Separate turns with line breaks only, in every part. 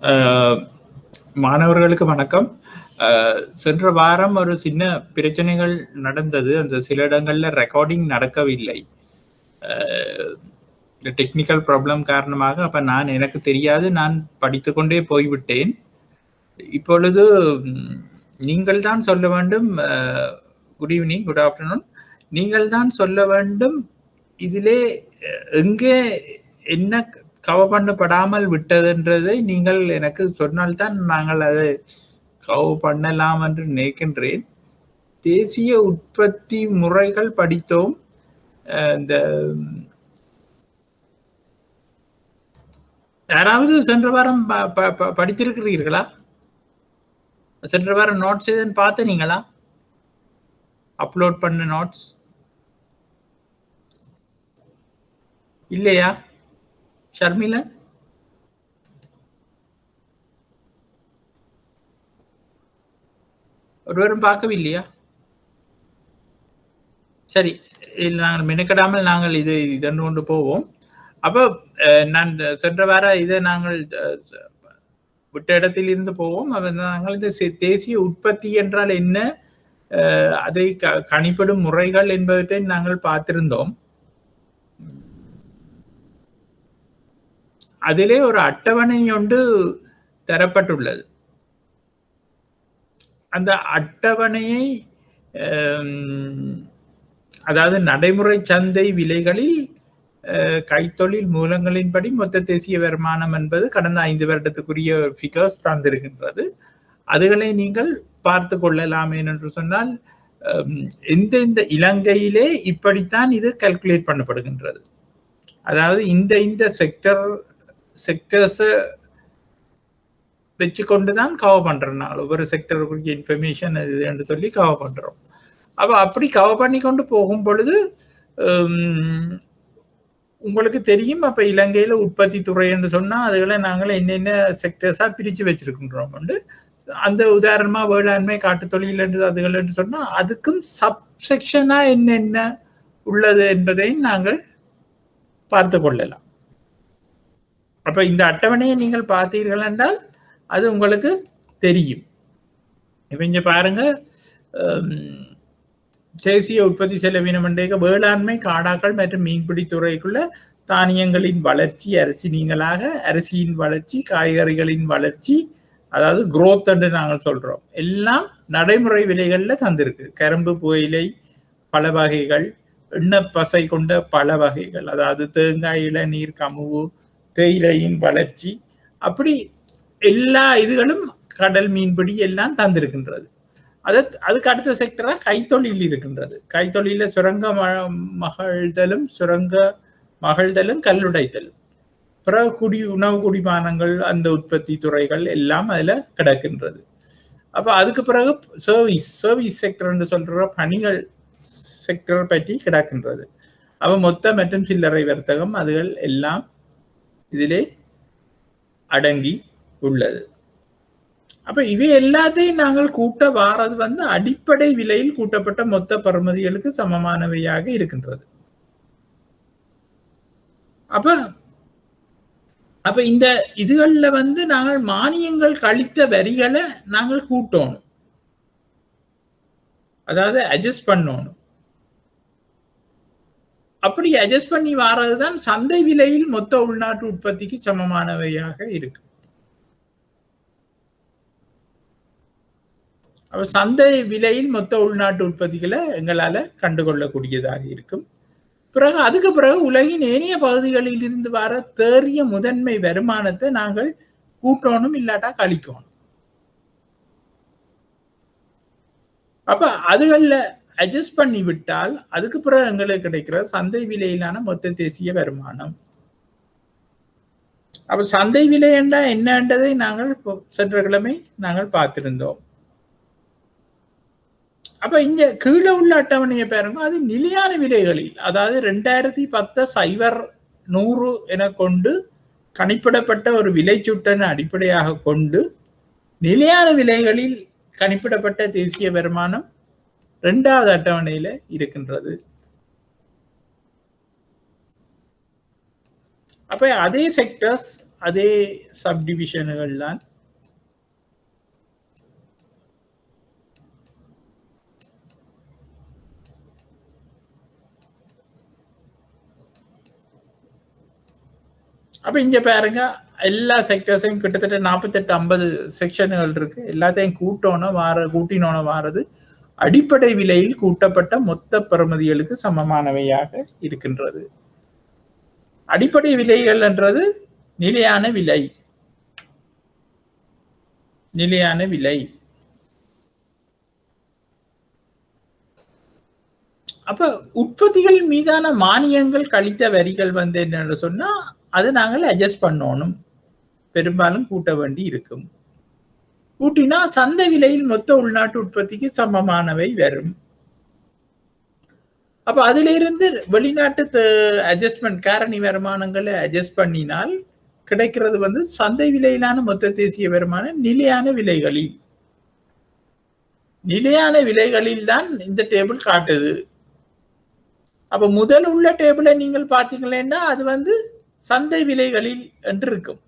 அஹ், மாணவர்களுக்கு வணக்கம். சென்ற வாரம் ஒரு சின்ன பிரச்சனைகள் நடந்தது. அந்த சில இடங்கள்ல ரெக்கார்டிங் நடக்கவில்லை. டெக்னிக்கல் ப்ராப்ளம் காரணமாக அப்ப எனக்கு தெரியாது, நான் படித்துக்கொண்டே போய்விட்டேன். இப்பொழுது நீங்கள் தான் சொல்ல வேண்டும். Good evening, good afternoon. நீங்கள் தான் சொல்ல வேண்டும் இதிலே எங்கே என்ன கவர் பண்ணப்படாமல் விட்டதுன்றதை நீங்கள் எனக்கு சொன்னால்தான் நாங்கள் அதை கவர் பண்ணலாம் என்று நினைக்கின்றேன். தேசிய உற்பத்தி முறைகள் படித்தோம். இந்த யாராவது சென்ற வாரம் படித்திருக்கிறீர்களா? சென்ற வாரம் நோட்ஸ் எதுன்னு பார்த்தீங்களா? அப்லோட் பண்ண நோட்ஸ் இல்லையா ஷர்மிலன்? ஒருவரும் பார்க்கவில்லையா? சரி, நாங்கள் மெனக்கெடாமல் நாங்கள் இதன்று கொண்டு போவோம். அப்போ நான் சென்ற வார இதை நாங்கள் விட்ட இடத்தில் இருந்து போவோம். நாங்கள் இந்த தேசிய உற்பத்தி என்றால் என்ன, அதை கணிப்பிடும் முறைகள் என்பவற்றை நாங்கள் பார்த்திருந்தோம். அதிலே ஒரு அட்டவணை ஒன்று தரப்பட்டுள்ளது. அந்த அட்டவணையை அதாவது நடைமுறை சந்தை விலைகளில் கைத்தொழில் மூலங்களின்படி மொத்த தேசிய வருமானம் என்பது கடந்த 5 வருடத்துக்குரிய ஃபிகர்ஸ் தந்திருக்கின்றது. அதுகளை நீங்கள் பார்த்து கொள்ளலாம். என்று சொன்னால் இந்த இலங்கையிலே இப்படித்தான் இது கால்குலேட் பண்ணப்படுகின்றது. அதாவது இந்த செக்டர்ஸ் வச்சு கொண்டுதான் கவர் பண்றோம். ஒவ்வொரு செக்டருக்குரிய இன்ஃபர்மேஷன் இது என்று சொல்லி கவர் பண்றோம். அப்ப அப்படி கவர் பண்ணி கொண்டு போகும் பொழுது உங்களுக்கு தெரியும். அப்ப இலங்கையில உற்பத்தி துறை என்று சொன்னா அதுகளை நாங்கள் என்னென்ன செக்டர்ஸா பிரிச்சு வச்சிருக்கின்றோம். அந்த உதாரணமா வேளாண்மை, காட்டு தொழில் என்று அதுகள் என்று சொன்னா அதுக்கும் சப்செக்ஷனா என்னென்ன உள்ளது என்பதை நாங்கள் பார்த்து கொள்ளலாம். அப்ப இந்த அட்டவணையை நீங்கள் பார்த்தீர்கள் என்றால் அது உங்களுக்கு தெரியும். இப்ப இங்க பாருங்க, தேசிய உற்பத்தி செலவினம் வேளாண்மை, காடாக்கள் மற்றும் மீன்பிடி துறைக்குள்ள தானியங்களின் வளர்ச்சி, அரிசி நீங்களாக அரிசியின் வளர்ச்சி, காய்கறிகளின் வளர்ச்சி, அதாவது குரோத் என்று நாங்கள் சொல்றோம், எல்லாம் நடைமுறை விலைகள்ல தந்திருக்கு. கரும்பு, புகையிலை, பல வகைகள், எண்ணெய் பசை கொண்ட பல வகைகள், அதாவது தேங்காய், இளநீர், கமுவு, தேயிலையின் வளர்ச்சி, அப்படி எல்லா இதுகளும் கடல் மீன்பிடி எல்லாம் தந்திருக்கின்றது. அதுக்கு அடுத்த செக்டரா கைத்தொழில் இருக்கின்றது. கைத்தொழில சுரங்க மகழ்தலும் கல்லுடைத்தலும், பிறகு உணவு குடிபானங்கள், அந்த உற்பத்தி துறைகள் எல்லாம் அதுல கிடக்கின்றது. அப்ப அதுக்கு பிறகு சர்வீஸ் செக்டர் என்று சொல்ற பணிகள் செக்டர் பற்றி கிடக்கின்றது. அப்ப மொத்த மற்றும் சில்லறை வர்த்தகம் அதுகள் எல்லாம் இதிலே அடங்கி உள்ளது. அப்ப இவை எல்லாத்தையும் நாங்கள் கூட்ட வாரது அடிப்படை விலையில் கூட்டப்பட்ட மொத்த பருமதிகளுக்கு சமமானவையாக இருக்கின்றது. அப்ப இந்த இதுகள்ல நாங்கள் மானியங்கள் கழித்த வரிகளை நாங்கள் கூட்டணும், அதாவது அட்ஜஸ்ட் பண்ணணும். அப்படி அட்ஜஸ்ட் பண்ணி வாரதுதான் சந்தை விலையில் மொத்த உள்நாட்டு உற்பத்திக்கு சமமானவையாக இருக்கு. அப்ப சந்தை விலையில் மொத்த உள்நாட்டு உற்பத்திகளை எங்களால கண்டுகொள்ளக்கூடியதாக இருக்கும். பிறகு அதுக்கு பிறகு உலகின் ஏனைய பகுதிகளில் இருந்து வர தேறிய முதன்மை வருமானத்தை நாங்கள் கூட்டணும், இல்லாட்டா கழிக்கணும். அப்ப அதுகள்ல அட்ஜஸ்ட் பண்ணி விட்டால் அதுக்கு பிறகு எங்களுக்கு கிடைக்கிற சந்தை விலையிலான மொத்த தேசிய வருமானம். அப்ப சந்தை விலை என்றா என்னன்றதை நாங்கள் சென்ற கிழமை நாங்கள் பார்த்திருந்தோம். அப்ப இங்க கீழே உள்ள அட்டவணையை பாருங்க, அது நிலையான விலைகளில், அதாவது 2010 என கொண்டு கணிப்பிடப்பட்ட ஒரு விலை சுட்டனை அடிப்படையாக கொண்டு நிலையான விலைகளில் கணிப்பிடப்பட்ட தேசிய வருமானம் 2வது அட்டவணையில இருக்கின்றது. அப்ப அதே செக்டர்ஸ் அதே சப்டிவிஷன்கள் தான். அப்ப இங்க பாருங்க, எல்லா செக்டர்ஸையும் கிட்டத்தட்ட 48-50 செக்ஷன்கள் இருக்கு. எல்லாத்தையும் கூட்டினோன வாரது அடிப்படை விலையில் கூட்டப்பட்ட மொத்த பெறுமதிகளுக்கு சமமானவையாக இருக்கின்றது. அடிப்படை விலைகள் என்றது நிலையான விலை. நிலையான விலை. அப்ப உற்பத்திகள் மீதான மானியங்கள் கழித்த வரிகள் வந்து என்னன்னு சொன்னா அதை நாங்கள் அட்ஜஸ்ட் பண்ணணும். பெரும்பாலும் கூட்ட வேண்டி இருக்கும். கூட்டினா சந்தை விலையில் மொத்த உள்நாட்டு உற்பத்திக்கு சமமானவை வரும். அப்ப அதுல இருந்து வெளிநாட்டு அட்ஜஸ்ட்மெண்ட் காரணி வருமானங்களை அட்ஜஸ்ட் பண்ணினால் கிடைக்கிறது வந்து சந்தை விலையிலான மொத்த தேசிய வருமானம் நிலையான விலைகளில். நிலையான விலைகளில் தான் இந்த டேபிள் காட்டுது. அப்ப முதல் உள்ள டேபிளை நீங்கள் பார்த்தீங்கன்னா அது வந்து சந்தை விலைகளில் என்று இருக்கும்.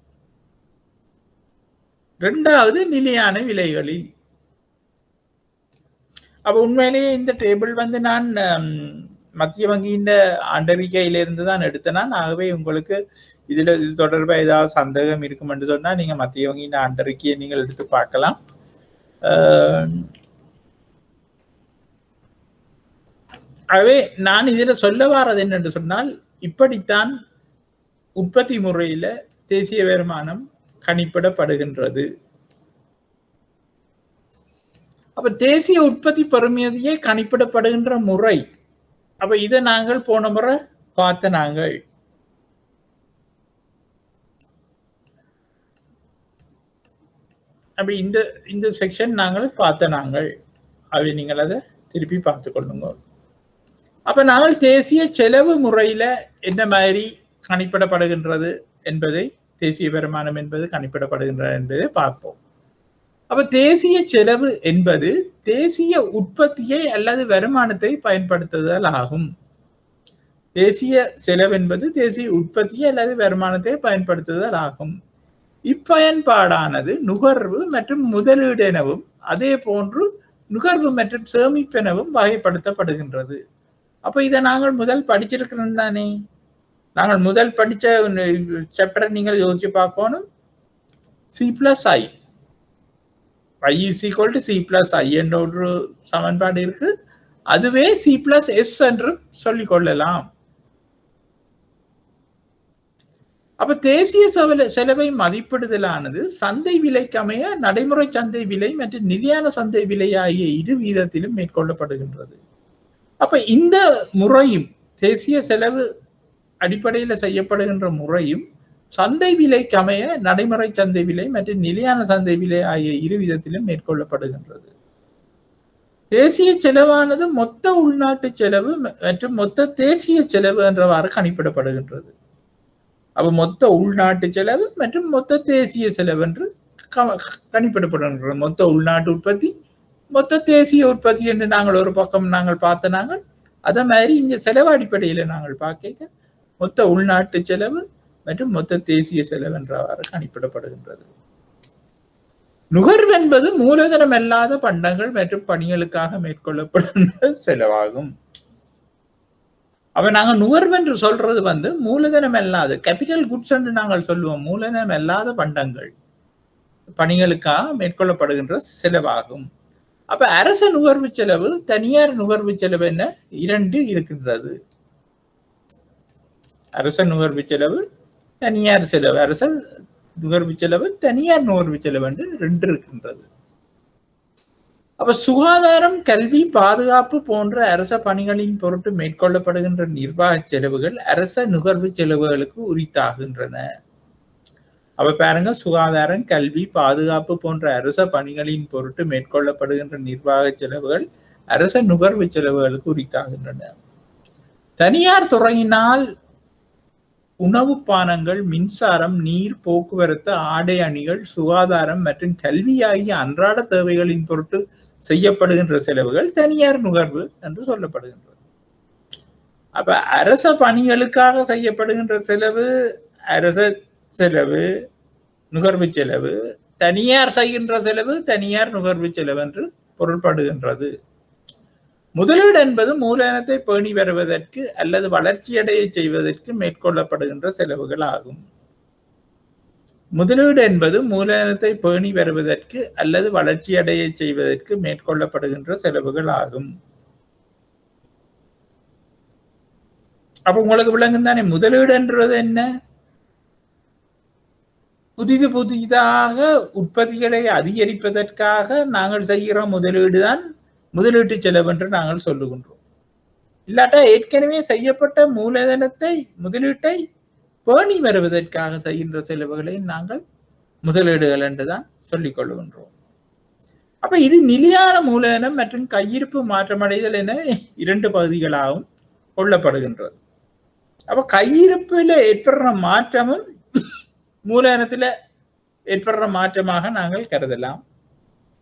இரண்டாவது நிலையான விலைகளில். அப்ப உண்மையிலேயே இந்த டேபிள் வந்து நான் மத்திய வங்கியின் ஆண்டறிக்கையிலிருந்து தான் எடுத்தேன். ஆகவே உங்களுக்கு இது தொடர்பா ஏதாவது சந்தேகம் இருக்கும் என்று சொன்னா நீங்க மத்திய வங்கியின் ஆண்டறிக்கையை நீங்கள் எடுத்து பார்க்கலாம். ஆகவே நான் இதுல சொல்ல வாரது என்னென்று சொன்னால், இப்படித்தான் உற்பத்தி முறையில தேசிய வருமானம் கணிப்பிடப்படுகின்றது. அப்ப தேசிய உற்பத்தி பெறுமதியே கணிப்பிடப்படுகின்ற முறை. அப்ப இதை நாங்கள் போன முறை பார்த்த நாங்கள். அப்ப இந்த செக்ஷன் நாங்கள் பார்த்த நாங்கள். அவை நீங்கள் அதை திருப்பி பார்த்து கொள்ளுங்க. அப்ப நாங்கள் தேசிய செலவு முறையில என்ன மாதிரி கணிப்பிடப்படுகின்றது என்பதை, தேசிய வருமானம் என்பது கணிப்பிடப்படுகின்றது என்பதை பார்ப்போம். அப்ப தேசிய செலவு என்பது தேசிய உற்பத்தியை அல்லது வருமானத்தை பயன்படுத்துதல் ஆகும். தேசிய செலவு என்பது தேசிய உற்பத்தியை அல்லது வருமானத்தை பயன்படுத்துதல் ஆகும். இப்பயன்பாடானது நுகர்வு மற்றும் முதலீடு எனவும் அதே போன்று நுகர்வு மற்றும் சேமிப்பெனவும் வகைப்படுத்தப்படுகின்றது. அப்ப இதை நாங்கள் முதல் படிச்சிருக்கிறோம் தானே. நாங்கள் முதல் படிச்ச சாப்டரை நீங்கள் யோசிச்சு பார்க்கணும். C+I y = C+I என்ற ஒரு சமன்பாடு இருக்கு. அதுவே C+S என்று சொல்லிக் கொள்ளலாம். அப்ப தேசிய செலவை மதிப்பிடுதலானது சந்தை விலைக்கமைய நடைமுறை சந்தை விலை மற்றும் நிலையான சந்தை விலை ஆகிய இரு வீதத்திலும் மேற்கொள்ளப்படுகின்றது. அப்ப இந்த முறையும் தேசிய செலவு அடிப்படையில் செய்யப்படுகின்ற முறையும் சந்தை விலைக்கமைய நடைமுறை சந்தை விலை மற்றும் நிலையான சந்தை விலை ஆகிய இரு விதத்திலும் மேற்கொள்ளப்படுகின்றது. தேசிய செலவானது மொத்த உள்நாட்டு செலவு மற்றும் மொத்த தேசிய செலவு என்றவாறு கணிப்பிடப்படுகின்றது. அப்ப மொத்த உள்நாட்டு செலவு மற்றும் மொத்த தேசிய செலவு என்று கணிப்பிடப்படுகின்றது. மொத்த உள்நாட்டு உற்பத்தி, மொத்த தேசிய உற்பத்தி என்று நாங்கள் ஒரு பக்கம் நாங்கள் பார்த்த நாங்கள் அதே மாதிரி இங்க செலவு அடிப்படையில் நாங்கள் பார்க்க மொத்த உள்நாட்டு செலவு மற்றும் மொத்த தேசிய செலவு என்றவாறு கணிப்பிடப்படுகின்றது. நுகர்வு என்பது மூலதனம் அல்லாத பண்டங்கள் மற்றும் பணிகளுக்காக மேற்கொள்ளப்படுகின்ற செலவாகும். அப்ப நாங்கள் நுகர்வு என்று சொல்றது வந்து மூலதனம் அல்லாத கேபிட்டல் குட்ஸ் என்று நாங்கள் சொல்லுவோம். மூலதனம் அல்லாத பண்டங்கள் பணிகளுக்காக மேற்கொள்ளப்படுகின்ற செலவாகும். அப்ப அரச நுகர்வு செலவு, தனியார் நுகர்வு செலவு என இரண்டு இருக்கின்றது. அரச நுகர்வு செலவு, தனியார் செலவு. அரச நுகர்வு செலவு, தனியார் நுகர்வு செலவு என்று ரெண்டு இருக்கின்றது. அப்ப சுகாதாரம், கல்வி, பாதுகாப்பு போன்ற அரச பணிகளின் பொருட்டு மேற்கொள்ளப்படுகின்ற நிர்வாக செலவுகள் அரச நுகர்வு செலவுகளுக்கு உரித்தாகின்றன. அப்ப பாருங்க, சுகாதாரம், கல்வி, பாதுகாப்பு போன்ற அரச பணிகளின் பொருட்டு மேற்கொள்ளப்படுகின்ற நிர்வாக செலவுகள் அரச நுகர்வு செலவுகளுக்கு உரித்தாகின்றன. தனியார் துறையினால் உணவு பானங்கள், மின்சாரம், நீர், போக்குவரத்து, ஆடை அணிகள், சுகாதாரம் மற்றும் கல்வி ஆகிய அன்றாட தேவைகளின் பொருட்டு செய்யப்படுகின்ற செலவுகள் தனியார் நுகர்வு என்று சொல்லப்படுகின்றது. அப்ப அரச பணிகளுக்காக செய்யப்படுகின்ற செலவு அரச செலவு, நுகர்வு செலவு, தனியார் செய்கின்ற செலவு, தனியார் நுகர்வு செலவு என்று பொருள்படுகின்றது. முதலீடு என்பது மூலதனத்தை பேணி வருவதற்கு அல்லது வளர்ச்சியடைய செய்வதற்கு மேற்கொள்ளப்படுகின்ற செலவுகள் ஆகும். முதலீடு என்பது மூலதனத்தை பேணி வருவதற்கு அல்லது வளர்ச்சியடைய செய்வதற்கு மேற்கொள்ளப்படுகின்ற செலவுகள் ஆகும். அப்ப உங்களுக்கு விளங்கும் தானே முதலீடு என்றது என்ன? புதிதாக உற்பத்திகளை அதிகரிப்பதற்காக நாங்கள் செய்கிற முதலீடு தான் முதலீட்டு செலவு என்று நாங்கள் சொல்லுகின்றோம். இல்லாட்டா ஏற்கனவே செய்யப்பட்ட முதலீட்டை பேணி வருவதற்காக செய்கின்ற செலவுகளை நாங்கள் முதலீடுகள் என்றுதான் சொல்லிக் கொள்கின்றோம். அப்ப இது நிலையான மூலதனம் மற்றும் கையிருப்பு மாற்றமடைதல் என 2 பகுதிகளாகவும் கொள்ளப்படுகின்றது. அப்ப கையிருப்பில் ஏற்படுற மாற்றமும் மூலதனத்தில் ஏற்படுற மாற்றமாக நாங்கள் கருதலாம்.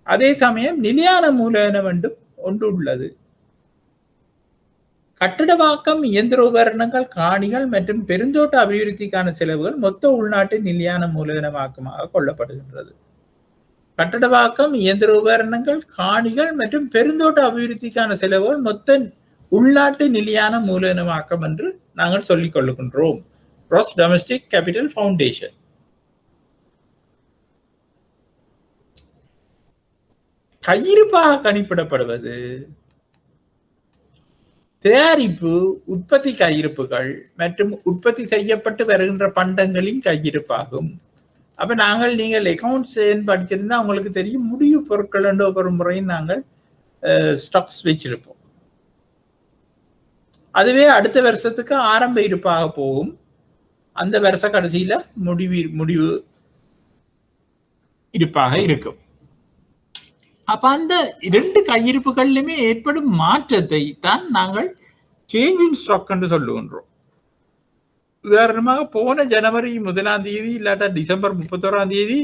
அதே சமயம் நிலையான மூலதனம் என்றும் ஒன்று உள்ளது. கட்டிடவாக்கம், இயந்திர உபகரணங்கள், காணிகள் மற்றும் பெருந்தோட்ட அபிவிருத்திக்கான செலவுகள் மொத்த உள்நாட்டு நிலையான மூலதனமாக்கமாக கொள்ளப்படுகின்றது. கட்டிடவாக்கம், இயந்திர உபகரணங்கள், காணிகள் மற்றும் பெருந்தோட்ட அபிவிருத்திக்கான செலவுகள் மொத்த உள்நாட்டு நிலையான மூலதனமாக்கம் என்று நாங்கள் சொல்லிக் கொள்ளுகின்றோம். Gross Domestic Capital Foundation. கையிருப்பாக கணிப்பிடப்படுவது தயாரிப்பு, உற்பத்தி கையிருப்புகள் மற்றும் உற்பத்தி செய்யப்பட்டு வருகின்ற பண்டங்களின் கையிருப்பாகும். அப்ப நீங்கள் அக்கௌண்ட்ஸ் படிச்சிருந்தா உங்களுக்கு தெரியும், முடிவு பொருட்கள் என்ற ஒரு முறையும் நாங்கள் ஸ்டாக்ஸ் வச்சிருப்போம். அதுவே அடுத்த வருஷத்துக்கு ஆரம்ப இருப்பாக போகும். அந்த வருஷ கடைசியில முடிவு இருப்பாக இருக்கும். அப்ப அந்த 2 கையிருப்புகளிலுமே ஏற்படும் மாற்றத்தை தான் நாங்கள் சேஞ்ச் இன் ஸ்டாக் என்று சொல்லுகின்றோம். உதாரணமாக போன ஜனவரி 1ஆம் தேதி இல்லாட்டா டிசம்பர் 31ஆம் தேதி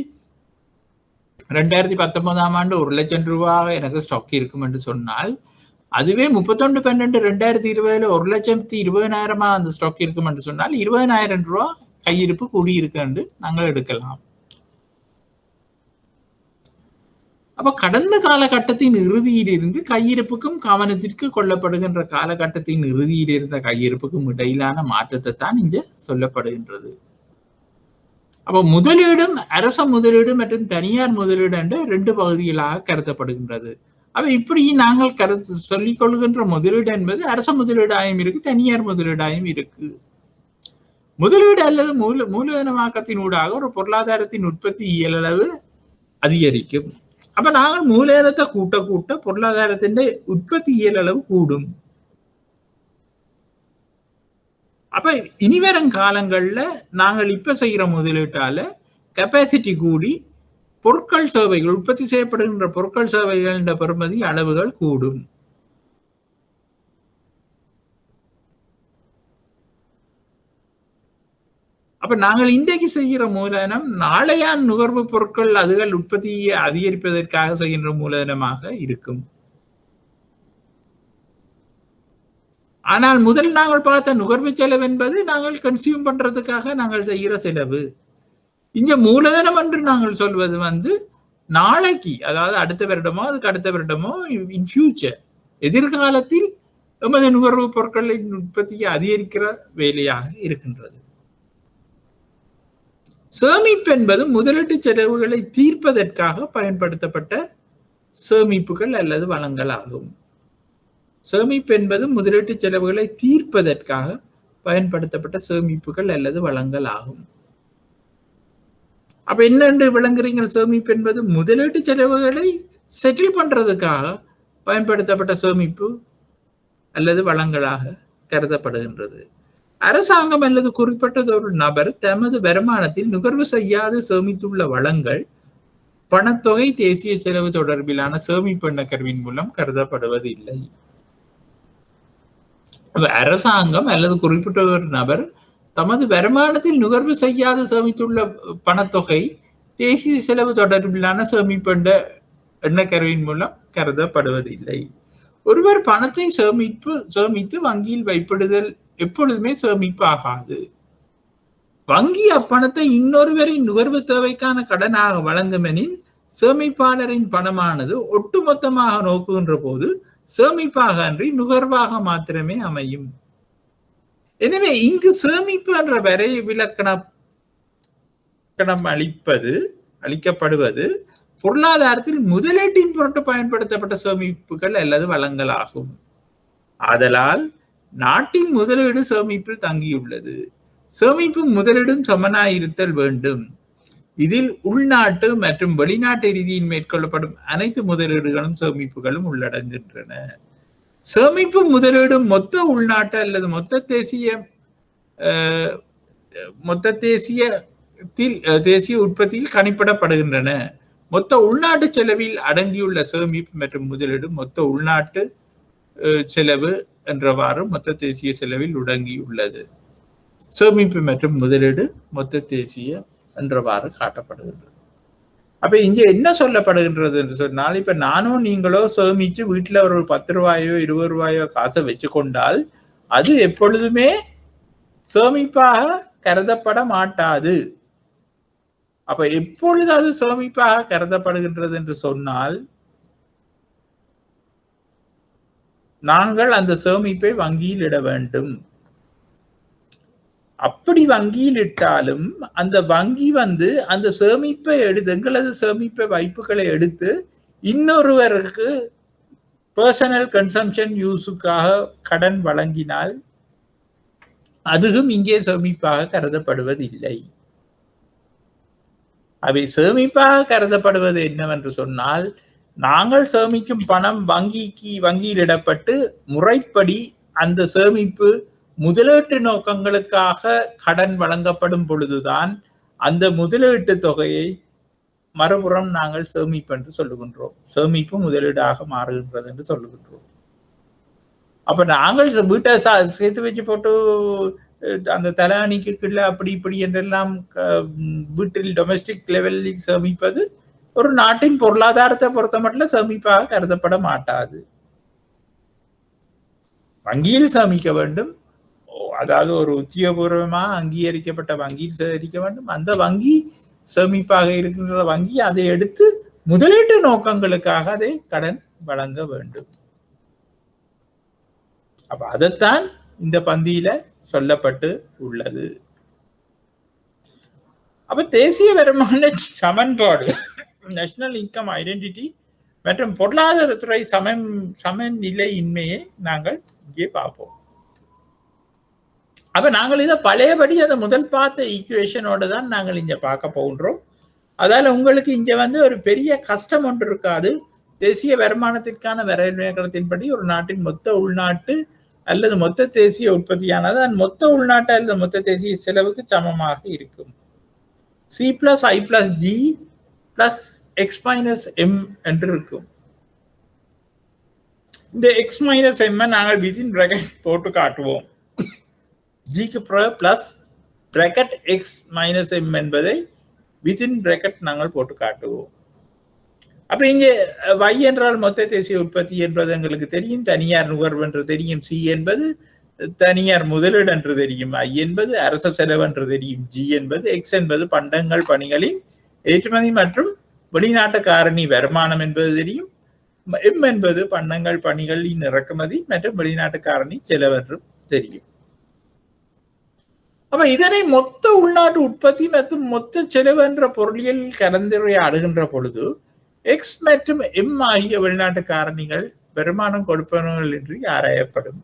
2019ஆம் ஆண்டு 1 லட்சம் ரூபாய் எனக்கு ஸ்டாக் இருக்கும் என்று சொன்னால், அதுவே 31/12/2020 1,20,000 அந்த ஸ்டாக் இருக்கும் என்று சொன்னால் 20,000 ரூபாய் கையிருப்பு கூடியிருக்கு என்று நாங்கள் எடுக்கலாம். அப்ப கடந்த காலகட்டத்தின் இறுதியில் இருந்து கையிருப்புக்கும் கவனத்திற்கு கொள்ளப்படுகின்ற காலகட்டத்தின் இறுதியில் இருந்த கையிருப்புக்கும் இடையிலான மாற்றத்தை தான் இங்க சொல்லப்படுகின்றது. அப்ப முதலீடும் அரச முதலீடு மற்றும் தனியார் முதலீடு என்ற 2 பகுதிகளாக கருதப்படுகின்றது. அப்ப இப்படி நாங்கள் சொல்லிக் கொள்கின்ற முதலீடு என்பது அரச முதலீடாயும் இருக்கு, தனியார் முதலீடாயும் இருக்கு. முதலீடு அல்லது மூலதனமாக்கத்தின் ஊடாக ஒரு பொருளாதாரத்தின் உற்பத்தி இயலளவு அதிகரிக்கும். அப்ப நாங்கள் மூலதனத்தை கூட்ட பொருளாதாரத்தின் உற்பத்தி இயலளவு கூடும். அப்ப இனிவரும் காலங்கள்ல நாங்கள் இப்ப செய்கிற முதலீட்டால கெப்பாசிட்டி கூடி பொருட்கள் சேவைகள், உற்பத்தி செய்யப்படுகின்ற பொருட்கள் சேவைகள் என்ற பெறுமதி அளவுகள் கூடும். அப்ப நாங்கள் இன்றைக்கு செய்கிற மூலதனம் நாளைய நுகர்வு பொருட்கள் அதுகள் உற்பத்தியை அதிகரிப்பதற்காக செய்கின்ற மூலதனமாக இருக்கும். ஆனால் முதல் நாங்கள் பார்த்த நுகர்வு செலவு என்பது நாங்கள் கன்சியூம் பண்றதுக்காக நாங்கள் செய்கிற செலவு. இங்க மூலதனம் என்று நாங்கள் சொல்வது நாளைக்கு, அதாவது அடுத்த வருடமோ அதுக்கு அடுத்த வருடமோ இன் ஃபியூச்சர், எதிர்காலத்தில் எமது நுகர்வு பொருட்களின் உற்பத்தியை அதிகரிக்கிற வேலையாக இருக்கின்றது. சேமிப்பு என்பது முதலீட்டு செலவுகளை தீர்ப்பதற்காக பயன்படுத்தப்பட்ட சேமிப்புகள் அல்லது வளங்கள் ஆகும். சேமிப்பு என்பது முதலீட்டு செலவுகளை தீர்ப்பதற்காக பயன்படுத்தப்பட்ட சேமிப்புகள் அல்லது வளங்கள் ஆகும். அப்ப என்னென்று விளங்குறீங்க? சேமிப்பு என்பது முதலீட்டு செலவுகளை செட்டில் பண்றதுக்காக பயன்படுத்தப்பட்ட சேமிப்பு அல்லது வளங்களாக கருதப்படுகின்றது. அரசாங்கம் அல்லது குறிப்பிட்டது ஒரு நபர் தமது வருமானத்தில் நுகர்வு செய்யாது சேமித்துள்ள வளங்கள் பணத்தொகை தேசிய செலவு தொடர்பிலான சேமிப்பு என்ற கருவின் மூலம் கருதப்படுவதில்லை. அரசாங்கம் அல்லது குறிப்பிட்ட ஒரு நபர் தமது வருமானத்தில் நுகர்வு செய்யாது சேமித்துள்ள பணத்தொகை தேசிய செலவு தொடர்பிலான சேமிப்பு என்ற கருவின் மூலம் கருதப்படுவதில்லை. ஒருவர் பணத்தை சேமித்து வங்கியில் வைப்பிடுதல் எப்பொழுதுமே சேமிப்பு ஆகாது. வங்கி அப்பணத்தை இன்னொருவரின் நுகர்வு தேவைக்கான கடனாக வழங்குமெனின் சேமிப்பாளரின் பணமானது ஒட்டுமொத்தமாக நோக்குகின்ற போது சேமிப்பாக அன்றி நுகர்வாக மாத்திரமே அமையும். எனவே இங்கு சேமிப்பு என்ற வரை விலக்கணம் அளிக்கப்படுவது பொருளாதாரத்தில் முதலீட்டின் பொருட்டு பயன்படுத்தப்பட்ட சேமிப்புகள் அல்லது வளங்கள் ஆகும். ஆதலால் நாட்டின் முதலீடு சேமிப்பில் தங்கியுள்ளது. சேமிப்பு முதலீடும் சமனாயிருத்தல் வேண்டும். இதில் உள்நாட்டு மற்றும் வெளிநாட்டு ரீதியில் மேற்கொள்ளப்படும் அனைத்து முதலீடுகளும் சேமிப்புகளும் உள்ளடங்குகின்றன. சேமிப்பு முதலீடும் மொத்த உள்நாட்டு அல்லது தேசிய உற்பத்தியில் கணிப்பிடப்படுகின்றன. மொத்த உள்நாட்டு செலவில் அடங்கியுள்ள சேமிப்பு மற்றும் முதலீடு மொத்த உள்நாட்டு செலவு என்றவாறு மொத்த தேசிய செலவில் அடங்கியுள்ளது. சேமிப்பு மற்றும் முதலீடு மொத்த தேசிய என்றவாறு காட்டப்படுகின்றது. அப்ப இங்க என்ன சொல்லப்படுகின்றது என்று சொன்னால், இப்ப நானும் நீங்களோ சேமிச்சு வீட்டுல ஒரு 10 ரூபாயோ 20 ரூபாயோ காசை வச்சு கொண்டால் அது எப்பொழுதுமே சேமிப்பாக கருதப்பட மாட்டாது. அப்ப எப்பொழுது அது சேமிப்பாக கருதப்படுகின்றது என்று சொன்னால், நாங்கள் அந்த சேமிப்பை வங்கியில் இட வேண்டும். அப்படி வங்கியில் இட்டாலும் அந்த வங்கி அந்த சேமிப்பை எங்களது சேமிப்பை வைப்புகளை எடுத்து இன்னொருவருக்கு பர்சனல் கன்சம்ஷன் யூஸுக்காக கடன் வழங்கினால் அதுவும் இங்கே சேமிப்பாக கருதப்படுவதில்லை. அவை சேமிப்பாக கருதப்படுவது என்னவென்று சொன்னால், நாங்கள் சேமிக்கும் பணம் வங்கியில் இடப்பட்டு முறைப்படி அந்த சேமிப்பு முதலீட்டு நோக்கங்களுக்காக கடன் வழங்கப்படும் பொழுதுதான் அந்த முதலீட்டு தொகையை மறுபுறம் நாங்கள் சேமிப்பு என்று சொல்லுகின்றோம். சேமிப்பு முதலீடாக மாறுகின்றது என்று சொல்லுகின்றோம். அப்ப நாங்கள் வீட்டை சேர்த்து வச்சு போட்டு அந்த தலானிக்கு கீழே அப்படி இப்படி என்றெல்லாம் வீட்டில் டொமெஸ்டிக் லெவலில் சேமிப்பது ஒரு நாட்டின் பொருளாதாரத்தை பொறுத்த மட்டும் சேமிப்பாக கருதப்பட மாட்டாது. வங்கியில் சேமிக்க வேண்டும், அதாவது ஒரு உத்தியோகபூர்வமாக அங்கீகரிக்கப்பட்ட வங்கியில் சேகரிக்க வேண்டும். அந்த வங்கி சேமிப்பாக இருக்கின்ற வங்கி அதை எடுத்து முதலீட்டு நோக்கங்களுக்காக அதை கடன் வழங்க வேண்டும். அப்ப அதைத்தான் இந்த பந்தியில சொல்லப்பட்டு உள்ளது. அப்ப தேசிய வருமான சமன்பாடு, நேஷனல் இன்கம் ஐடென்டிட்டி மற்றும் பொருளாதாரத்துறை சமநிலையின்மையை நாங்கள் இங்கே பார்ப்போம். அப்ப நாங்கள் இதை பழையபடி அதை முதல் பார்த்த ஈக்குவேஷனோட தான் நாங்கள் இங்க பார்க்க போகின்றோம். அதால உங்களுக்கு இங்க ஒரு பெரிய கஷ்டம் ஒன்று இருக்காது. தேசிய வருமானத்திற்கான வரைவிலக்கணத்தின்படி ஒரு நாட்டின் மொத்த உள்நாட்டு அல்லது மொத்த தேசிய உற்பத்தியானது மொத்த உள்நாட்டு அல்லது மொத்த தேசிய செலவுக்கு சமமாக இருக்கும். C+I+G +X-M என்று இருக்கும். இந்த X-M நாங்கள் வித்தின் பிராக்கெட் போட்டு காட்டுவோம். Gக்கு பிளஸ் பிராக்கெட் X-M என்பதை வித்தின் பிராக்கெட் நாங்கள் போட்டு காட்டுவோம். அப்ப இங்கே Y என்றால் மொத்த தேசிய உற்பத்தி என்பது எங்களுக்கு தெரியும். தனியார் நுகர்வு என்று தெரியும். C என்பது தனியார் முதலீடு என்று தெரியும். I என்பது அரச செலவு என்று தெரியும். G என்பது X என்பது பண்டங்கள் பணிகளின் ஏற்றுமதி மற்றும் வெளிநாட்டு காரணி வருமானம் என்பது தெரியும். M என்பது பண்டங்கள் பணிகளின் இறக்குமதி மற்றும் வெளிநாட்டு காரணி செலவு என்றும் தெரியும். அப்ப இதனை மொத்த உள்நாட்டு உற்பத்தி மற்றும் மொத்த செலவு என்ற பொருளியல் கலந்துரையாடுகின்ற பொழுது X மற்றும் M ஆகிய வெளிநாட்டு காரணிகள் வருமானம் கொடுப்பவர்கள் என்று ஆராயப்படும்.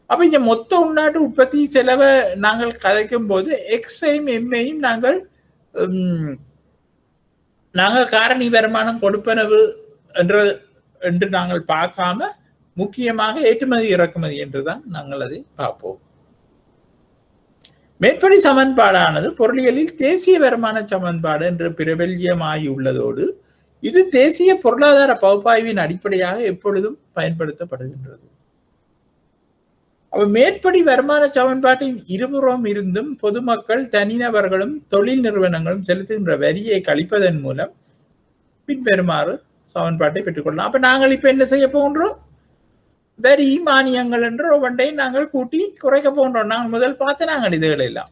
அப்ப இந்த மொத்த உள்நாட்டு உற்பத்தி செலவை நாங்கள் கதைக்கும் போது X-ஐயும் M-ஐயும் நாங்கள் காரணி வருமானம் கொடுப்பனவு என்று நாங்கள் பார்க்காம முக்கியமாக ஏற்றுமதி இறக்குமதி என்றுதான் நாங்கள் அதை பார்ப்போம். மேற்படி சமன்பாடானது பொருளியலில் தேசிய வருமான சமன்பாடு என்று பிரபல்யமாகி உள்ளதோடு இது தேசிய பொருளாதார பகுப்பாய்வின் அடிப்படையாக எப்பொழுதும் பயன்படுத்தப்படுகின்றது. மேற்படி வருமான சமன்பாட்டின் இருபுறம் இருந்தும் பொதுமக்கள் தனிநபர்களும் தொழில் நிறுவனங்களும் செலுத்துகின்ற வரியை கழிப்பதன் மூலம் பின்வருமாறு சமன்பாட்டை பெற்றுக்கொள்ளலாம். அப்ப நாங்கள் இப்ப என்ன செய்ய போகின்றோம்? வரி மானியங்கள் என்று ஒவ்வொன்றை நாங்கள் கூட்டி குறைக்க போன்றோம். நாங்கள் முதல் பார்த்து நாங்கள் இதுகளை எல்லாம்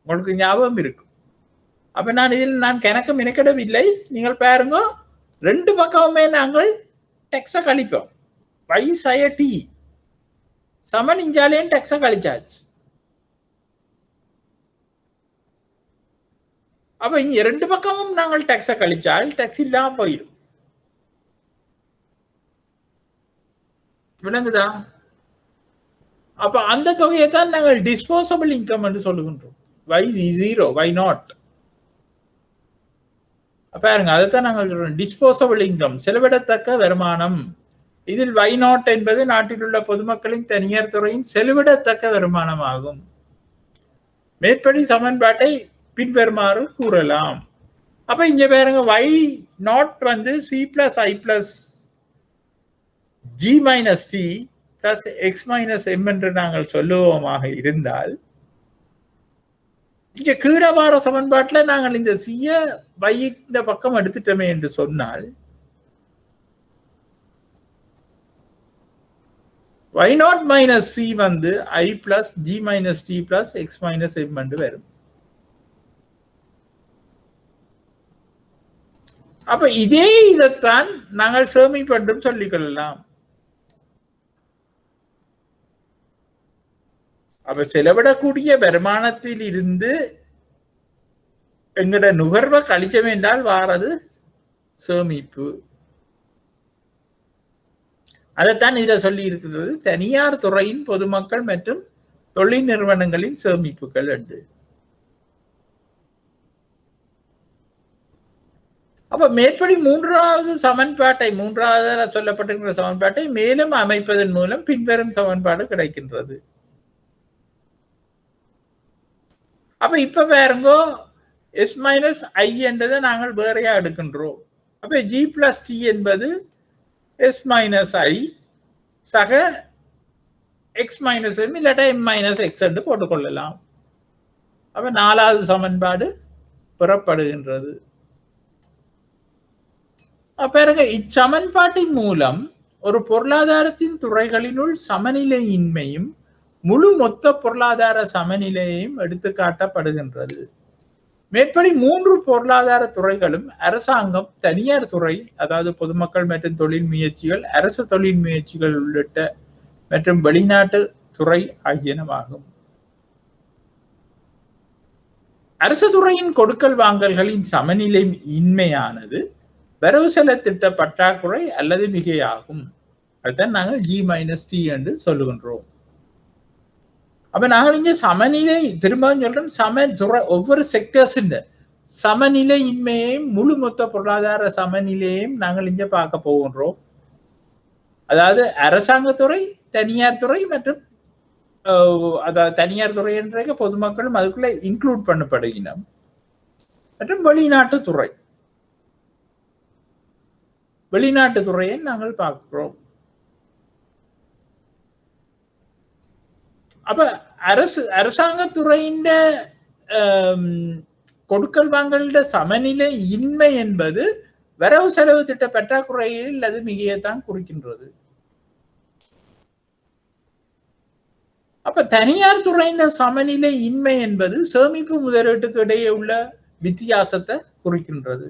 உங்களுக்கு ஞாபகம் இருக்கும். அப்ப நான் கணக்கு மெனக்கிடவில்லை. நீங்கள் பாருங்க, ரெண்டு பக்கமுமே நாங்கள் டெக்ஸ கழிப்போம். y சய t சமன் இஞ்சாலேயும் டெக்ஸ கழிச்சாச்சு. அப்ப இங்க ரெண்டு பக்கமும் நாங்கள் டெக்ஸ கழிச்சால் டெக்ஸ் இல்லாம போயிடும். விளங்குதா? அப்ப அந்த தொகையை தான் நாங்கள் டிஸ்போசபிள் இன்கம் என்று சொல்லுகின்றோம். y zero, y not. பாருங்க, அதைத்தான் நாங்கள் டிஸ்போசபிள் இன்கம், செலவிடத்தக்க வருமானம். இதில் y நாட் என்பது நாட்டில் உள்ள பொதுமக்களின் தனியார் துறையின் செலவிடத்தக்க வருமானம் ஆகும். மேற்படி சமன்பாட்டை பின்வருமாறு கூறலாம். அப்ப இங்க பாருங்க, y நாட் வந்து c plus i plus g minus t plus x minus m என்று நாங்கள் சொல்லுவோமாக இருந்தால், இங்க கீழவார சமன்பாட்டில் நாங்கள் இந்த c y இந்த பக்கம் எடுத்துட்டோமே என்று சொன்னால், y நாட் மைனஸ் c வந்து i plus g minus t plus x minus m என்று வரும். அப்ப இதே இதைத்தான் நாங்கள் சேமிப்பு என்றும் சொல்லிக் கொள்ளலாம். அப்ப செலவிடக்கூடிய வருமானத்தில் இருந்து எங்கட நுகர்வை கழிச்சம் என்றால் வாரது சேமிப்பு. அதைத்தான் இதில் சொல்லி இருக்கிறது, தனியார் துறையின் பொதுமக்கள் மற்றும் தொழில் நிறுவனங்களின் சேமிப்புகள் என்று. அப்ப மேற்படி மூன்றாவது சொல்லப்பட்டிருக்கிற சமன்பாட்டை மேலும் அமைப்பதன் மூலம் பின்வரும் சமன்பாடு கிடைக்கின்றது. அப்ப இப்ப பாருங்கோ, s மைனஸ் i என்றதை நாங்கள் வேறையா எடுக்கின்றோம். அப்ப g பிளஸ் t என்பது s மைனஸ் i சக x மைனஸ் m இல்லாட்டா m மைனஸ் x என்று போட்டுக்கொள்ளலாம். அப்ப நாலாவது சமன்பாடு பெறப்படுகின்றது. பிறகு இச்சமன்பாட்டின் மூலம் ஒரு பொருளாதாரத்தின் துறைகளினுள் சமநிலையின்மையும் முழு மொத்த பொருளாதார சமநிலையையும் எடுத்துக்காட்டப்படுகின்றது. மேற்படி மூன்று பொருளாதார துறைகளும் அரசாங்கம், தனியார் துறை அதாவது பொதுமக்கள் மற்றும் தொழில் முயற்சிகள், அரசு தொழில் முயற்சிகள் உள்ளிட்ட மற்றும் வெளிநாட்டு துறை ஆகியனவாகும். அரசு துறையின் கொடுக்கல் வாங்கல்களின் சமநிலை இன்மையானது வரவு செலவு திட்ட பற்றாக்குறை அல்லது மிகையாகும். அதுதான் நாங்கள் g மைனஸ் t என்று சொல்லுகின்றோம். அப்ப நாங்கள் இங்க சமநிலை திரும்ப சொல்றோம், ஒவ்வொரு செக்டர்ஸ் சமநிலை இன்மையையும் முழு மொத்த பொருளாதார சமநிலையையும் நாங்கள் இங்க பார்க்க போகின்றோம். அதாவது அரசாங்கத்துறை, தனியார் துறை மற்றும் அதாவது தனியார் துறை என்ற பொதுமக்களும் அதுக்குள்ள இன்க்ளூட் பண்ணப்படுகின்றன மற்றும் வெளிநாட்டு துறை, வெளிநாட்டு துறையை நாங்கள் பார்க்கிறோம். அப்ப அரசாங்கத்துறையின் கொடுக்கல் வாங்கல சமநிலை இன்மை என்பது வரவு செலவு திட்ட பற்றாக்குறையில் அது மிகையத்தான் குறிக்கின்றது. அப்ப தனியார் துறையின் சமநிலை இன்மை என்பது சேமிப்பு முதலீட்டுக்கு இடையே உள்ள வித்தியாசத்தை குறிக்கின்றது.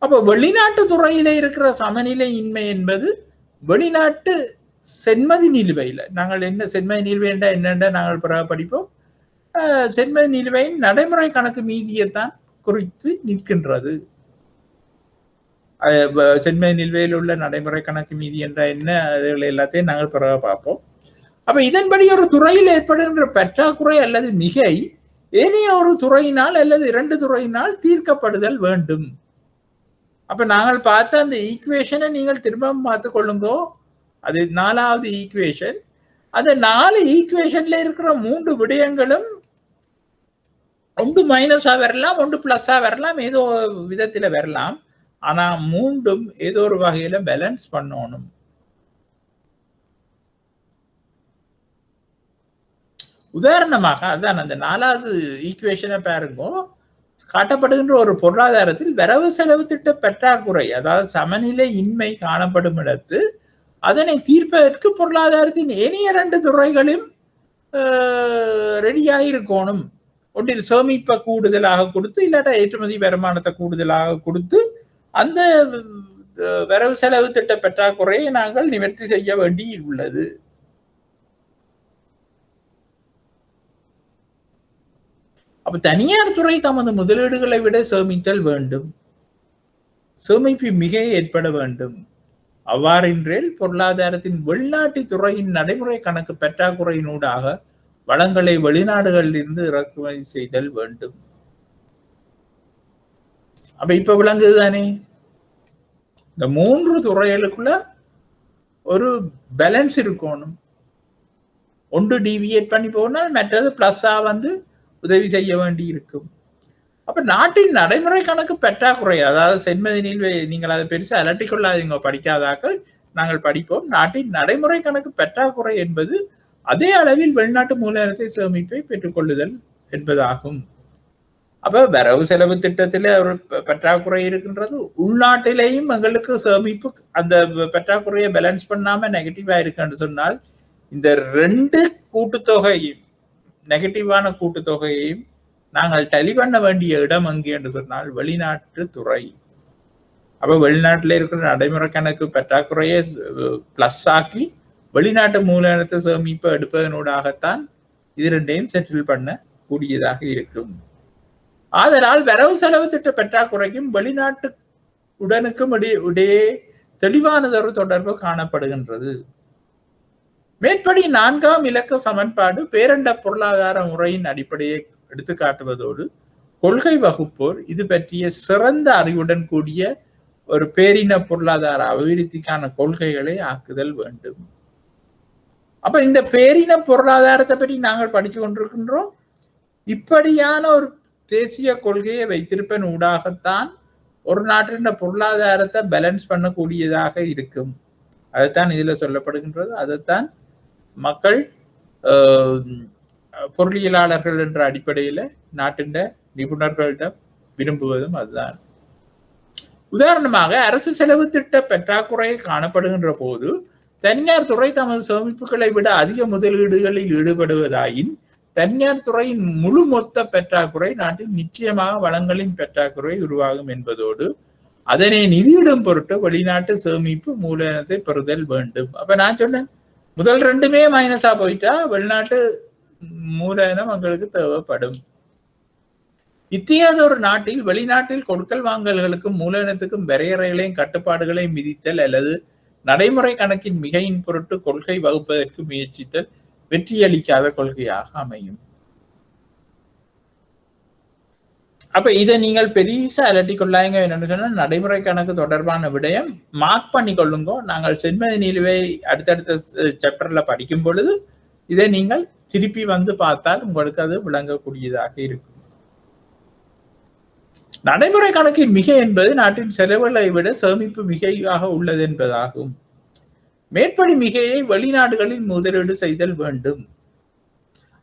அப்ப வெளிநாட்டு துறையில இருக்கிற சமநிலை இன்மை என்பது வெளிநாட்டு சென்மதி நிலுவையில், நாங்கள் என்ன சென்மதி நிலுவை என்னென்ன நாங்கள் பிறகு படிப்போம். சென்மதி நிலுவையின் நடைமுறை கணக்கு மீதியைத்தான் குறித்து நிற்கின்றது. சென்மதி நிலுவையில் உள்ள நடைமுறை கணக்கு மீதி என்ற என்ன அதுகள் எல்லாத்தையும் நாங்கள் பிறகு பார்ப்போம். அப்ப இதன்படி ஒரு துறையில் ஏற்படுகின்ற பற்றாக்குறை அல்லது மிகை ஏனைய ஒரு துறையினால் அல்லது இரண்டு துறையினால் தீர்க்கப்படுதல் வேண்டும். அப்ப நாங்கள் பார்த்த அந்த ஈக்குவேஷனை நீங்கள் திரும்ப பார்த்து கொள்ளுங்கோ. அது நாலாவது ஈக்குவேஷன். அந்த 4 ஈக்குவேஷன்ல இருக்கிற 3 விடயங்களும் ஒன்று மைனஸா வரலாம், ஒன்று பிளஸா வரலாம், ஏதோ விதத்துல வரலாம். ஆனா மூன்றும் ஏதோ ஒரு வகையில பேலன்ஸ் பண்ணணும். உதாரணமாக அதான் அந்த 4வது ஈக்குவேஷனை பாருங்க. காட்டப்படுகின்ற ஒரு பொருளாதாரத்தில் வரவு செலவு திட்ட பற்றாக்குறை அதாவது சமநிலை இன்மை காணப்படும் இடத்து அதனை தீர்ப்பதற்கு பொருளாதாரத்தின் ஏனைய 2 துறைகளும் ரெடியாயிருக்கணும். ஒன்றில் சேமிப்பை கூடுதலாக கொடுத்து, இல்லாட்டா ஏற்றுமதி வருமானத்தை கூடுதலாக கொடுத்து அந்த வரவு செலவு திட்ட பற்றாக்குறையை நாங்கள் நிவர்த்தி செய்ய வேண்டி உள்ளது. அப்ப தனியார் துறை தமது முதலீடுகளை விட சேமித்தல் வேண்டும். சேமிப்பு மிக ஏற்பட வேண்டும். அவ்வாறின்றேல் பொருளாதாரத்தின் வெளிநாட்டு துறையின் நடைமுறை கணக்கு பற்றாக்குறையினூடாக வளங்களை வெளிநாடுகளில் இருந்து இறக்குமதி செய்தல் வேண்டும். அப்ப இப்ப விளங்குதுதானே, இந்த 3 துறைகளுக்குள்ள ஒரு பேலன்ஸ் இருக்கணும். ஒன்று டிவியேட் பண்ணி போனால் மற்றது பிளஸ்ஸா வந்து உதவி செய்ய வேண்டி இருக்கும். அப்ப நாட்டின் நடைமுறை கணக்கு பற்றாக்குறை, அதாவது சென்மதினில் நீங்கள் அதை பெருசா அலட்டிக் கொள்ளாதீங்க, படிக்காதாக்கள் நாங்கள் படிப்போம். நாட்டின் நடைமுறை கணக்கு பற்றாக்குறை என்பது அதே அளவில் வெளிநாட்டு மூலதனத்தை சேமிப்பை பெற்றுக்கொள்ளுதல் என்பதாகும். அப்ப வரவு செலவு திட்டத்தில ஒரு பற்றாக்குறை இருக்கின்றது. உள்நாட்டிலேயும் எங்களுக்கு சேமிப்பு அந்த பற்றாக்குறையை பேலன்ஸ் பண்ணாம நெகட்டிவா இருக்குன்னு சொன்னால், இந்த 2 கூட்டுத்தொகையும் நெகட்டிவான கூட்டுத்தொகையையும் நாங்கள் டலி பண்ண வேண்டிய இடம் எங்கே என்று சொன்னால் வெளிநாட்டு துறை. அப்ப வெளிநாட்டில் இருக்கிற நடைமுறை கணக்கு பற்றாக்குறையை பிளஸ் ஆக்கி வெளிநாட்டு மூலதனத்தை சேமிப்பை எடுப்பதனூடாகத்தான் இது 2ஐயும் செட்டில் பண்ண கூடியதாக இருக்கும். ஆதலால் வரவு செலவு திட்ட பற்றாக்குறைக்கும் வெளிநாட்டு உடனுக்கும் இடையே தெளிவானதொரு தொடர்பு காணப்படுகின்றது. மேற்படி 4ஆம் இலக்க சமன்பாடு பேரண்ட பொருளாதார முறையின் அடிப்படையை எடுத்துக்காட்டுவதோடு கொள்கை வகுப்போர் இது பற்றிய சிறந்த அறிவுடன் கூடிய ஒரு பேரின பொருளாதார அபிவிருத்திக்கான கொள்கைகளை ஆக்குதல் வேண்டும். அப்ப இந்த பேரின பொருளாதாரத்தை பற்றி நாங்கள் படித்து கொண்டிருக்கின்றோம். இப்படியான ஒரு தேசிய கொள்கையை வைத்திருப்பதன் ஊடாகத்தான் ஒரு நாட்டின் பொருளாதாரத்தை பேலன்ஸ் பண்ணக்கூடியதாக இருக்கும். அதைத்தான் இதுல சொல்லப்படுகின்றது. அதைத்தான் மக்கள் பொருளியலாளர்கள் என்ற அடிப்படையில நாட்டின் நிபுணர்களிடம் விரும்புவதும் அதுதான். உதாரணமாக அரசு செலவு திட்ட பற்றாக்குறை காணப்படுகின்ற போது தனியார் துறை தமது சேமிப்புகளை விட அதிக முதலீடுகளில் ஈடுபடுவதாயின் தனியார் துறையின் முழு மொத்த பற்றாக்குறை நாட்டில் நிச்சயமாக வளங்களின் பற்றாக்குறை உருவாகும் என்பதோடு அதனை நிதியிடும் பொருட்டு வெளிநாட்டு சேமிப்பு மூலதனத்தை பெறுதல் வேண்டும். அப்ப நான் சொன்னேன், முதல் 2மே மைனஸா போயிட்டா வெளிநாட்டு மூலதனம் எங்களுக்கு தேவைப்படும். இத்தகைய ஒரு நாட்டில் வெளிநாட்டில் கொடுக்கல் வாங்கல்களுக்கும் மூலதனத்துக்கும் வரையறைகளையும் கட்டுப்பாடுகளையும் விதித்தல் அல்லது நடைமுறை கணக்கின் மிகையின் பொருட்டு கொள்கை வகுப்பதற்கு முயற்சித்தல் வெற்றியளிக்காத கொள்கையாக அமையும். அப்ப இதை நீங்கள் பெரிசா அலட்டிக் கொள்ளாங்க. என்னன்னு சொன்னா, நடைமுறை கணக்கு தொடர்பான விடயம் மார்க் பண்ணி கொள்ளுங்க. நாங்கள் சென்மதி நிலுவை அடுத்தடுத்த சாப்டர்ல படிக்கும் பொழுது இதை நீங்கள் திருப்பி வந்து பார்த்தால் உங்களுக்கு அது விளங்கக்கூடியதாக இருக்கும். நடைமுறை கணக்கின் மிகை என்பது நாட்டின் செலவுகளை விட சேமிப்பு மிகையாக உள்ளது என்பதாகும். மேற்படி மிகையை வெளிநாடுகளில் முதலீடு செய்தல் வேண்டும்.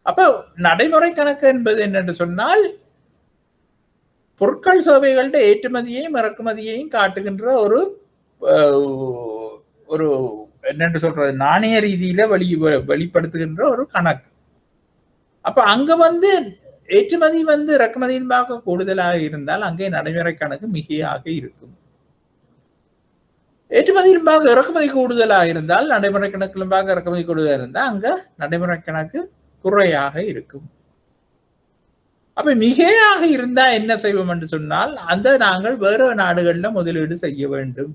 அப்ப நடைமுறை கணக்கு என்பது என்னென்று சொன்னால், பொருட்கள் சேவைகளோட ஏற்றுமதியையும் இறக்குமதியையும் காட்டுகின்ற ஒரு ஒரு என்னென்று சொல்றது, நாணய ரீதியில வெளிப்படுத்துகின்ற ஒரு கணக்கு. அப்ப அங்க வந்து ஏற்றுமதி வந்து இறக்குமதியின் பார்க்க கூடுதலாக இருந்தால் அங்கே நடைமுறை கணக்கு மிகையாக இருக்கும். ஏற்றுமதியின் பார்க்க இறக்குமதி கூடுதலாக இருந்தால் நடைமுறை கணக்கிலும் பார்க்க இறக்குமதி கூடுதலாக இருந்தால் அங்க நடைமுறை கணக்கு குறையாக இருக்கும். அப்ப மிகையாக இருந்தா என்ன செய்வோம் என்று சொன்னால், அந்த நாங்கள் வேறு நாடுகள்ல முதலீடு செய்ய வேண்டும்.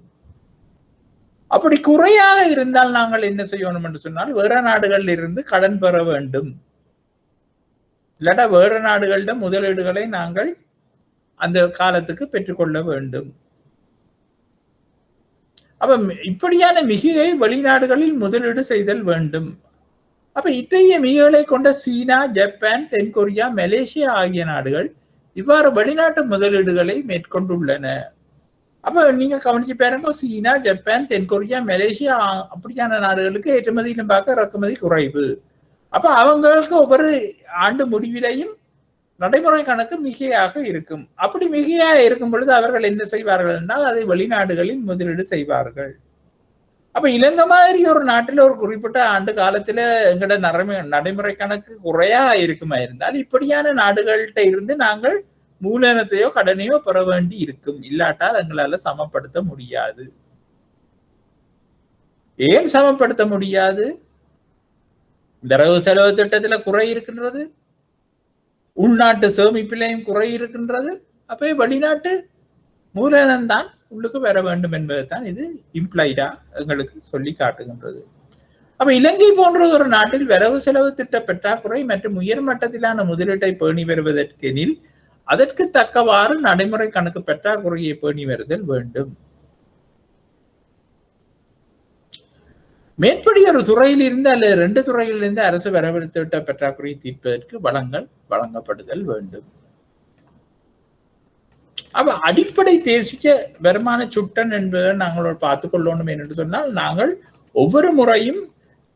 அப்படி குறையாக இருந்தால் நாங்கள் என்ன செய்யணும் என்று சொன்னால், வேற நாடுகளில் இருந்து கடன் பெற வேண்டும். இல்லாட்டா வேறு நாடுகளிட முதலீடுகளை நாங்கள் அந்த காலத்துக்கு பெற்றுக்கொள்ள வேண்டும். அப்ப இப்படியான மிகையை வெளிநாடுகளில் முதலீடு செய்தல் வேண்டும். அப்ப இத்தகைய மிகைகளை கொண்ட சீனா, ஜப்பான், தென்கொரியா, மலேசியா ஆகிய நாடுகள் இவ்வாறு வெளிநாட்டு முதலீடுகளை மேற்கொண்டுள்ளன. அப்ப நீங்க கவனிச்சு பாருங்க, சீனா, ஜப்பான், தென்கொரியா, மலேசியா அப்படியான நாடுகளுக்கு ஏற்றுமதியிலும் பார்க்க இறக்குமதி குறைவு. அப்ப அவங்களுக்கு ஒவ்வொரு ஆண்டு முடிவிலையும் நடைமுறை கணக்கு மிகையாக இருக்கும். அப்படி மிகையாக இருக்கும் பொழுது அவர்கள் என்ன செய்வார்கள் என்றால் அதை வெளிநாடுகளில் முதலீடு செய்வார்கள். அப்ப இலங்கை மாதிரி ஒரு நாட்டில் ஒரு குறிப்பிட்ட ஆண்டு காலத்துல எங்கட நடைமுறை கணக்கு குறையா இருக்குமா இருந்தால் இப்படியான நாடுகள்கிட்ட இருந்து நாங்கள் மூலதனத்தையோ கடனையோ பெற வேண்டி இருக்கும். இல்லாட்டால் எங்களால சமப்படுத்த முடியாது. ஏன் சமப்படுத்த முடியாது? வரவு செலவு திட்டத்துல குறை இருக்கின்றது, உள்நாட்டு சேமிப்பிலையும் குறை இருக்கின்றது. அப்ப வெளிநாட்டு மூலதனம் தான் உள்ளுக்கு வர வேண்டும் என்பதுதான் இது இம்ப்ளைடா எங்களுக்கு சொல்லி காட்டுகின்றது. அப்ப இலங்கை போன்ற ஒரு நாட்டில் வரவு செலவு திட்ட பற்றாக்குறை மற்றும் உயர் மட்டத்திலான முதலீட்டை பேணி வருவதற்கெனில் அதற்கு தக்கவாறு நடைமுறை கணக்கு பற்றாக்குறையை பேணி வருதல் வேண்டும். மேற்படி ஒரு துறையில் இருந்து அல்லது 2 துறையிலிருந்து அரசு வரவு திட்ட பற்றாக்குறையை தீர்ப்பதற்கு வளங்கள் வழங்கப்படுதல் வேண்டும். அப்ப அடிப்படை தேசிய வருமான சுட்டன் என்பதை நாங்கள் பார்த்துக் கொள்ளணும் என்று சொன்னால், நாங்கள் ஒவ்வொரு முறையும்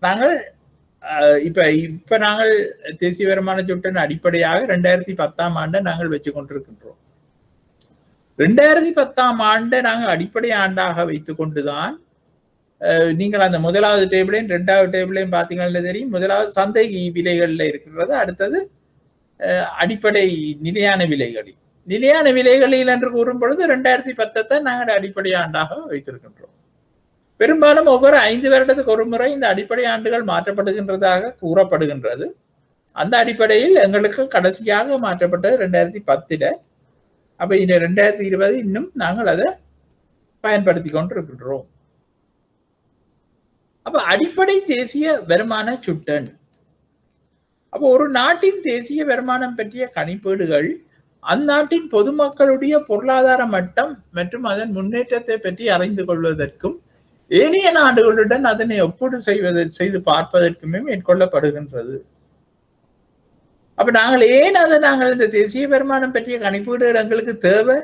நாங்கள் இப்ப நாங்கள் தேசிய வருமான சுட்டன் அடிப்படையாக 2010ஆம் ஆண்டை நாங்கள் வச்சு கொண்டிருக்கின்றோம். 2010ஆம் ஆண்டை நாங்கள் அடிப்படை ஆண்டாக வைத்துக் கொண்டுதான் நீங்கள் அந்த முதலாவது டேபிளையும் 2வது டேபிளையும் பார்த்தீங்கன்னா தெரியும். முதலாவது சந்தை விலைகள்ல இருக்கிறது, அடுத்தது அடிப்படை நிலையான விலைகளில். நிலையான விலைகளில் என்று கூறும் பொழுது 2010 நாங்கள் அடிப்படை ஆண்டாக வைத்திருக்கின்றோம். பெரும்பாலும் ஒவ்வொரு 5 வருடத்துக்கு ஒரு முறை இந்த அடிப்படை ஆண்டுகள் மாற்றப்படுகின்றதாக கூறப்படுகின்றது. அந்த அடிப்படையில் எங்களுக்கு கடைசியாக மாற்றப்பட்டது 2010. அப்ப இந்த 2020 இன்னும் நாங்கள் அதை பயன்படுத்தி கொண்டிருக்கின்றோம். அப்ப அடிப்படை தேசிய வருமான சுட்டன். அப்போ ஒரு நாட்டின் தேசிய வருமானம் பற்றிய கணிப்பீடுகள் அந்நாட்டின் பொதுமக்களுடைய பொருளாதார மட்டம் மற்றும் அதன் முன்னேற்றத்தை பற்றி அறிந்து கொள்வதற்கும் ஏனைய நாடுகளுடன் அதனை ஒப்பீடு செய்து பார்ப்பதற்குமே மேற்கொள்ளப்படுகின்றது. அப்ப நாங்கள் ஏன் நாங்கள் இந்த தேசிய வருமானம் பற்றிய கணிப்பீடுகள் எங்களுக்கு தேவை?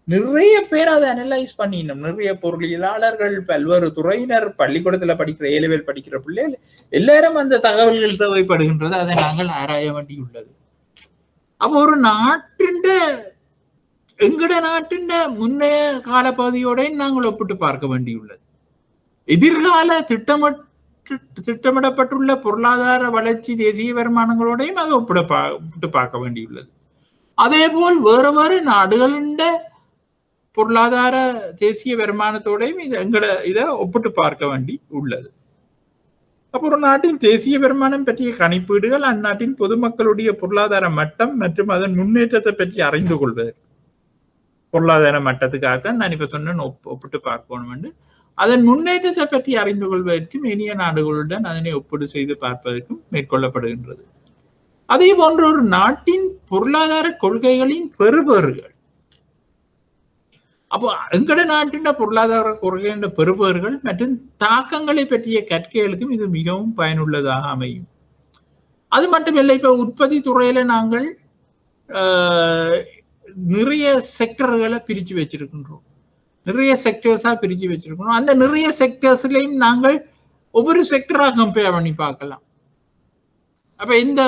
நிறைய பேர் அதை அனலைஸ் பண்ணினோம். நிறைய பொருளியலாளர்கள், பல்வேறு துறையினர், பள்ளிக்கூடத்துல படிக்கிற ஏலவேல் படிக்கிற பிள்ளைகள் எல்லாரும் அந்த தகவல்கள் தேவைப்படுகின்றது. அதை நாங்கள் ஆராய வேண்டியுள்ளது. அப்போ ஒரு எங்கட நாட்டின் முன்னைய காலப்பகுதியோட நாங்கள் ஒப்பிட்டு பார்க்க வேண்டியுள்ளது. எதிர்கால திட்டமிடப்பட்டுள்ள பொருளாதார வளர்ச்சி தேசிய வருமானங்களோடையும் அதை ஒப்பிட்டு பார்க்க வேண்டியுள்ளது. அதே போல் வேறு வேறு நாடுகளின் பொருளாதார தேசிய வருமானத்தோடையும் இதை ஒப்பிட்டு பார்க்க வேண்டி உள்ளது. அப்போ ஒரு நாட்டின் தேசிய வருமானம் பற்றிய கணிப்பீடுகள் அந்நாட்டின் பொதுமக்களுடைய பொருளாதார மட்டம் மற்றும் அதன் முன்னேற்றத்தை பற்றி அறிந்து கொள்வதற்கு, பொருளாதார மட்டத்துக்காகத்தான் நான் இப்ப சொன்னேன் ஒப்பிட்டு பார்க்கணும். அதன் முன்னேற்றத்தை பற்றி அறிந்து கொள்வதற்கும் இனிய நாடுகளுடன் அதனை ஒப்பீடு செய்து பார்ப்பதற்கும் மேற்கொள்ளப்படுகின்றது. அதே போன்ற ஒரு நாட்டின் பொருளாதார கொள்கைகளின் பெறுபேறுகள், அப்போ எங்கட நாட்டின் பொருளாதார கொள்கையின் பெறுபேறுகள் மற்றும் தாக்கங்களை பற்றிய கற்கைகளுக்கும் இது மிகவும் பயனுள்ளதாக அமையும். அது மட்டுமில்லை, இப்ப உற்பத்தி துறையில நாங்கள் நிறைய செக்டர்களை பிரிச்சு வச்சிருக்கின்றோம். நிறைய செக்டர்ஸா பிரிச்சு வச்சிருக்கணும். அந்த நிறைய செக்டர்ஸ்லையும் நாங்கள் ஒவ்வொரு செக்டரா கம்பேர் பண்ணி பார்க்கலாம். அப்ப இந்த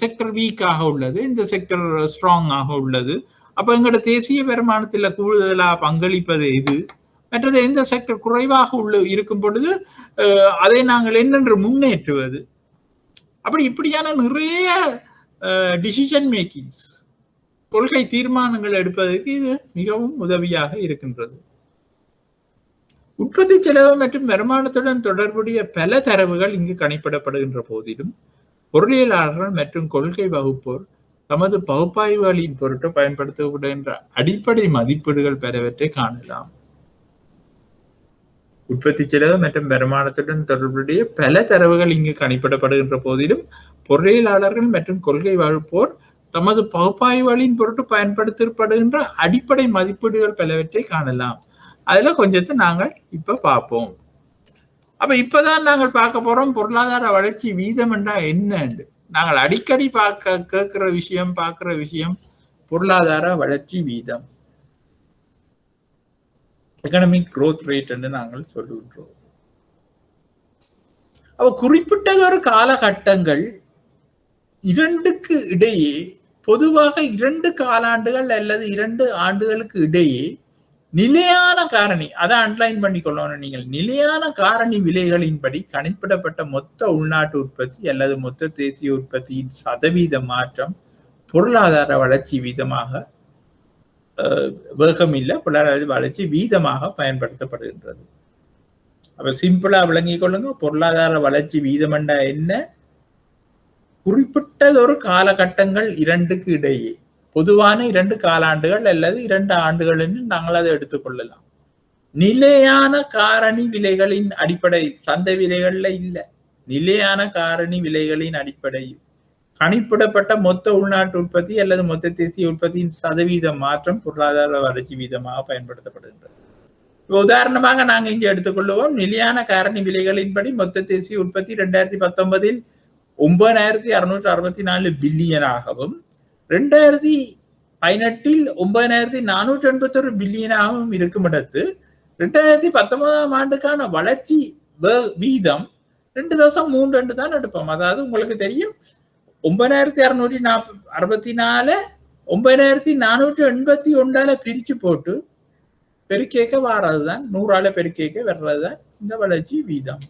செக்டர் வீக்காக உள்ளது, இந்த செக்டர் ஸ்ட்ராங் ஆக உள்ளது. அப்ப எங்களோட தேசிய வருமானத்துல கூடுதலா பங்களிப்பது எது, மற்றது எந்த செக்டர் குறைவாக இருக்கும் பொழுது அதை நாங்கள் என்னென்று முன்னேற்றுவது, அப்படி இப்படியான நிறைய டிசிஷன் மேக்கிங்ஸ், கொள்கை தீர்மானங்கள் எடுப்பதற்கு இது மிகவும் உதவியாக இருக்கின்றது. உற்பத்தி செலவு மற்றும் வருமானத்துடன் தொடர்புடைய பல தரவுகள் இங்கு கணிப்பிடப்படுகின்ற போதிலும் பொருளியலாளர்கள் மற்றும் கொள்கை வகுப்போர் தமது பகுப்பாய்வுகளின் பொருட்டு பயன்படுத்தப்படுகின்ற அடிப்படை மதிப்பீடுகள் பெறவற்றை காணலாம். உற்பத்தி செலவு மற்றும் வருமானத்துடன் தொடர்புடைய பல தரவுகள் இங்கு கணிப்பிடப்படுகின்ற போதிலும் பொருளியலாளர்கள் மற்றும் கொள்கை வகுப்போர் தமது பகுப்பாய்வுகளின் பொருட்டு பயன்படுத்தப்படுகின்ற அடிப்படை மதிப்பீடுகள் பலவற்றை காணலாம். அதுல கொஞ்சத்தை நாங்கள் இப்ப பார்ப்போம். அப்ப இப்பதான் நாங்கள் பார்க்க போறோம் பொருளாதார வளர்ச்சி வீதம் என்றா என்னன்னு. நாங்கள் அடிக்கடி பார்க்கிற விஷயம் பொருளாதார வளர்ச்சி வீதம், எகனாமிக் growth rate என்று நாங்கள் சொல்லுகின்றோம். அப்ப குறிப்பிட்டதொரு காலகட்டங்கள் இரண்டுக்கு இடையே, பொதுவாக 2 காலாண்டுகள் அல்லது 2 ஆண்டுகளுக்கு இடையே நிலையான காரணி அதை அண்டர்லைன் பண்ணிக்கொள்ளணும். நீங்கள் நிலையான காரணி விலைகளின்படி கணிப்பிடப்பட்ட மொத்த உள்நாட்டு உற்பத்தி அல்லது மொத்த தேசிய உற்பத்தியின் சதவீத மாற்றம் பொருளாதார வளர்ச்சி வீதமாக வேகமில்லை பொருளாதார வளர்ச்சி வீதமாக பயன்படுத்தப்படுகின்றது. அப்ப சிம்பிளா விளங்கிக் கொள்ளுங்க. பொருளாதார வளர்ச்சி வீதமண்டா என்ன? குறிப்பிட்டதொரு காலகட்டங்கள் இரண்டுக்கு இடையே பொதுவான 2 காலாண்டுகள் அல்லது 2 ஆண்டுகள் என்று நாங்கள் அதை எடுத்துக்கொள்ளலாம். நிலையான காரணி விலைகளின் அடிப்படை சந்தை விலைகள்ல இல்ல, நிலையான காரணி விலைகளின் அடிப்படையில் கணிப்பிடப்பட்ட மொத்த உள்நாட்டு உற்பத்தி அல்லது மொத்த தேசிய உற்பத்தியின் சதவீத மாற்றம் பொருளாதார வளர்ச்சி வீதமாக பயன்படுத்தப்படுகின்றது. உதாரணமாக நாங்க இங்க எடுத்துக்கொள்ளுவோம். நிலையான காரணி விலைகளின்படி மொத்த தேசிய உற்பத்தி 2019 9664 பில்லியன் ஆகவும் 2018 9481 பில்லியனாகவும் இருக்கும் இடத்து 2019 ஆண்டுக்கான வளர்ச்சி வீதம் 2.32 தான் எடுப்போம். அதாவது உங்களுக்கு தெரியும் 9664 9481 பிரிச்சு போட்டு பெருக்கேக்க வாரதுதான் 100ஆல பெருக்கேக்க வர்றதுதான் இந்த வளர்ச்சி வீதம்.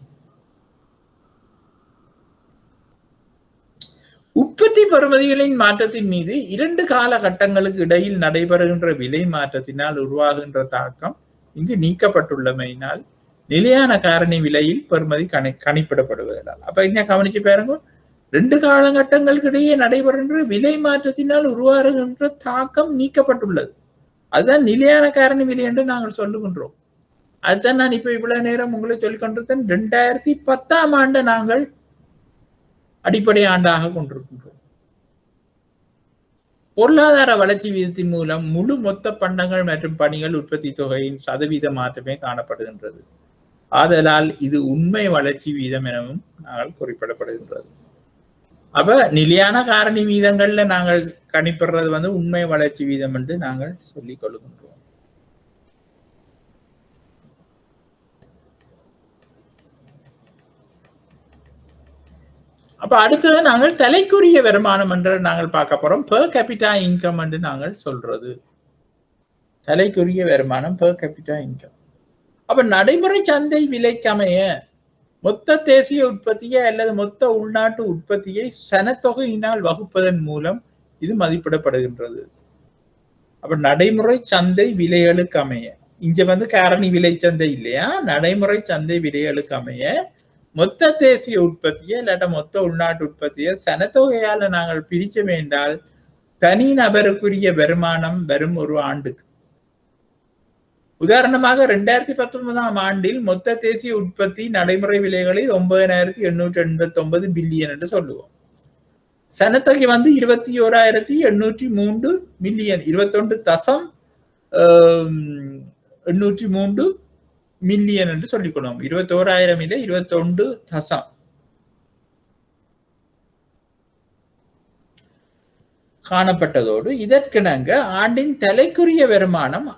உற்பத்தி பெறுமதிகளின் மாற்றத்தின் மீது 2 காலகட்டங்களுக்கு இடையில் நடைபெறுகின்ற விலை மாற்றத்தினால் உருவாகின்ற தாக்கம் இங்கு நீக்கப்பட்டுள்ளமையினால் நிலையான காரணி விலையில் பெறுமதி கணிப்பிடப்படுவதால். அப்ப இங்க கவனிச்சு பாருங்க, 2 காலகட்டங்களுக்கு இடையே நடைபெறுகின்ற விலை மாற்றத்தினால் உருவாகுகின்ற தாக்கம் நீக்கப்பட்டுள்ளது. அதுதான் நிலையான காரணி விலை என்று நாங்கள் சொல்லுகின்றோம். அதுதான் நான் இப்ப இவ்வளவு நேரம் உங்களுக்கு சொல்லிக் கொண்டிருந்தேன். 2010 ஆண்டு நாங்கள் அடிப்படை ஆண்டாக கொண்டிருக்கின்றோம். பொருளாதார வளர்ச்சி வீதத்தின் மூலம் முழு மொத்த பண்டங்கள் மற்றும் பணிகள் உற்பத்தி தொகையின் சதவீத மாற்றமே காணப்படுகின்றது. ஆதலால் இது உண்மை வளர்ச்சி வீதம் எனவும் நாங்கள் குறிப்பிடப்படுகின்றது. அப்ப நிலையான காரணி வீதங்கள்ல நாங்கள் கணிப்பிடுறது உண்மை வளர்ச்சி வீதம் என்று நாங்கள் சொல்லிக் கொள்கின்றோம். அப்ப அடுத்தது நாங்கள் தலைக்குரிய வருமானம் என்று நாங்கள் பார்க்க போறோம். பெர் கேபிட்டா இன்கம் என்று நாங்கள் சொல்றது தலைக்குரிய வருமானம், பெர் கேபிட்டா இன்கம். அப்ப நடைமுறை சந்தை விலைக்கமைய மொத்த தேசிய உற்பத்தியை அல்லது மொத்த உள்நாட்டு உற்பத்தியை சனத்தொகையினால் வகுப்பதன் மூலம் இது மதிப்பிடப்படுகின்றது. அப்ப நடைமுறை சந்தை விலைகளுக்கு அமைய, இங்க காரணி விலை சந்தை இல்லையா, நடைமுறை சந்தை விலைகளுக்கு அமைய மொத்த தேசிய உற்பத்தியை இல்லாட்ட மொத்த உள்நாட்டு உற்பத்தியை சனத்தொகையால நாங்கள் பிரிச்சோம் என்றால் தனி நபருக்குரிய வருமானம் வரும் ஒரு ஆண்டுக்கு. உதாரணமாக 2019 ஆண்டில் மொத்த தேசிய உற்பத்தி நடைமுறை விலைகளில் 9889 பில்லியன் என்று சொல்லுவோம். சனத்தொகை 21,803 மில்லியன், 21.803 மில்லியன் என்று சொல்லிக்கொள்ளும். 21,000 இல்லை, 21 தசம் காணப்பட்டதோடு இதற்கிணங்க ஆண்டின் தலைக்குரிய வருமானம்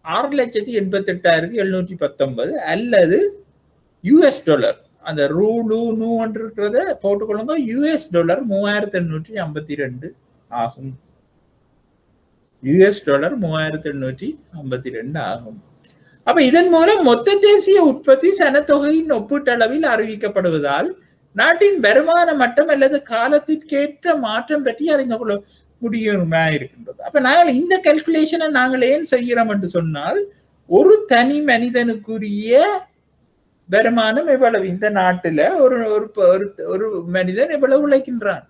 6,88,719 அல்லது யுஎஸ் டாலர், அந்த ரூலு நூ இருக்கிறத போட்டுக்கொள்ளுங்க, யுஎஸ் டாலர் 3,852 ஆகும். யுஎஸ் டாலர் 3,852 ஆகும். அப்ப இதன் மூலம் மொத்த தேசிய உற்பத்தி சனத்தொகையின் ஒப்பீட்டளவில் அறிவிக்கப்படுவதால் நாட்டின் வருமான மட்டம் அல்லது காலத்திற்கேற்ற மாற்றம் பற்றி அறிந்து கொள்ள முடியுமா இருக்கின்றது. அப்ப நாங்கள் இந்த கால்குலேஷனை நாங்கள் ஏன் செய்கிறோம் என்று சொன்னால், ஒரு தனி மனிதனுக்குரிய வருமானம் எவ்வளவு, இந்த நாட்டுல ஒரு மனிதன் எவ்வளவு உழைக்கின்றான்,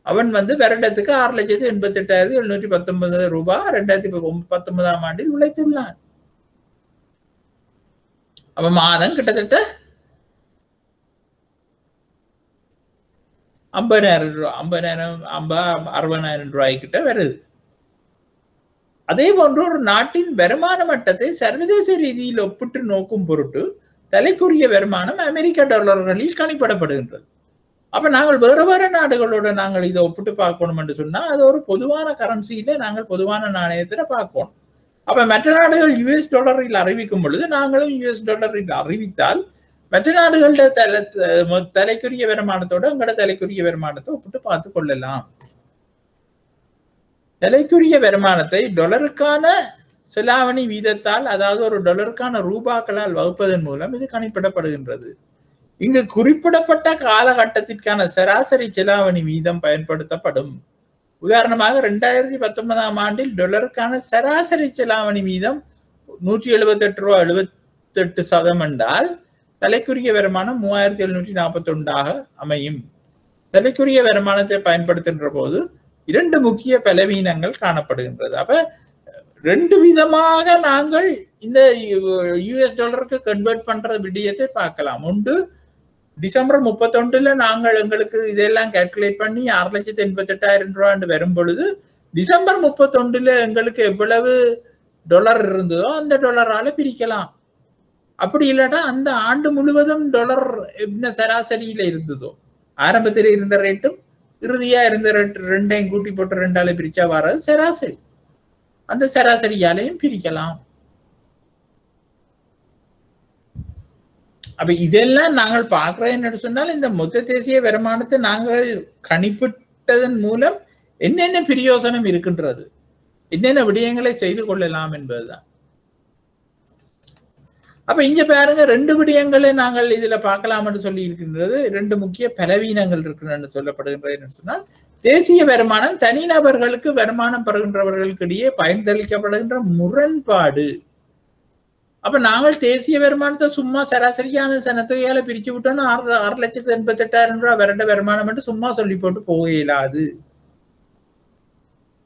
அவன் வருடத்துக்கு 6,88,719 ரூபாய் 2019 ஆண்டில் உழைத்துள்ளான். அப்ப மாதம் கிட்டத்தட்ட 50,000 ரூபாய், 60,000 ரூபாய்க்கிட்ட வருது. அதே போன்று ஒரு நாட்டின் வருமான மட்டத்தை சர்வதேச ரீதியில் ஒப்பிட்டு நோக்கும் பொருட்டு தலைக்குரிய வருமானம் அமெரிக்க டாலர்களில் கணிப்பிடப்படுகின்றது. அப்ப நாங்கள் வேறு வேறு நாடுகளோட நாங்கள் இதை ஒப்பிட்டு பார்க்கணும் என்று சொன்னா அது ஒரு பொதுவான கரன்சியில நாங்கள் பொதுவான நாணயத்துல பார்க்கணும். அப்ப மற்ற நாடுகள் யுஎஸ் டாலரில் அறிவிக்கும் பொழுது நாங்களும் யுஎஸ் டாலரில் அறிவித்தால் மற்ற நாடுகளோட தலைக்குரிய வருமானத்தோட எங்களோட தலைக்குரிய வருமானத்தை ஒப்பிட்டு பார்த்து கொள்ளலாம். தலைக்குரிய வருமானத்தை டாலருக்கான செலாவணி வீதத்தால், அதாவது ஒரு டாலருக்கான ரூபாக்களால் வகுப்பதன் மூலம் இது கணிப்பிடப்படுகின்றது. இங்கு குறிப்பிடப்பட்ட காலகட்டத்திற்கான சராசரி செலாவணி வீதம் பயன்படுத்தப்படும். உதாரணமாக 2019ஆம் ஆண்டில் டாலருக்கான சராசரி செலாவணி வீதம் 178 ரூபா 78 சதம் என்றால் தலைக்குரிய வருமானம் 3741 அமையும். தலைக்குரிய வருமானத்தை பயன்படுத்துகின்ற போது 2 முக்கிய பலவீனங்கள் காணப்படுகின்றது. அப்ப 2 விதமாக நாங்கள் இந்த யுஎஸ் டாலருக்கு கன்வெர்ட் பண்ற விடயத்தை பார்க்கலாம். ஒன்று, டிசம்பர் 31ல நாங்கள் எங்களுக்கு இதெல்லாம் கால்குலேட் பண்ணி 6,88,000 ரூபாய் வரும் பொழுது டிசம்பர் 31ல எங்களுக்கு எவ்வளவு டாலர் இருந்ததோ அந்த டாலரால பிரிக்கலாம். அப்படி இல்லாட்டா அந்த ஆண்டு முழுவதும் டாலர் என்ன சராசரியில இருந்ததோ, ஆரம்பத்தில் இருந்த ரேட்டும் இறுதியா இருந்த ரேட் ரெண்டையும் கூட்டி போட்டு 2ஆல பிரிச்சா வர்றது சராசரி. அந்த சராசரியாலையும் பிரிக்கலாம். அப்ப இதெல்லாம் நாங்கள் பார்க்கிறோம் என்று சொன்னால், இந்த மொத்த தேசிய வருமானத்தை நாங்கள் கணிப்பிட்டதன் மூலம் என்னென்ன பிரயோசனம் இருக்கின்றது, என்னென்ன விடயங்களை செய்து கொள்ளலாம் என்பதுதான். அப்ப இங்க பாருங்க, 2 விடயங்களை நாங்கள் இதுல பார்க்கலாம் என்று சொல்லி இருக்கின்றது. 2 முக்கிய பலவீனங்கள் இருக்கின்றன சொல்லப்படுகின்றது என்று சொன்னால், தேசிய வருமானம் தனிநபர்களுக்கு வருமானம் பெறுகின்றவர்களுக்கு இடையே பயனளிக்கப்படுகின்ற முரண்பாடு. அப்ப நாங்கள் தேசிய வருமானத்தை சும்மா சராசரியான சனத்தொகையால பிரிச்சு விட்டோம்னா 6,88,000 ரூபாய் வருட வருமானம் என்று சும்மா சொல்லி போட்டு போக இயலாது.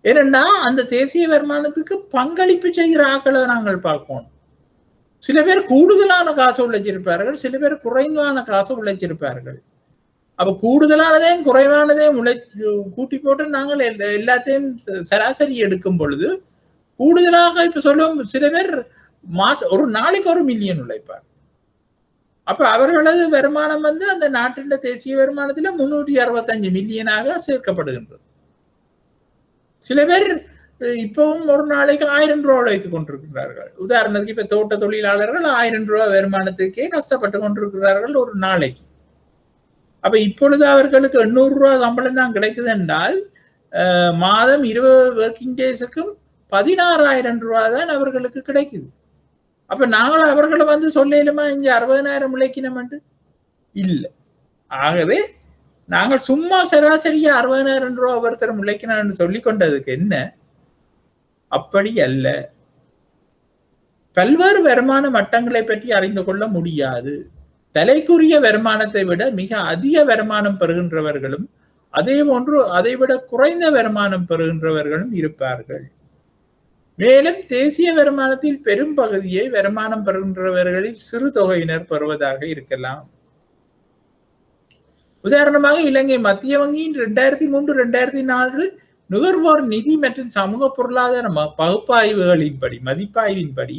ஏனென்றா அந்த தேசிய வருமானத்துக்கு பங்களிப்பு செய்கிற ஆக்களை நாங்கள் பார்க்கணும். சில பேர் கூடுதலான காசு உழைச்சிருப்பார்கள், சில பேர் குறைவான காசு உழைச்சிருப்பார்கள். அப்ப கூடுதலானதையும் குறைவானதையும் கூட்டி போட்டு நாங்கள் எல்லாத்தையும் சராசரி எடுக்கும் பொழுது கூடுதலாக இப்ப சொல்லுவோம், சில பேர் ஒரு நாளைக்கு 1 மில்லியன் உழைப்பார். அப்ப அவர்களது வருமானம் அந்த நாட்டின் தேசிய வருமானத்துல 365 மில்லியனாக சேர்க்கப்படுகின்றது. சில பேர் இப்பவும் ஒரு நாளைக்கு 1000 ரூபாய் உழைத்துக் கொண்டிருக்கிறார்கள். உதாரணத்துக்கு இப்ப தோட்ட தொழிலாளர்கள் 1000 ரூபாய் வருமானத்துக்கே கஷ்டப்பட்டு கொண்டிருக்கிறார்கள் ஒரு நாளைக்கு. அப்ப இப்பொழுது அவர்களுக்கு 800 ரூபாய் சம்பளம் தான் கிடைக்குது என்றால் மாதம் 20 ஒர்க்கிங் டேஸுக்கும் 16,000 ரூபாய் தான் அவர்களுக்கு கிடைக்குது. அப்ப நாங்கள் அவர்களை சொல்லலுமா இங்க 60,000 உழைக்கணும் என்று இல்லை. ஆகவே நாங்கள் சும்மா சராசரியா 60,000 ரூபாய் ஒருத்தர் உழைக்கணும்னு சொல்லி கொண்டதுக்கு என்ன, அப்படி அல்ல. பல்வேறு வருமான மட்டங்களை பற்றி அறிந்து கொள்ள முடியாது. தலைக்குரிய வருமானத்தை விட மிக அதிக வருமானம் பெறுகின்றவர்களும் அதே போன்று அதைவிட குறைந்த வருமானம் பெறுகின்றவர்களும் இருப்பார்கள். மேலும் தேசிய வருமானத்தில் பெரும் பகுதியை வருமானம் பெறுகின்றவர்களில் சிறு தொகையினர் பெறுவதாக இருக்கலாம். உதாரணமாக இலங்கை மத்திய வங்கியின் 2003-2004 நுகர்வோர் நிதி மற்றும் சமூக பொருளாதார பகுப்பாய்வுகளின்படி மதிப்பாய்வின்படி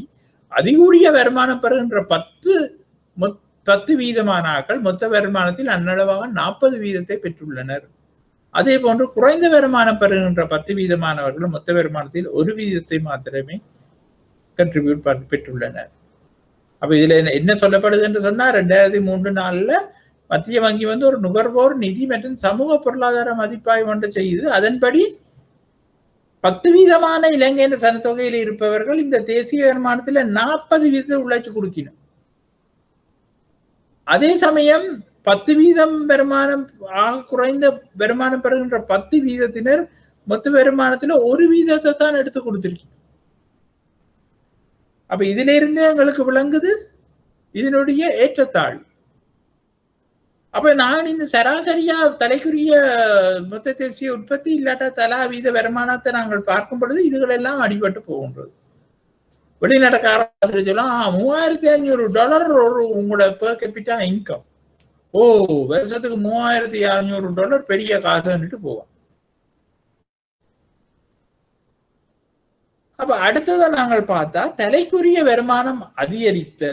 அதிகூடிய வருமானம் பெறுகின்ற 10 வீதமான ஆக்கள் மொத்த வருமானத்தில் அன்னளவாக 40 வீதத்தை பெற்றுள்ளனர். அதே போன்று குறைந்த வருமானம் பெறுகின்ற 10 வீதமானவர்கள் மொத்த வருமானத்தில் 1 வீதத்தை மாத்திரமே கண்ட்ரிபியூட் பெற்றுள்ளனர். அப்ப இதுல என்ன சொல்லப்படுது என்று சொன்னா, 2003-4 மத்திய வங்கி ஒரு நுகர்வோர் நிதி மற்றும் சமூக பொருளாதார மதிப்பாய்வு ஒன்று செய்து அதன்படி 10 வீதமான இலங்கையின் சனத்தொகையில் இருப்பவர்கள் இந்த தேசிய வருமானத்துல 40 வீதத்தை உழைச்சு கொடுக்கணும். அதே சமயம் 10 வீதம் வருமானம் குறைந்த வருமானம் பெறுகின்ற 10 வீதத்தினர் மொத்த வருமானத்துல 1 வீதத்தை தான் எடுத்து கொடுத்திருக்கணும். அப்ப இதுல இருந்து எங்களுக்கு விளங்குது இதனுடைய ஏற்றத்தாழ்வு. அப்ப நான் இந்த சராசரியா தலைக்குரிய மொத்த தேசிய உற்பத்தி இல்லாட்டா தலா வீத வருமானத்தை நாங்கள் பார்க்கும் பொழுது இதுகளெல்லாம் அடிபட்டு போகின்றது. வெளிநாட்டுக்காரர் சொல்லலாம், $3,500 ஒரு உங்களோட பெர் கேபிட்டா இன்கம். வருஷத்துக்கு $3,500 பெரிய காசுன்னுட்டு போவான். அப்ப அடுத்ததை நாங்கள் பார்த்தா தலைக்குரிய வருமானம் அதிகரித்து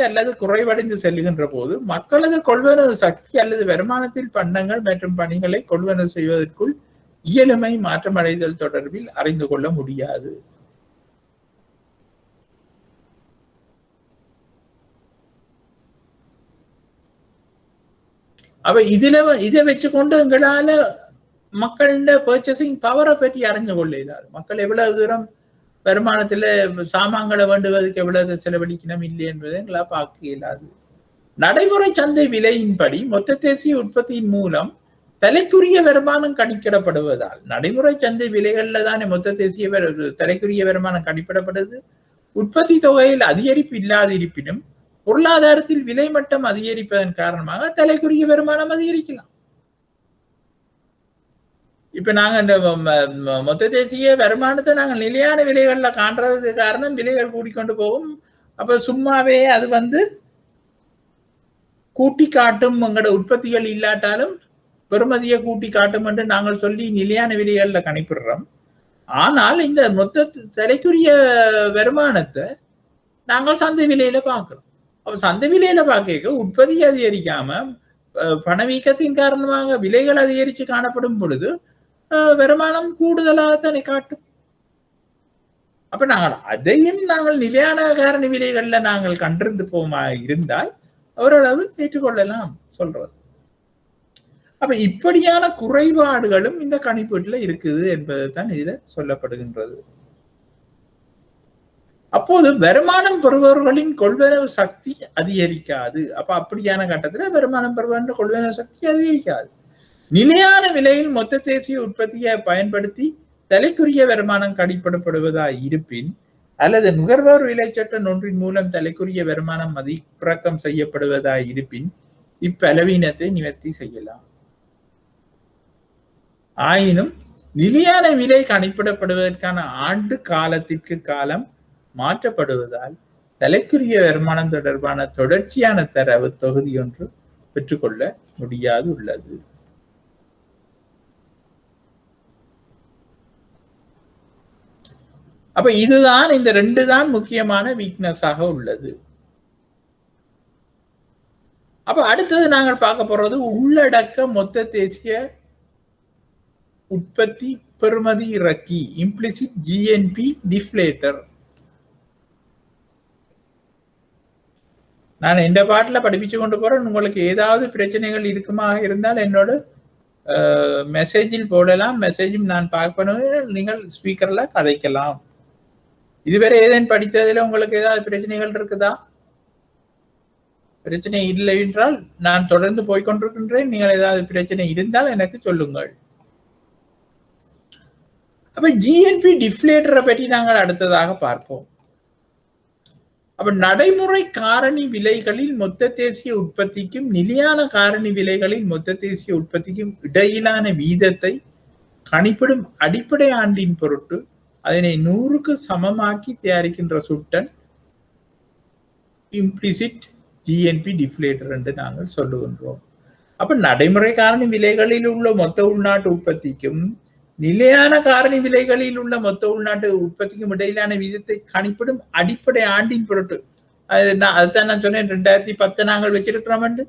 அல்லது குறைவடைந்து செல்லுகின்ற போது மக்களது கொள்வனவு சக்தி அல்லது வருமானத்தில் பண்டங்கள் மற்றும் பணிகளை கொள்வனவு செய்வதற்குள் இயலுமை மாற்றமடைதல் தொடர்பில் அறிந்து கொள்ள முடியாது. அப்ப இதை வச்சுக்கொண்டு எங்களால மக்களோட பர்ச்சேசிங் பவரை பற்றி அறிந்து கொள்ள இயலாது. மக்கள் எவ்வளவு தூரம் வருமானத்துல சாமான்களை வேண்டுவதற்கு எவ்வளவு செலவழிக்கணும் இல்லை என்பதை எங்களால் பார்க்க இயலாது. நடைமுறை சந்தை விலையின்படி மொத்த தேசிய உற்பத்தியின் மூலம் தலைக்குரிய வருமானம் கணிக்கிடப்படுவதால், நடைமுறை சந்தை விலைகள்ல தானே மொத்த தேசிய தலைக்குரிய வருமானம் கணிப்பிடப்படுது. உற்பத்தி தொகையில் அதிகரிப்பு இல்லாத இருப்பினும் பொருளாதாரத்தில் விலை மட்டம் அதிகரிப்பதன் காரணமாக தலைக்குரிய வருமானம் அதிகரிக்கலாம். இப்ப நாங்க இந்த மொத்த தேசிய வருமானத்தை நாங்கள் நிலையான விலைகள்ல காண்றதுக்கு காரணம் விலைகள் கூடிக்கொண்டு போகும். அப்ப சும்மாவே அது கூட்டி காட்டும், எங்களோட உற்பத்திகள் இல்லாட்டாலும் பெறுமதியை கூட்டி காட்டும் என்று நாங்கள் சொல்லி நிலையான விலைகள்ல கணிப்பிடுறோம். ஆனால் இந்த மொத்த தலைக்குரிய வருமானத்தை நாங்கள் சந்தை விலையில பார்க்கிறோம். அப்ப சந்தை விலையில பார்க்க உற்பத்தி அதிகரிக்காம பணவீக்கத்தின் காரணமாக விலைகள் அதிகரித்து காணப்படும் பொழுது வருமானம் கூடுதலாகத்தானே காட்டும். அப்ப அதையும் நாங்கள் நிலையான காரணி விலைகள்ல நாங்கள் கண்டிருந்து போமா இருந்தால் ஓரளவு ஏற்றுக்கொள்ளலாம் சொல்றது. அப்ப இப்படியான குறைபாடுகளும் இந்த கணிப்பீட்டுல இருக்குது என்பதுதான் இதுல சொல்லப்படுகின்றது. அப்போது வருமானம் பெறுபவர்களின் கொள்வனவு சக்தி அதிகரிக்காது. அப்ப அப்படியான கட்டத்துல வருமானம் பெறுபவர்கள் கொள்வனவு சக்தி அதிகரிக்காது. நிலையான விலையில் மொத்த தேசிய உற்பத்தியை பயன்படுத்தி தலைக்குரிய வருமானம் கணிப்பிடப்படுவதாய் இருப்பின், அல்லது நுகர்வோர் விலை சட்டம் ஒன்றின் மூலம் தலைக்குரிய வருமானம் மதிப்பிறக்கம் செய்யப்படுவதாய் இருப்பின் இப்பலவீனத்தை நிவர்த்தி செய்யலாம். ஆயினும் நிலையான விலை கணிப்பிடப்படுவதற்கான ஆண்டு காலத்திற்கு காலம் மாற்றப்படுவதால் தலைக்குரிய வருமானம் தொடர்பான தொடர்ச்சியான தரவு தொகுதி ஒன்று பெற்றுக்கொள்ள முடியாது உள்ளது. அப்ப இதுதான், இந்த ரெண்டு தான் முக்கியமான வீக்னஸாக உள்ளது. அப்ப அடுத்தது நாங்கள் பார்க்க போறது உள்ளடக்க மொத்த தேசிய உற்பத்தி பெறுமதி இறக்கி, இம்ப்ளிசிட் ஜிஎன்பி டிஃப்ளேட்டர். நான் இந்த பாட்டுல படிப்பிச்சு கொண்டு போறேன். உங்களுக்கு ஏதாவது பிரச்சனைகள் இருக்குமா இருந்தால் என்னோட மெசேஜில் போடலாம். மெசேஜும் நான் பார்க்கணும், நீங்கள் ஸ்பீக்கர்ல கதைக்கலாம். இதுவரை ஏதேனும் படித்ததுல உங்களுக்கு ஏதாவது பிரச்சனைகள் இருக்குதா? பிரச்சனை இல்லை என்றால் நான் தொடர்ந்து போய்கொண்டிருக்கின்றேன். நீங்கள் ஏதாவது பிரச்சனை இருந்தால் எனக்கு சொல்லுங்கள். அப்ப ஜிஎன்பி டிஃப்ளேட்டரை பற்றி நாங்கள் அடுத்ததாக பார்ப்போம். அப்ப நடைமுறை காரணி விலைகளில் மொத்த தேசிய உற்பத்திக்கும் நிலையான காரணி விலைகளில் மொத்த தேசிய உற்பத்திக்கும் இடையிலான வீதத்தை கணிப்பிடும் அடிப்படை ஆண்டின் பொருட்டு அதனை 100க்கு சமமாக்கி தயாரிக்கின்ற சுட்டன் இம்ப்ளிசிட் ஜிஎன்பி டிஃப்ளேட்டர் என்று நாங்கள் சொல்லுகின்றோம். அப்ப நடைமுறை காரணி விலைகளில் உள்ள மொத்த உள்நாட்டு உற்பத்திக்கும் நிலையான காரணி விலைகளில் உள்ள மொத்த உள்நாட்டு உற்பத்திக்கும் இடையிலான வீதத்தை கணிப்பிடும் அடிப்படை ஆண்டின் பொருட்டு, அதுதான் நான் சொன்னேன் 2010 நாங்கள் வச்சிருக்கிறோம் என்று.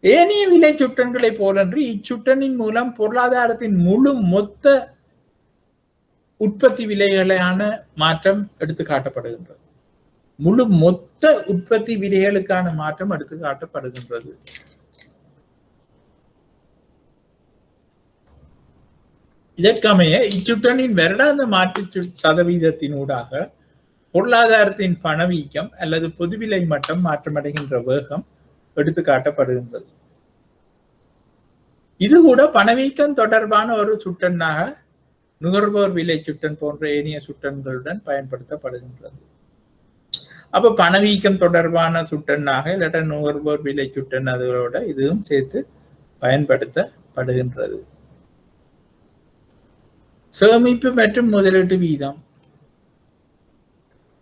ஏனைய விலை சுட்டன்களை போலன்றி இச்சுட்டனின் மூலம் பொருளாதாரத்தின் முழு மொத்த உற்பத்தி விலைகளான மாற்றம் எடுத்து காட்டப்படுகின்றது. முழு மொத்த உற்பத்தி விலைகளுக்கான மாற்றம் எடுத்து காட்டப்படுகின்றது. இதற்கமைய இச்சுட்டனின் வருடாந்த மாற்று சதவீதத்தினூடாக பொருளாதாரத்தின் பணவீக்கம் அல்லது பொதுவிலை மட்டம் மாற்றமடைகின்ற வேகம் எடுத்து காட்டப்படுகின்றது. இது கூட பணவீக்கம் தொடர்பான ஒரு சுட்டனாக நுகர்வோர் விலை சுட்டன் போன்ற ஏனைய சுட்டன்களுடன் பயன்படுத்தப்படுகின்றது. அப்ப பணவீக்கம் தொடர்பான சுட்டனாக இல்லாட்ட நுகர்வோர் விலை சுட்டன் அதுகளோட இதுவும் சேர்த்து பயன்படுத்தப்படுகின்றது. சேமிப்பு மற்றும் முதலீட்டு வீதம்.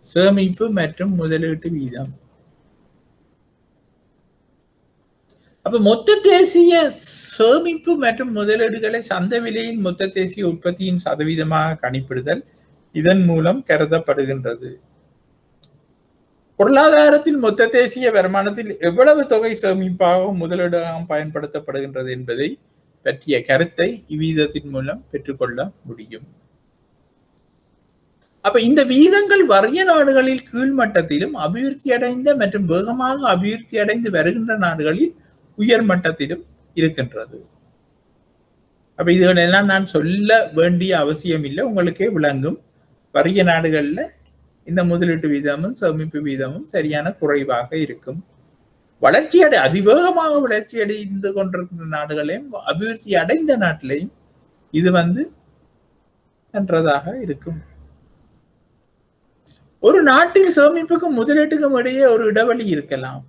சேமிப்பு மற்றும் முதலீட்டு வீதம். அப்ப மொத்த தேசிய சேமிப்பு மற்றும் முதலீடுகளை சந்தை விலையின் மொத்த தேசிய உற்பத்தியின் சதவீதமாக கணிப்பிடுதல் இதன் மூலம் கருதப்படுகின்றது. பொருளாதாரத்தில் மொத்த தேசிய வருமானத்தில் எவ்வளவு தொகை சேமிப்பாகவும் முதலீடாகவும் பயன்படுத்தப்படுகின்றது என்பதை பற்றிய கருத்தை இவ்வீதத்தின் மூலம் பெற்றுக்கொள்ள முடியும். அப்ப இந்த வீதங்கள் வறிய நாடுகளில் கீழ்மட்டத்திலும் அபிவிருத்தி அடைந்த மற்றும் வேகமாக அபிவிருத்தி அடைந்து வருகின்ற நாடுகளில் உயர் மட்டத்திலும் இருக்கின்றது. அப்ப இதுகளெல்லாம் நான் சொல்ல வேண்டிய அவசியம் இல்லை, உங்களுக்கே விளங்கும். வறிய நாடுகள்ல இந்த முதலீட்டு வீதமும் சேமிப்பு வீதமும் சரியான குறைவாக இருக்கும். அதிவேகமாக வளர்ச்சி அடைந்து கொண்டிருக்கின்ற நாடுகளையும் அபிவிருத்தி அடைந்த நாட்டிலையும் இது நன்றதாக இருக்கும். ஒரு நாட்டில் சேமிப்புக்கும் முதலீட்டுக்கும் இடையே ஒரு இடைவெளி இருக்கலாம்.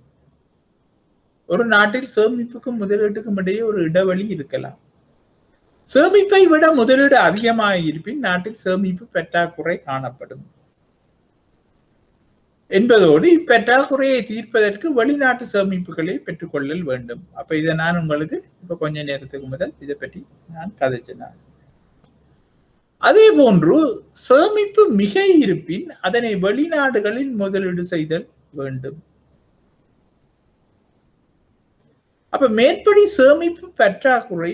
ஒரு நாட்டில் சேமிப்புக்கும் முதலீட்டுக்கும் இடையே ஒரு இடைவெளி இருக்கலாம். சேமிப்பை விட முதலீடு அதிகமாக இருப்பின் நாட்டில் சேமிப்பு பற்றாக்குறை காணப்படும் என்பதோடு இப்பற்றாக்குறையை தீர்ப்பதற்கு வெளிநாட்டு சேமிப்புகளை பெற்றுக்கொள்ளல் வேண்டும். அப்ப இதை நான் உங்களுக்கு இப்ப கொஞ்ச நேரத்துக்கு முதல் இதை பற்றி நான் கதைச்சினேன். அதே போன்று சேமிப்பு மிக இருப்பின் அதனை வெளிநாடுகளில் முதலீடு செய்தல் வேண்டும். அப்ப மேற்படி சேமிப்பு பற்றாக்குறை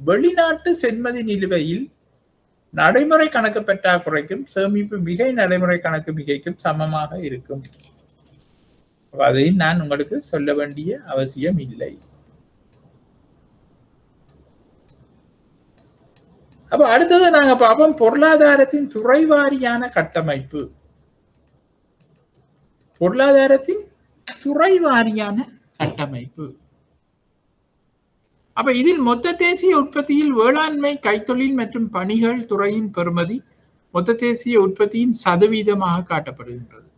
வெளிநாட்டு சென்மதி நிலுவையில் நடைமுறை கணக்கு பற்றாக்குறைக்கும் சேமிப்பு மிகை நடைமுறை கணக்கு மிகைக்கும் சமமாக இருக்கும். அதை நான் உங்களுக்கு சொல்ல வேண்டிய அவசியம் இல்லை. அப்ப அடுத்தது நாங்க பார்ப்போம் பொருளாதாரத்தின் துறைவாரியான கட்டமைப்பு. பொருளாதாரத்தின் துறைவாரியான கட்டமைப்பு. அப்ப இதில் மொத்த தேசிய உற்பத்தியில் வேளாண்மை, கைத்தொழில் மற்றும் பணிகள் துறையின் பெறுமதி மொத்த தேசிய உற்பத்தியின் சதவீதமாக காட்டப்படுகின்றது.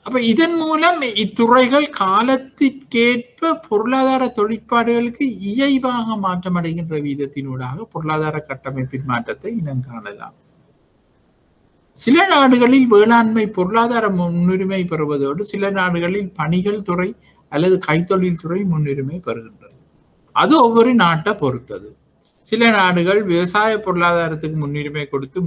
அப்ப இதன் மூலம் இத்துறைகள் காலத்திற்கேற்ப பொருளாதார தொழிற்பாடுகளுக்கு இயல்பாக மாற்றம் அடைகின்ற வீதத்தினூடாக பொருளாதார கட்டமைப்பின் மாற்றத்தை இனம் காணலாம். சில நாடுகளில் வேளாண்மை பொருளாதார முன்னுரிமை பெறுவதோடு சில நாடுகளில் பணிகள் துறை அல்லது கைத்தொழில் துறை முன்னுரிமை பெறுகின்றது. அது ஒவ்வொரு நாட்டை பொறுத்தது. சில நாடுகள் விவசாய பொருளாதாரத்துக்கு முன்னுரிமை கொடுத்து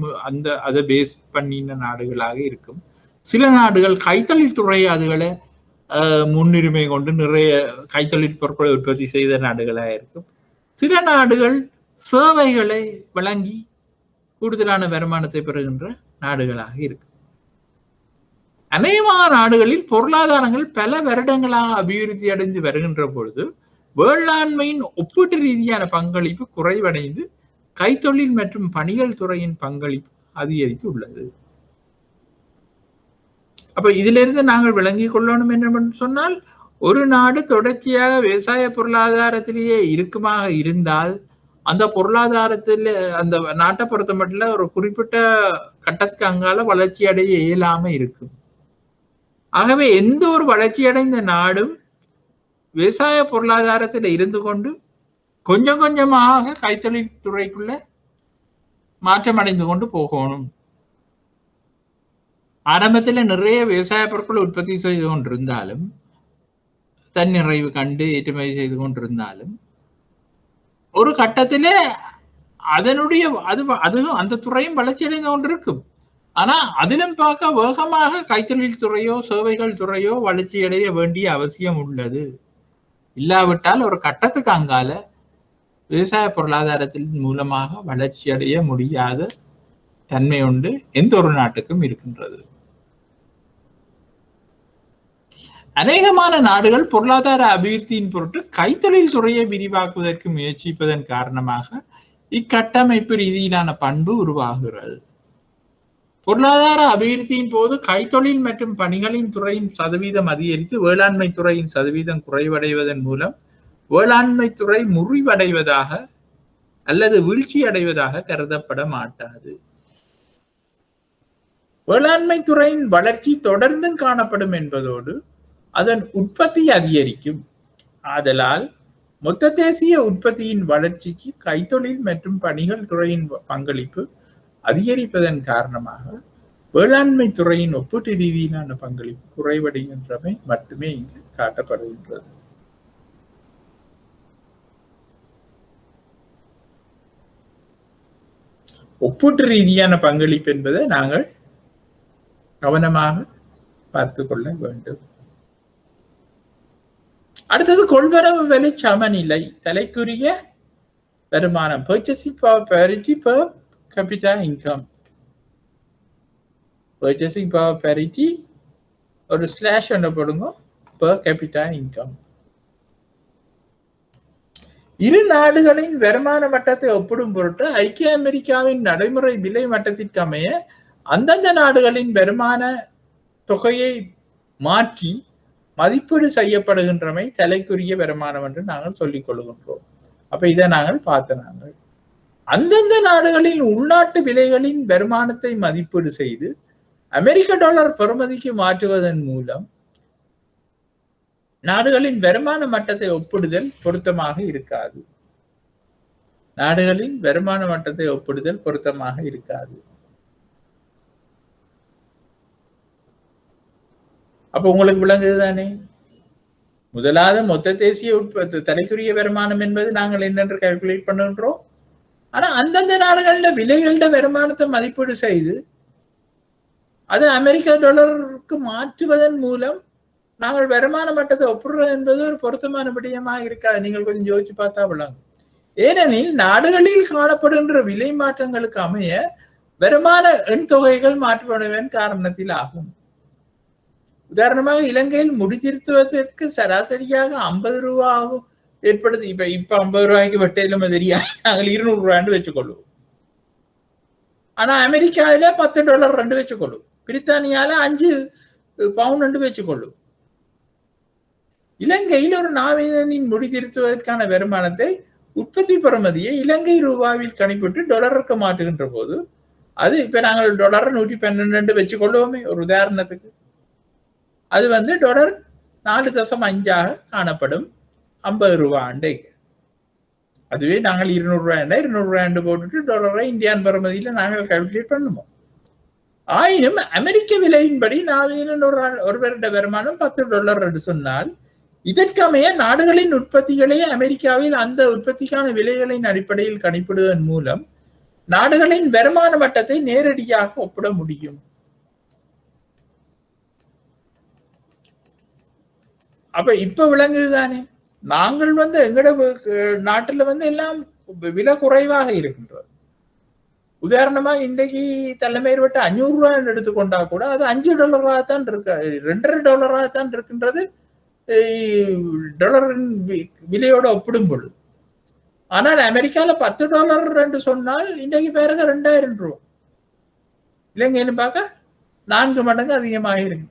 அதை பேஸ் பண்ணின நாடுகளாக இருக்கும். சில நாடுகள் கைத்தொழில் துறை அதுகளை முன்னுரிமை கொண்டு நிறைய கைத்தொழில் பொருட்களை உற்பத்தி செய்த நாடுகளாக இருக்கும். சில நாடுகள் சேவைகளை வழங்கி கூடுதலான வருமானத்தை பெறுகின்ற நாடுகளாக இருக்கும். அநேகமான நாடுகளில் பொருளாதாரங்கள் பல வருடங்களாக அபிவிருத்தி அடைந்து வருகின்ற பொழுது வேளாண்மையின் ஒப்பீட்டு ரீதியான பங்களிப்பு குறைவடைந்து கைத்தொழில் மற்றும் பணிகள் துறையின் பங்களிப்பு அதிகரித்து உள்ளது. அப்ப இதிலிருந்து நாங்கள் விளங்கிக் கொள்ளணும் என்னவென்று சொன்னால், ஒரு நாடு தொடர்ச்சியாக விவசாய பொருளாதாரத்திலேயே இருக்குமாக இருந்தால் அந்த பொருளாதாரத்தில் அந்த நாட்டை பொறுத்த மட்டும் ஒரு குறிப்பிட்ட கட்டத்துக்கு அங்கால வளர்ச்சி அடைய இயலாம இருக்கும். ஆகவே எந்த ஒரு வளர்ச்சி அடைந்த நாடும் விவசாய பொருளாதாரத்தில் இருந்து கொண்டு கொஞ்சம் கொஞ்சமாக கைத்தொழில் துறைக்குள்ள மாற்றம் அடைந்து கொண்டு போகணும். ஆரம்பத்தில் நிறைய விவசாய பொருட்களை உற்பத்தி செய்து கொண்டிருந்தாலும் தன்னிறைவு கண்டு ஏற்றுமதி செய்து கொண்டிருந்தாலும் ஒரு கட்டத்திலே அதனுடைய அந்த துறையும் வளர்ச்சி அடைந்து கொண்டிருக்கும். ஆனா அதிலும் பார்க்க வேகமாக கைத்தொழில் துறையோ சேவைகள் துறையோ வளர்ச்சி அடைய வேண்டிய அவசியம் உள்ளது. இல்லாவிட்டால் ஒரு கட்டத்துக்கு அங்கால விவசாய பொருளாதாரத்தின் மூலமாக வளர்ச்சி அடைய முடியாத தன்மை உண்டு எந்த ஒரு நாட்டுக்கும் இருக்கின்றது. அநேகமான நாடுகள் பொருளாதார அபிவிருத்தியின் பொருட்டு கைத்தொழில் துறையை விரிவாக்குவதற்கு முயற்சிப்பதன் காரணமாக இக்கட்டமைப்பு ரீதியிலான பண்பு உருவாகிறது. பொருளாதார அபிவிருத்தியின் போது கைத்தொழில் மற்றும் பணிகளின் துறையின் சதவீதம் அதிகரித்து வேளாண்மை துறையின் சதவீதம் குறைவடைவதன் மூலம் வேளாண்மை துறை முறிவடைவதாக அல்லது வீழ்ச்சி அடைவதாக கருதப்பட மாட்டாது. வேளாண்மை துறையின் வளர்ச்சி தொடர்ந்தும் காணப்படும் என்பதோடு அதன் உற்பத்தி அதிகரிக்கும். ஆதலால் மொத்த தேசிய உற்பத்தியின் வளர்ச்சிக்கு கைத்தொழில் மற்றும் பணிகள் துறையின் பங்களிப்பு அதிகரிப்பதன் காரணமாக வேளாண்மை துறையின் ஒப்பீட்டு ரீதியிலான பங்களிப்பு குறைவடைகின்றமை மட்டுமே இங்கு காட்டப்படுகின்றது. ஒப்பீட்டு ரீதியான பங்களிப்பு என்பதை நாங்கள் கவனமாக பார்த்து கொள்ள வேண்டும். அடுத்தது கொள்வரவு விலை சமநிலை தலைக்குரிய வருமானம் purchasing power parity per capita income. purchasing power parity ஒரு ஸ்லாஷ் ஒன்று போடுங்க per capita income. இரு நாடுகளின் வருமான மட்டத்தை ஒப்பிடும் பொருட்டு ஐக்கிய அமெரிக்காவின் நடைமுறை விலை மட்டத்திற்கு அமைய அந்தந்த நாடுகளின் வருமான தொகையை மாற்றி மதிப்பீடு செய்யப்படுகின்றமை தலைக்குரிய வருமானம் என்று நாங்கள் சொல்லிக் கொள்கின்றோம். அப்ப இதை நாங்கள் நாங்கள் அந்தந்த நாடுகளின் உள்நாட்டு விலைகளின் வருமானத்தை மதிப்பீடு செய்து அமெரிக்க டாலர் பெறுமதிக்கு மாற்றுவதன் மூலம் நாடுகளின் வருமான மட்டத்தை ஒப்பிடுதல் பொருத்தமாக இருக்காது. நாடுகளின் வருமான மட்டத்தை ஒப்பிடுதல் பொருத்தமாக இருக்காது. அப்ப உங்களுக்கு விளங்குதுதானே? முதலாவது மொத்த தேசிய உற்பத்தி தலைக்குரிய வருமானம் என்பது நாங்கள் என்னென்று கால்குலேட் பண்ணுகின்றோம். ஆனா அந்தந்த நாடுகள விலைகள வருமானத்தை மதிப்பீடு செய்து அது அமெரிக்க டாலருக்கு மாற்றுவதன் மூலம் நாங்கள் வருமான மட்டத்தை ஒப்பிடுறது என்பது ஒரு பொருத்தமான விடயமாக இருக்காது. நீங்கள் கொஞ்சம் யோசிச்சு பார்த்தா விளங்கும். ஏனெனில் நாடுகளில் காணப்படுகின்ற விலை மாற்றங்களுக்கு அமைய வருமான எண் தொகைகள் மாற்றப்படுவதன் காரணத்தில் ஆகும். உதாரணமாக இலங்கையில் முடித்திருத்துவதற்கு சராசரியாக 50 ரூபாவும் ஏற்படுது. இப்ப 50 ரூபாய்க்கு வெட்டையில தெரியாது, நாங்கள் 200 ரூபான்னு வச்சுக்கொள்ளுவோம். ஆனா அமெரிக்காவில $10 வச்சுக்கொள்ளும், பிரித்தானியால 5 பவுண்ட் வச்சுக்கொள்ளும். இலங்கையில் ஒரு நாவிதனின் முடித்திருத்துவதற்கான வருமானத்தை உற்பத்தி பெறுமதியை இலங்கை ரூபாவில் கணிப்பிட்டு டாலருக்கு மாற்றுகின்ற போது அது இப்ப நாங்கள் டாலர் 112 வச்சுக்கொள்ளுவோமே ஒரு உதாரணத்துக்கு, அது டாலர் 4.5 காணப்படும் 50 ரூபாண்டைக்கு. அதுவே நாங்கள் 200 ரூபாய் போட்டுட்டு டாலரை இந்தியான் பெறுமதியில நாங்கள் கால்குலேட் பண்ணுவோம். ஆயினும் அமெரிக்க விலையின்படி நாவிதன் ஒருவருடைய வருமானம் $10 என்று சொன்னால் இதற்கமைய நாடுகளின் உற்பத்திகளை அமெரிக்காவில் அந்த உற்பத்திக்கான விலைகளின் அடிப்படையில் கணிப்பிடுவதன் மூலம் நாடுகளின் வருமான மட்டத்தை நேரடியாக ஒப்பிட முடியும். அப்ப இப்ப விளங்குதுதானே? நாங்கள் எங்கட நாட்டுல எல்லாம் விலை குறைவாக இருக்கின்றது. உதாரணமாக இன்றைக்கு தலைமையிட்ட 500 ரூபாய் எடுத்துக்கொண்டா கூட அது $5 தான் இருக்கு, $2.5 தான் இருக்கின்றது டாலரின் விலையோட ஒப்பிடும் பொழுது. ஆனால் அமெரிக்கால $10 என்று சொன்னால் இன்றைக்கு பேருக்கு 2000 ரூபாய். இலங்கைன்னு பார்க்க 4 மடங்கு அதிகமாக இருக்கு.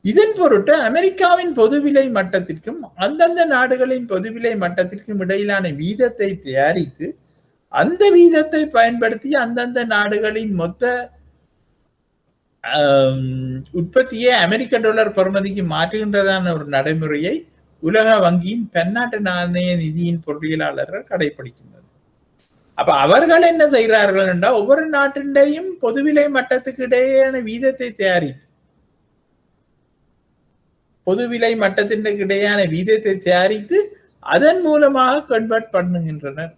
இதன் பொருட்டு அமெரிக்காவின் பொதுவிலை மட்டத்திற்கும் அந்தந்த நாடுகளின் பொதுவிலை மட்டத்திற்கும் இடையிலான வீதத்தை தயாரித்து அந்த வீதத்தை பயன்படுத்தி அந்தந்த நாடுகளின் மொத்த உற்பத்தியை அமெரிக்க டாலர் பெறுமதிக்கு மாற்றுகின்றதான ஒரு நடைமுறையை உலக வங்கியின் பன்னாட்டு நாணய நிதியின் பொருளியலாளர்கள் கடைபிடிக்கின்றனர். அப்ப அவர்கள் என்ன செய்கிறார்கள் என்றால் ஒவ்வொரு நாட்டின்டையும் பொதுவிலை மட்டத்துக்கு இடையேயான வீதத்தை தயாரித்து பொதுவிலை மட்டத்திற்கு இடையான வீதத்தை தயாரித்து அதன் மூலமாக கன்வெர்ட் பண்ணுகின்றனர்.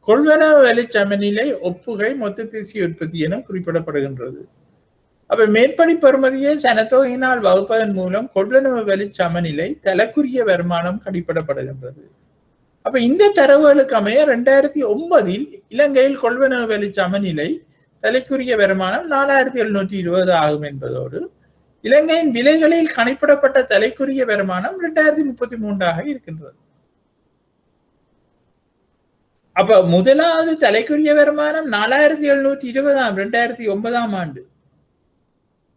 கொள்வனவு விலை சமநிலை ஒப்புகை மொத்த தேசிய உற்பத்தி என குறிப்பிடப்படுகின்றது. அப்ப மேற்படி பெறுமதியை சனத்தொகையினால் வகுப்பதன் மூலம் கொள்வனவு விலை சமநிலை தலைக்குரிய வருமானம் கணிப்பிடப்படுகின்றது. அப்ப இந்த தரவுகளுக்கு அமைய 2009 இலங்கையில் கொள்வனவு விலை சமநிலை தலைக்குரிய வருமானம் 4720 ஆகும் என்பதோடு இலங்கையின் விலைகளில் கணிப்பிடப்பட்ட தலைக்குரிய வருமானம் 2033 இருக்கின்றது. அப்ப முதலாவது தலைக்குரிய வருமானம் 4720 2009 ஆண்டு.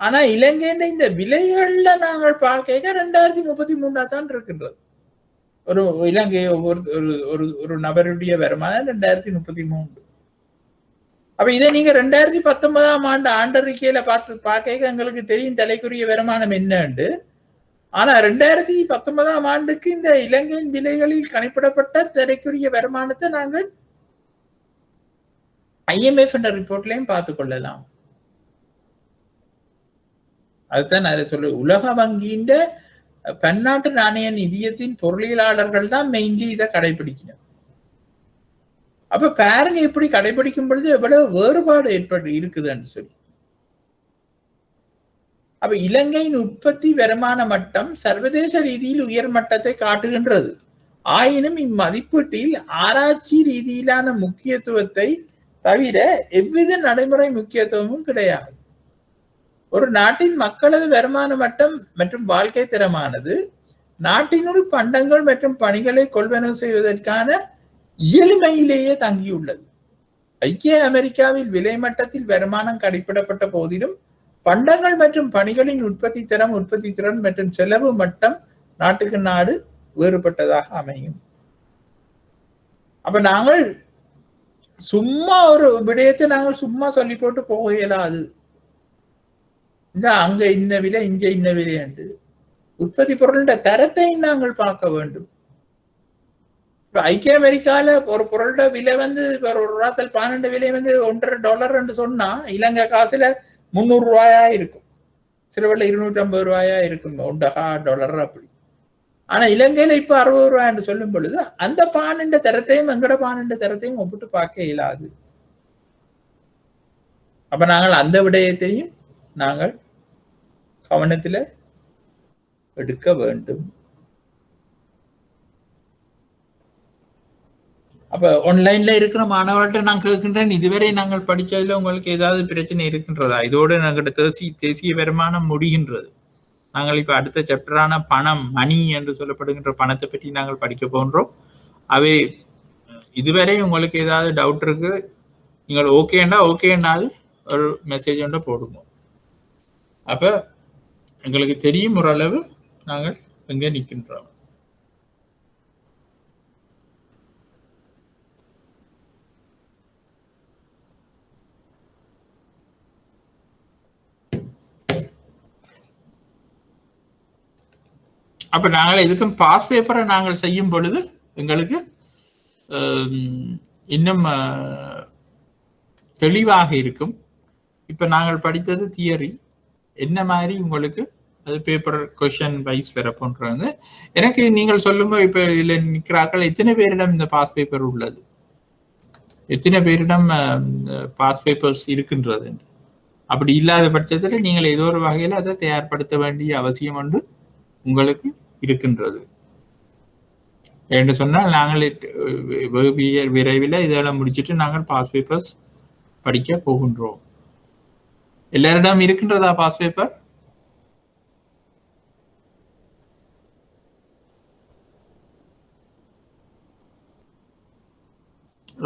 ஆனா இலங்கையின் இந்த விலைகள்ல நாங்கள் பார்க்க 2033 தான் இருக்கின்றது. ஒரு இலங்கை ஒரு நபருடைய வருமானம் 2033. அப்ப இதை நீங்க 2019 ஆண்டறிக்கையில பார்க்க எங்களுக்கு தெரியும் தலைக்குரிய வருமானம் என்னன்னு. ஆனா 2019 இந்த இலங்கையின் விலைகளில் கணிப்பிடப்பட்ட தலைக்குரிய வருமானத்தை நாங்கள் IMF என்ற ரிப்போர்ட்லையும் பார்த்துக் கொள்ளலாம். அதுதான் அதை சொல்லு, உலக வங்கியின் பன்னாட்டு நாணய நிதியத்தின் பொருளியலாளர்கள் தான் மெயின்லி இதை கடைபிடிக்கணும். அப்ப பாருங்க எப்படி கடைபிடிக்கும் பொழுது எவ்வளவு வேறுபாடு இருக்குதுன்னு சொல்லி. அப்ப இலங்கையின் உற்பத்தி வருமான மட்டம் சர்வதேச ரீதியில் உயர் மட்டத்தை காட்டுகின்றது. ஆயினும் இம்மதிப்பீட்டில் ஆராய்ச்சி ரீதியிலான முக்கியத்துவத்தை தவிர எவ்வித நடைமுறை முக்கியத்துவமும் கிடையாது. ஒரு நாட்டின் மக்களது வருமான மட்டம் மற்றும் வாழ்க்கை தரமானது நாட்டினுள் பண்டங்கள் மற்றும் பணிகளை கொள்வனவு செய்வதற்கான இயலுமையிலேயே தங்கியுள்ளது. ஐக்கிய அமெரிக்காவில் விலை மட்டத்தில் வருமானம் கணிப்பிடப்பட்ட போதிலும் பண்டங்கள் மற்றும் பணிகளின் உற்பத்தி தரம், உற்பத்தி திறன் மற்றும் செலவு மட்டம் நாட்டுக்கு நாடு வேறுபட்டதாக அமையும். அப்ப நாங்கள் சும்மா ஒரு விடயத்தை நாங்கள் சும்மா சொல்லி போட்டு போக இயலாது. அங்க இன்ன விலை, இங்க இன்ன விலை என்று உற்பத்தி பொருளின் தரத்தையும் நாங்கள் பார்க்க வேண்டும். ஐக்கிய அமெரிக்கால ஒரு பொருளோட விலை வந்து ஒரு ராத்தல் 12 விலை வந்து $1.5 என்று சொன்னா இலங்கை காசுல $300 இருக்கும், சில வேளை $250 இருக்கும், $1 அப்படி. ஆனா இலங்கையில இப்ப $60 என்று சொல்லும் பொழுது அந்த பானின் தரத்தையும் எங்கட பானின் தரத்தையும் ஒப்பிட்டு பார்க்க இயலாது. அப்ப நாங்கள் அந்த விடயத்தையும் நாங்கள் கவனத்தில் எடுக்க வேண்டும். அப்ப ஆன்லைன்ல இருக்கிற மாணவர்கள்ட்ட நான் கேட்கின்றேன், இதுவரை நாங்கள் படிச்சதுல உங்களுக்கு ஏதாவது பிரச்சனை இருக்கின்றதா? இதோடு நாங்கள் தேசிய வருமானம் முடிகின்றது. நாங்கள் இப்ப அடுத்த சாப்டரான பணம், மணி என்று சொல்லப்படுகின்ற பணத்தை பற்றி நாங்கள் படிக்க போன்றோம். அவை இதுவரை உங்களுக்கு ஏதாவது டவுட் இருக்கு, நீங்கள் ஓகேன்னாலும் ஒரு மெசேஜ் ஒன்று போடுங்க. அப்ப எங்களுக்கு தெரியும் ஓரளவு நாங்கள் எங்க நிற்கின்றோம். அப்ப நாங்கள் இதுக்கும் பாஸ் பேப்பரை நாங்கள் செய்யும் பொழுது எங்களுக்கு இன்னும் தெளிவாக இருக்கும். இப்ப நாங்கள் படித்தது தியரி, என்ன மாதிரி உங்களுக்கு அது பேப்பர் கொஸ்டின் வைஸ் வர போன்றது. எனக்கு நீங்கள் சொல்லுங்க, இப்ப இதுல நிற்கிறார்கள் எத்தனை பேரிடம் இந்த பாஸ் பேப்பர் உள்ளது, எத்தனை பேரிடம் பாஸ் பேப்பர்ஸ் இருக்கின்றது? அப்படி இல்லாத பட்சத்தில் நீங்கள் ஏதோ ஒரு வகையில் அதை தயார்படுத்த வேண்டிய அவசியம் ஒன்று உங்களுக்கு இருக்கின்றது என்று சொன்னால் நாங்கள் விரைவில் இதெல்லாம் முடிச்சுட்டு நாங்கள் பாஸ் பேப்பர்ஸ் படிக்க போகின்றோம். எல்லாரிடம் இருக்கின்றதா பாஸ் பேப்பர்?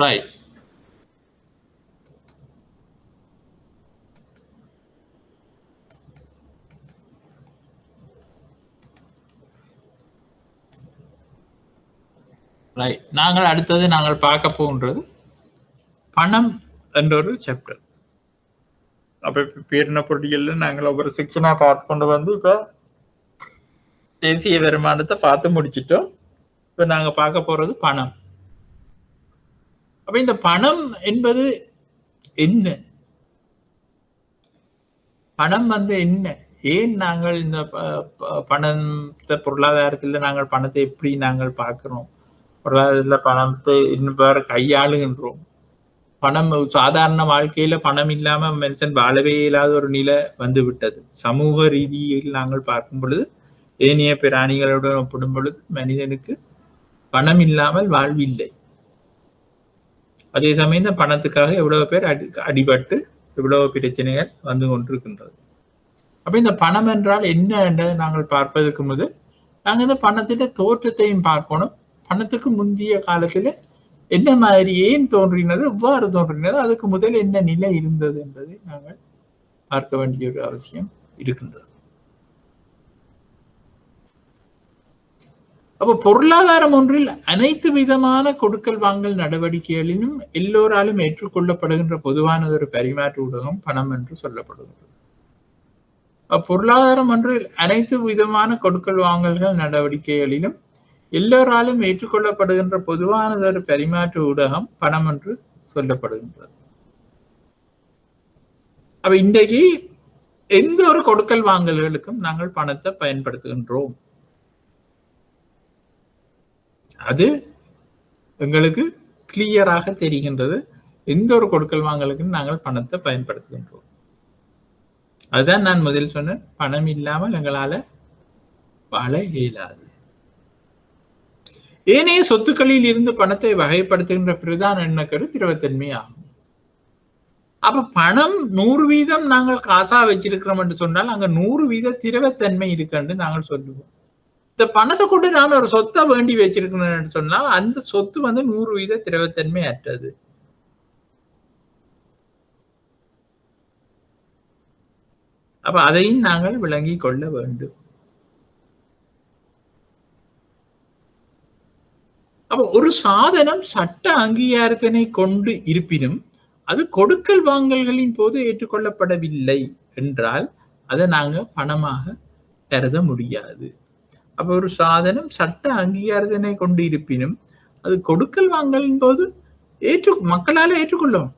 ரைட். நாங்கள் அடுத்தது நாங்கள் பார்க்க போகின்றது பணம் என்ற ஒரு சாப்டர். அப்ப பேரின பொருளியல்ல நாங்கள் ஒவ்வொரு செக்ஷனா பார்த்து கொண்டு வந்து இப்ப தேசிய வருமானத்தை பார்த்து முடிச்சிட்டோம். இப்ப நாங்க பார்க்க போறது பணம். அப்ப இந்த பணம் என்பது என்ன? பணம் வந்து என்ன? ஏன் நாங்கள் இந்த பணத்தை பொருளாதாரத்தில் நாங்கள் பணத்தை எப்படி நாங்கள் பார்க்கிறோம், பொருளாதாரத்தில் பணத்தை இன்னும் கையாளுகின்றோம்? பணம் சாதாரண வாழ்க்கையில பணம் இல்லாம மனுஷன் வாழவே இல்லாத ஒரு நிலை வந்து விட்டது. சமூக ரீதியில் நாங்கள் பார்க்கும் பொழுது ஏனைய பிராணிகளுடன் ஒப்பிடும் பொழுது மனிதனுக்கு பணம் இல்லாமல் வாழ்வில்லை. அதே சமயம் இந்த பணத்துக்காக எவ்வளவு பேர் அடிபட்டு எவ்வளவு பிரச்சனைகள் வந்து கொண்டிருக்கின்றது. அப்ப இந்த பணம் என்றால் என்ன என்றதை நாங்கள் பார்ப்பதற்கு முதல் நாங்கள் இந்த பணத்தின் தோற்றத்தையும் பார்க்கணும். பணத்துக்கு முந்தைய காலத்துல என்ன மாதிரி, ஏன் தோன்றினது, எவ்வாறு தோன்றினது, அதுக்கு முதல் என்ன நிலை இருந்தது என்பதை நாங்கள் பார்க்க வேண்டிய ஒரு அவசியம் இருக்கின்றது. அப்ப பொருளாதாரம் ஒன்றில் அனைத்து விதமான கொடுக்கல் வாங்கல் நடவடிக்கைகளிலும் எல்லோராலும் ஏற்றுக்கொள்ளப்படுகின்ற பொதுவான ஒரு பரிமாற்று ஊடகம் பணம் என்று சொல்லப்படுகிறது. பொருளாதாரம் ஒன்றில் அனைத்து விதமான கொடுக்கல் வாங்கல்கள் நடவடிக்கைகளிலும் எல்லோராலும் ஏற்றுக்கொள்ளப்படுகின்ற பொதுவான ஒரு பரிமாற்று ஊடகம் பணம் என்று சொல்லப்படுகின்றது. அப்ப இன்றைக்கு எந்த ஒரு கொடுக்கல் வாங்கல்களுக்கும் நாங்கள் பணத்தை பயன்படுத்துகின்றோம். அது எங்களுக்கு கிளியராக தெரிகின்றது. எந்த ஒரு கொடுக்கல் வாங்கலுக்கும் நாங்கள் பணத்தை பயன்படுத்துகின்றோம். அதுதான் நான் முதல் சொன்னேன், பணம் இல்லாமல் எங்களால வாழ இயலாது. ஏனைய சொத்துக்களில் இருந்து பணத்தை வகைப்படுத்துகின்ற பிரதான எண்ணக்கரு திரவத்தன்மை ஆகும். அப்ப பணம் 100% நாங்கள் காசா வச்சிருக்கிறோம் என்று சொன்னால் அங்க 100% திரவத்தன்மை இருக்குன்னு நாங்கள் சொல்லுவோம். இந்த பணத்தை கொண்டு நான் ஒரு சொத்தை வேண்டி வச்சிருக்கணும்னு சொன்னால் அந்த சொத்து வந்து 100% திரவத்தன்மை அற்றது. அப்ப அதையும் நாங்கள் விளங்கிக் கொள்ள வேண்டும். அப்ப ஒரு சாதனம் சட்ட அங்கீகாரத்தினை கொண்டு இருப்பினும் அது கொடுக்கல் வாங்கல்களின் போது ஏற்றுக்கொள்ளப்படவில்லை என்றால் அதை நாங்க பணமாக கருத முடியாது. அப்ப ஒரு சாதனம் சட்ட அங்கீகாரத்தினை கொண்டு இருப்பினும் அது கொடுக்கல் வாங்கலின் போது மக்களால் ஏற்றுக்கொள்ளும்.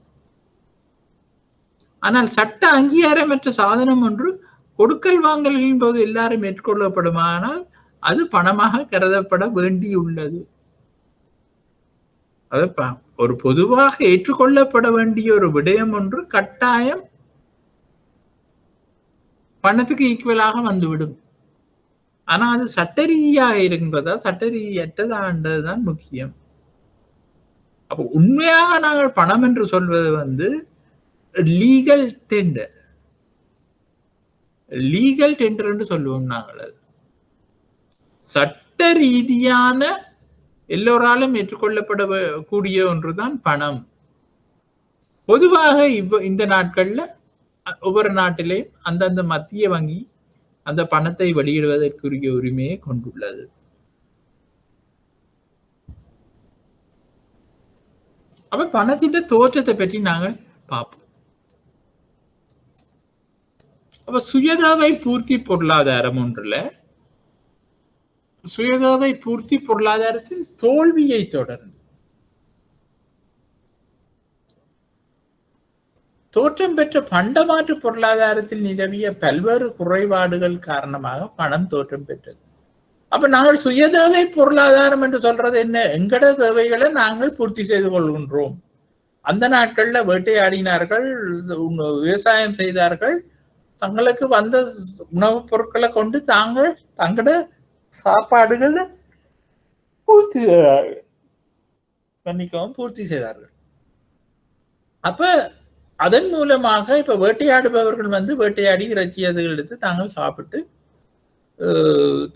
ஆனால் சட்ட அங்கீகாரமற்ற சாதனம் ஒன்று கொடுக்கல் வாங்கல்களின் போது எல்லாரும் ஏற்றுக்கொள்ளப்படுமானால் அது பணமாக கருதப்பட வேண்டியுள்ளது. ஒரு பொதுவாக ஏற்றுக்கொள்ளப்பட வேண்டிய ஒரு விடயம் ஒன்று கட்டாயம் பணத்துக்கு ஈக்குவலாக வந்துவிடும். ஆனா அது சட்ட ரீதியாக இருக்கின்றதா சட்ட ரீதியற்றதான்றதுதான் முக்கியம். அப்போ உண்மையாக நாங்கள் பணம் என்று சொல்வது வந்து லீகல் டெண்டர் என்று சொல்லுவோம். நாங்கள் சட்ட ரீதியான எல்லோராலும் ஏற்றுக்கொள்ளப்படக்கூடிய ஒன்றுதான் பணம். பொதுவாக இந்த நாட்கள்ல ஒவ்வொரு நாட்டிலேயும் அந்தந்த மத்திய வங்கி அந்த பணத்தை வெளியிடுவதற்குரிய உரிமையை கொண்டுள்ளது. அப்ப பணத்தின் தோற்றத்தை பற்றி நாங்கள் பார்ப்போம். அப்ப சுயதேவை பூர்த்தி பொருளாதாரம் ஒன்றுல சுயதேவை பூர்த்தி பொருளாதாரத்தின் தோல்வியை தொடர்ந்து தோற்றம் பெற்ற பண்டமாற்று பொருளாதாரத்தில் நிலவிய பல்வேறு குறைபாடுகள் காரணமாக பணம் தோற்றம் பெற்றது. அப்ப நாங்கள் சுயதேவை பொருளாதாரம் என்று சொல்றது என்ன? எங்கட தேவைகளை நாங்கள் பூர்த்தி செய்து கொள்கின்றோம். அந்த நாட்கள்ல வேட்டையாடினார்கள், விவசாயம் செய்தார்கள், தங்களுக்கு வந்த உணவுப் பொருட்களை கொண்டு தாங்கள் தங்கட சாப்பாடுகளை பூர்த்தி செய்தார்கள். அப்ப அதன் மூலமாக இப்ப வேட்டையாடுபவர்கள் வந்து வேட்டையாடி இறைச்சி எடுத்து தாங்கள் சாப்பிட்டு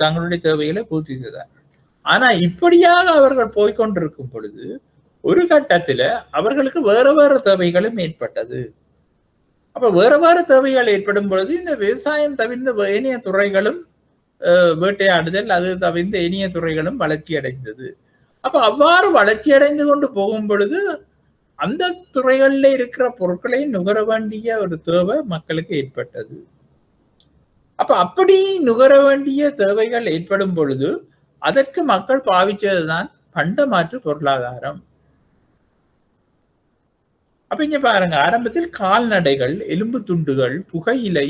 தங்களுடைய தேவைகளை பூர்த்தி செய்தார்கள். ஆனா இப்படியாக அவர்கள் போய்கொண்டிருக்கும் பொழுது ஒரு கட்டத்துல அவர்களுக்கு வேற வேற தேவைகளும் ஏற்பட்டது. அப்ப வேற வேற தேவைகள் ஏற்படும் பொழுது இந்த விவசாயம் தவிர்ந்த ஏனைய துறைகளும் வேட்டையாடுதல் அது தவிர்ந்த ஏனைய துறைகளும் வளர்ச்சி அடைந்தது. அப்ப அவ்வாறு வளர்ச்சி அடைந்து கொண்டு போகும் பொழுது அந்த துறைகளில் இருக்கிற பொருட்களை நுகர வேண்டிய ஒரு தேவை மக்களுக்கு ஏற்பட்டது. அப்ப அப்படி நுகர வேண்டிய தேவைகள் ஏற்படும் பொழுது அதற்கு மக்கள் பாவிச்சதுதான் பண்டமாற்று பொருளாதாரம். அப்ப இங்க பாருங்க, ஆரம்பத்தில் கால்நடைகள், எலும்பு துண்டுகள், புகையிலை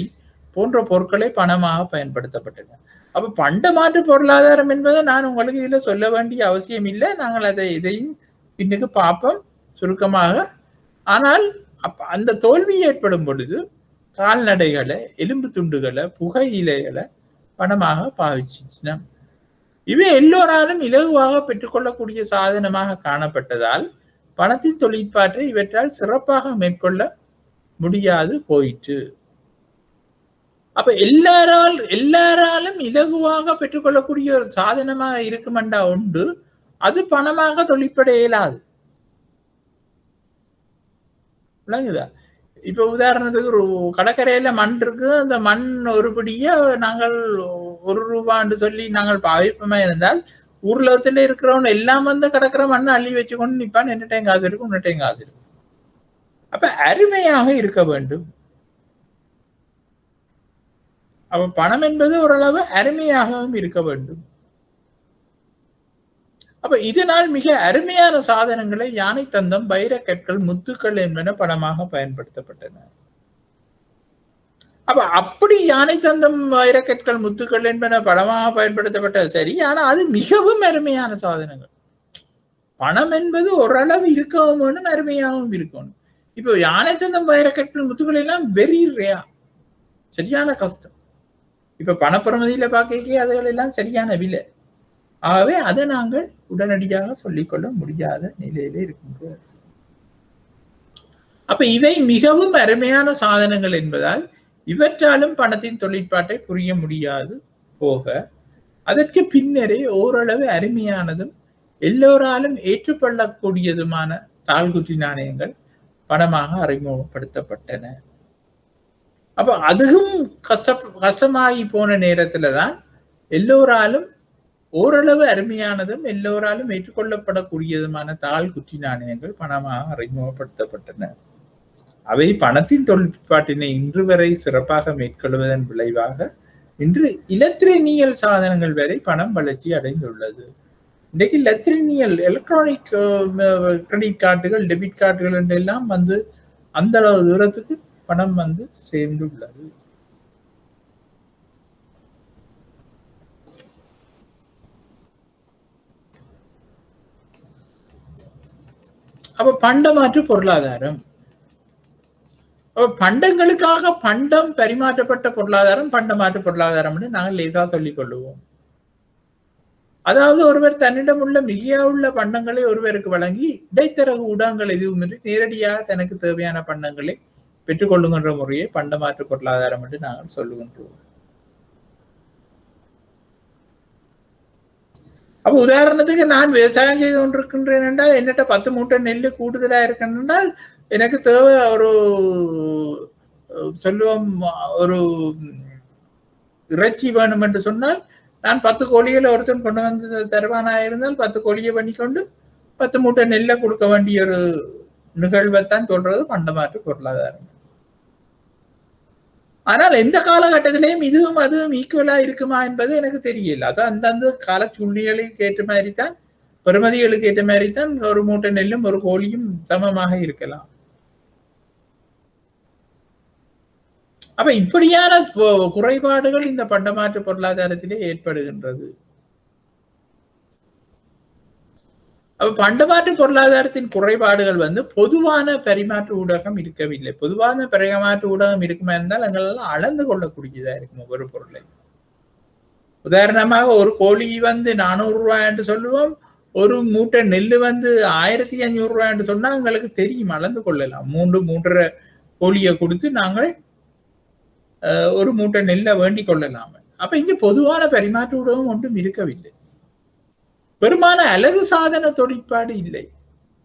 போன்ற பொருட்களை பணமாக பயன்படுத்தப்பட்டன. அப்ப பண்டமாற்று பொருளாதாரம் என்பதை நான் உங்களுக்கு இதுல சொல்ல வேண்டிய அவசியம் இல்லை. நாங்கள் இதையும் பின்னுக்கு பார்ப்போம் சுருக்கமாக. ஆனால் அந்த தோல்வி ஏற்படும் பொழுது கால்நடைகளை, எலும்பு துண்டுகளை, புகையிலைகளை பணமாக பாவிச்சுச்சுன்னா இவை எல்லோராலும் இலகுவாக பெற்றுக்கொள்ளக்கூடிய சாதனமாக காணப்பட்டதால் பணத்தின் தொழிற்பாட்டை இவற்றால் சிறப்பாக மேற்கொள்ள முடியாது போயிற்று. அப்ப எல்லாராலும் இலகுவாக பெற்றுக்கொள்ளக்கூடிய ஒரு சாதனமாக இருக்குமெண்டா உண்டு, அது பணமாக தொழிற்பட இயலாது. விளங்குதா? இப்ப உதாரணத்துக்கு ஒரு கடற்கரையில மண் இருக்கு, அந்த மண் ஒருபடியா நாங்கள் 1 ரூபான்னு சொல்லி நாங்கள் பாவிப்பமா இருந்தால் ஊர்லத்துல இருக்கிறவன் எல்லாம் வந்து கடற்கரை மண்ணை அள்ளி வச்சு கொண்டு நிப்பான். என்னட்டையும் காசு இருக்கும், உன்னட்டையும் காசு இருக்கும். அப்ப அருமையாக இருக்க வேண்டும். அப்ப பணம் என்பது ஓரளவு அருமையாகவும் இருக்க வேண்டும். அப்ப இதனால் மிக அருமையான சாதனங்களை யானை தந்தம், வைரக்கற்கள், முத்துக்கள் என்பன பணமாக பயன்படுத்தப்பட்டன. அப்ப அப்படி யானை தந்தம், வைரக்கற்கள், முத்துக்கள் என்பன பணமாக பயன்படுத்தப்பட்டது சரி. ஆனா அது மிகவும் அருமையான சாதனங்கள். பணம் என்பது ஓரளவு இருக்கவும் வேணும், அருமையாகவும் இருக்கணும். இப்போ யானை தந்தம், வைரக்கற்கள், முத்துக்கள் எல்லாம் வெரி ரேர், சரியான கஷ்டம். இப்ப பணப்பிரமதியில பார்க்க அதுகள் எல்லாம் சரியான விலை. ஆகவே அதை நாங்கள் உடனடியாக சொல்லிக்கொள்ள முடியாத நிலையில இருக்கின்றோம். அப்ப இவை மிகவும் அருமையான சாதனங்கள் என்பதால் இவற்றாலும் பணத்தின் தொழிற்பாட்டை புரிய முடியாது போக, அதற்கு பின்னரே ஓரளவு அருமையானதும் எல்லோராலும் ஏற்றுக்கொள்ளக்கூடியதுமான தாள்குற்றி நாணயங்கள் பணமாக அறிமுகப்படுத்தப்பட்டன. அப்ப அதுவும் கஷ்டமாகி போன நேரத்துல தான் எல்லோராலும் ஓரளவு அருமையானதும் எல்லோராலும் ஏற்றுக்கொள்ளப்படக்கூடியதுமான தாள்குற்றி நாணயங்கள் பணமாக அறிமுகப்படுத்தப்பட்டன. அவை பணத்தின் தொழிற்பாட்டினை இன்று வரை சிறப்பாக மேற்கொள்வதன் விளைவாக இன்று இலத்திரனியல் சாதனங்கள் வரை பணம் வளர்ச்சி அடைந்துள்ளது. இன்றைக்கு இலத்திரனியல் எலக்ட்ரானிக் கிரெடிட் கார்டுகள், டெபிட் கார்டுகள் எல்லாம் வந்து அந்த அளவு தூரத்துக்கு பணம் வந்து சேர்ந்துள்ளது. அப்ப பண்டமாற்று பொருளாதாரம், பண்டங்களுக்காக பண்டம் பரிமாற்றப்பட்ட பொருளாதாரம் பண்டமாற்று பொருளாதாரம் நாங்கள் லேசா சொல்லிக் கொள்ளுவோம். அதாவது ஒருவர் தன்னிடம் உள்ள மிகையுள்ள பண்டங்களை ஒருவருக்கு வழங்கி இடைத்தரகு ஊடகங்கள் எதுவுமின்றி நேரடியாக தனக்கு தேவையான பண்டங்களை பெற்றுக்கொள்ளுகின்ற முறையை பண்டமாற்று பொருளாதாரம் என்று நாங்கள் சொல்லுகின்றோம். அப்ப உதாரணத்துக்கு நான் விவசாயம் செய்து கொண்டிருக்கின்றேன் என்றால் என்னட்ட 10 மூட்டை நெல் கூடுதலா இருக்கின்றால் எனக்கு தேவை ஒரு சொல்லுவோம் ஒரு இறைச்சி வேணும் என்று சொன்னால் நான் 10 கோழிகளை ஒருத்தன் கொண்டு வந்து தருவானா இருந்தால் 10 கோழியை பண்ணிக்கொண்டு 10 மூட்டை நெல்லை கொடுக்க வேண்டிய ஒரு நிகழ்வைத்தான் சொல்றது பண்டமாற்று பொருளாதாரம். ஆனால் எந்த காலகட்டத்திலையும் இதுவும் அதுவும் ஈக்குவலா இருக்குமா என்பது எனக்கு தெரியல. அது அந்தந்த கால சூழ்நிலைகளுக்கு ஏற்ற மாதிரி தான், பெறுமதிகளுக்கு ஏற்ற மாதிரி தான் ஒரு மூட்டை நெல்லும் ஒரு கோழியும் சமமாக இருக்கலாம். அப்ப இப்படியான குறைபாடுகள் இந்த பண்டமாற்று பொருளாதாரத்திலே ஏற்படுகின்றது. அப்ப பண்டமாற்று பொருளாதாரத்தின் குறைபாடுகள் வந்து பொதுவான பரிமாற்று ஊடகம் இருக்கவில்லை. பொதுவான பரிமாற்று ஊடகம் இருக்குமா இருந்தால் எங்களால் அளந்து கொள்ளக்கூடியதா இருக்கும் ஒவ்வொரு பொருளை. உதாரணமாக ஒரு கோழி வந்து 400 ரூபாய் என்று சொல்லுவோம், ஒரு மூட்டை நெல் வந்து 1500 ரூபாய் என்று சொன்னா எங்களுக்கு தெரியும், அளந்து கொள்ளலாம். 3.5 கோழியை கொடுத்து நாங்கள் ஒரு மூட்டை நெல்லை வேண்டிக் கொள்ளலாம். அப்ப இங்க பொதுவான பரிமாற்று ஊடகம் ஒன்றும் இருக்கவில்லை. பெருமான அழகு சாதன தொழிற்பாடு இல்லை.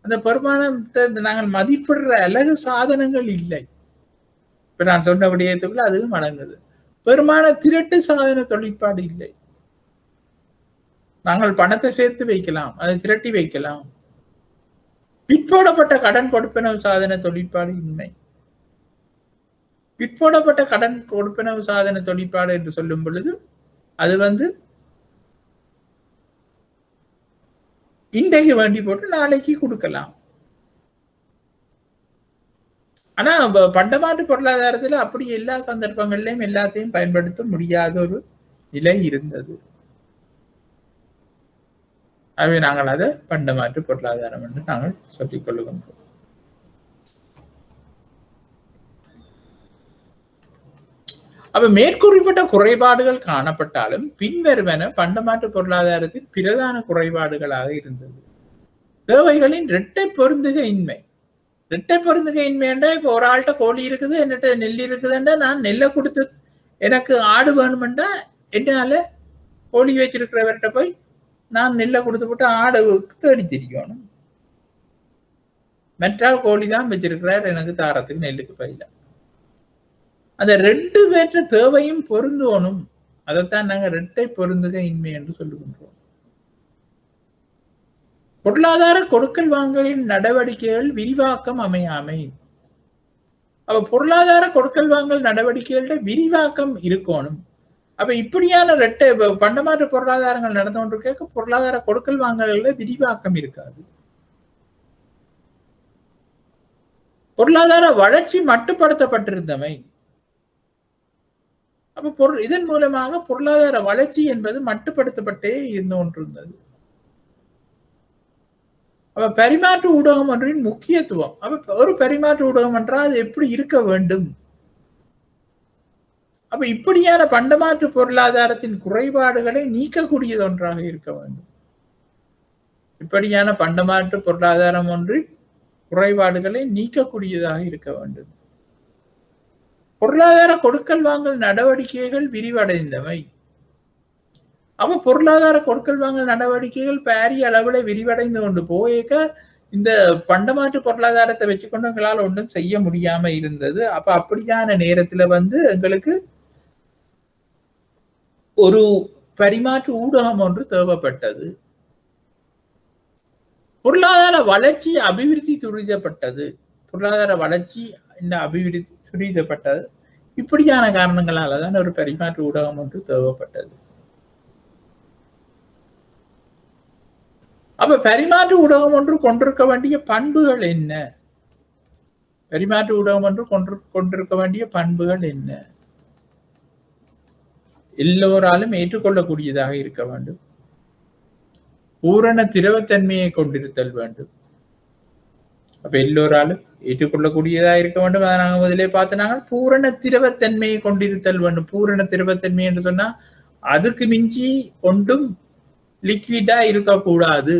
அந்த பெருமானத்தை நாங்கள் மதிப்பிடுற அழகு சாதனங்கள் இல்லை. இப்ப நான் சொன்ன விடயத்துக்குள்ள அதுவும் அடங்குது. பெருமான திரட்டு சாதன தொழிற்பாடு இல்லை. நாங்கள் பணத்தை சேர்த்து வைக்கலாம், அதை திரட்டி வைக்கலாம். பிற்போடப்பட்ட கடன் கொடுப்பனவு சாதன தொழிற்பாடு இல்லை. பிற்போடப்பட்ட கடன் கொடுப்பனவு சாதன தொழிற்பாடு என்று சொல்லும் பொழுது அது வந்து இன்றைக்கு வேண்டி போட்டு நாளைக்கு கொடுக்கலாம். ஆனா பண்டமாற்று பொருளாதாரத்துல அப்படி எல்லா சந்தர்ப்பங்கள்லயும் எல்லாத்தையும் பயன்படுத்த முடியாத ஒரு நிலை இருந்தது. ஆகவே நாங்கள் அதை பண்டமாற்று பொருளாதாரம் என்று நாங்கள் சொல்லிக் கொள்ளுகின்றோம். அப்ப மேற்குறிப்பிட்ட குறைபாடுகள் காணப்பட்டாலும் பின்வருவன பண்டமாற்று பொருளாதாரத்தின் பிரதான குறைபாடுகளாக இருந்தது. தேவைகளின் இரட்டை பொருந்துக இன்மை. இரட்டை பொருந்துக இன்மை என்றா இப்ப ஒரு ஆள்கிட்ட கோழி இருக்குது, என்னட்ட நெல் இருக்குதுன்றா நான் நெல்லை கொடுத்து எனக்கு ஆடு வேணுமெண்டா என்னால கோழி வச்சிருக்கிறவர்கிட்ட போய் நான் நெல்லை கொடுத்து போட்டு ஆடு தேடி திரிக்கணும். மற்றால் கோழி தான் வச்சிருக்கிறார், எனக்கு தாரத்துக்கு நெல்லுக்கு பயில. அந்த 2 பேற்ற தேவையும் பொருந்தோணும். அதைத்தான் நாங்க இரட்டை பொருந்துக இன்மை என்று சொல்லுகின்றோம். பொருளாதார கொடுக்கல் வாங்கலின் நடவடிக்கைகள் விரிவாக்கம் அமையாமை. அப்ப பொருளாதார கொடுக்கல் வாங்கல் நடவடிக்கைகள விரிவாக்கம் இருக்கணும். அப்ப இப்படியான இரட்டை பண்டமாற்று பொருளாதாரங்கள் நடந்து கொண்டிருக்க பொருளாதார கொடுக்கல் வாங்கல்ல விரிவாக்கம் இருக்காது. பொருளாதார வளர்ச்சி மட்டுப்படுத்தப்பட்டிருந்தமை. அப்ப இதன் மூலமாக பொருளாதார வளர்ச்சி என்பது மட்டுப்படுத்தப்பட்டே இருந்து கொண்டிருந்தது. அப்ப பரிமாற்று ஊடகம் ஒன்றின் முக்கியத்துவம். அப்ப ஒரு பரிமாற்று ஊடகம் என்றால் அது எப்படி இருக்க வேண்டும்? அப்ப இப்படியான பண்டமாற்று பொருளாதாரத்தின் குறைபாடுகளை நீக்கக்கூடியது ஒன்றாக இருக்க வேண்டும். இப்படியான பண்டமாற்று பொருளாதாரம் ஒன்றின் குறைபாடுகளை நீக்கக்கூடியதாக இருக்க வேண்டும். பொருளாதார கொடுக்கல் வாங்கல் நடவடிக்கைகள் விரிவடைந்தவை. அப்ப பொருளாதார கொடுக்கல் வாங்கல் நடவடிக்கைகள் பாரிய அளவில் விரிவடைந்து கொண்டு போயேக்க இந்த பண்டமாற்று பொருளாதாரத்தை வச்சுக்கொண்டு எங்களால் ஒன்றும் செய்ய முடியாம இருந்தது. அப்ப அப்படியான நேரத்துல எங்களுக்கு ஒரு பரிமாற்று ஊடகம் ஒன்று தேவைப்பட்டது. பொருளாதார வளர்ச்சி அபிவிருத்தி துரிதப்பட்டது. பொருளாதார வளர்ச்சி இந்த அபிவிருத்தி துரிதப்பட்டது. இப்படியான காரணங்களால தான் ஒரு பரிமாற்று ஊடகம் ஒன்று தேவைப்பட்டது. அப்ப பரிமாற்று ஊடகம் ஒன்று கொண்டிருக்க வேண்டிய பண்புகள் என்ன? பரிமாற்று ஊடகம் ஒன்று கொண்டிருக்க வேண்டிய பண்புகள் என்ன? எல்லோராலும் ஏற்றுக்கொள்ளக்கூடியதாக இருக்க வேண்டும். பூரண திரவத்தன்மையை கொண்டிருத்தல் வேண்டும். அப்ப எல்லோராலும் ஏற்றுக்கொள்ளக்கூடியதா இருக்க வேண்டும். அதை நாங்கள் முதலே பார்த்து பூரண திரவத்தன்மையை கொண்டிருத்தல் வேண்டும். பூரண திரவத்தன்மை என்று சொன்னா அதுக்கு மிஞ்சி ஒன்றும் லிக்விடா இருக்கக்கூடாது.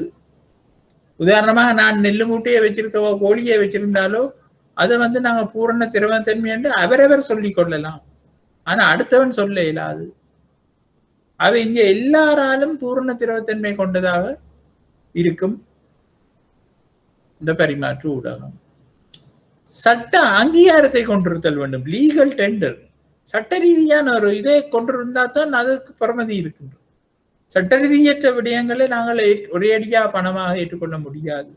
உதாரணமாக நான் நெல்லு மூட்டையை வச்சிருக்கவோ கோழியை வச்சிருந்தாலோ அதை நாங்க பூரண திரவத்தன்மை என்று அவரவர் சொல்லிக் கொள்ளலாம். ஆனா அடுத்தவன் சொல்ல இயலாது. அது இங்க எல்லாராலும் பூரண திரவத்தன்மை கொண்டதாக இருக்கும் இந்த பரிமாற்று ஊடகம். சட்ட அங்கீகாரத்தை கொண்டிருத்தல் வேண்டும். லீகல் டெண்டர், சட்ட ரீதியான ஒரு இதை கொண்டிருந்தா தான் அதற்கு பெறுமதி இருக்கின்றது. சட்ட ரீதியற்ற விடயங்களை நாங்கள் ஒரேடியா பணமாக ஏற்றுக்கொள்ள முடியாது.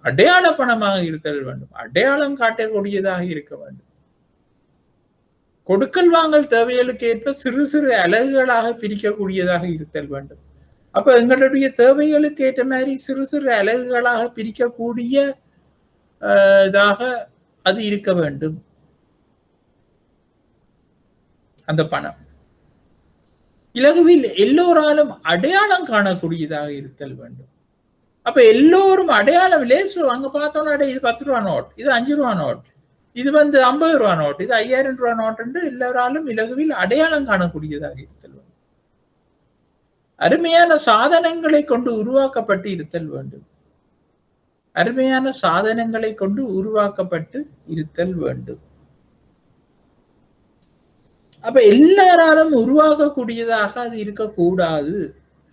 அடையாள பணமாக இருத்தல் வேண்டும். அடையாளம் காட்டக்கூடியதாக இருக்க வேண்டும். கொடுக்கல் வாங்கல் தேவைகளுக்கு ஏற்ப சிறு சிறு அலகுகளாக பிரிக்கக்கூடியதாக இருத்தல் வேண்டும். அப்ப எங்களுடைய தேவைகளுக்கு ஏற்ற மாதிரி சிறு சிறு அலகுகளாக பிரிக்கக்கூடிய இதாக அது இருக்க வேண்டும். அந்த பணம் இலகுவில் எல்லோராலும் அடையாளம் காணக்கூடியதாக இருத்தல் வேண்டும். அப்ப எல்லோரும் அடையாளம் லேசு அங்க பார்த்தோம்னா இது 10 ரூபா நோட், இது 5 ரூபா நோட், இது 50 ரூபா நோட், இது 5000 ரூபா நோட் என்று எல்லோராலும் இலகுவில் அடையாளம் காணக்கூடியதாக இருத்தல் வேண்டும். அருமையான சாதனங்களை கொண்டு உருவாக்கப்பட்டு இருத்தல் வேண்டும். அருமையான சாதனங்களை கொண்டு உருவாக்கப்பட்டு இருத்தல் வேண்டும். அப்ப எல்லாராலும் உருவாக்கக்கூடியதாக அது இருக்கக்கூடாது.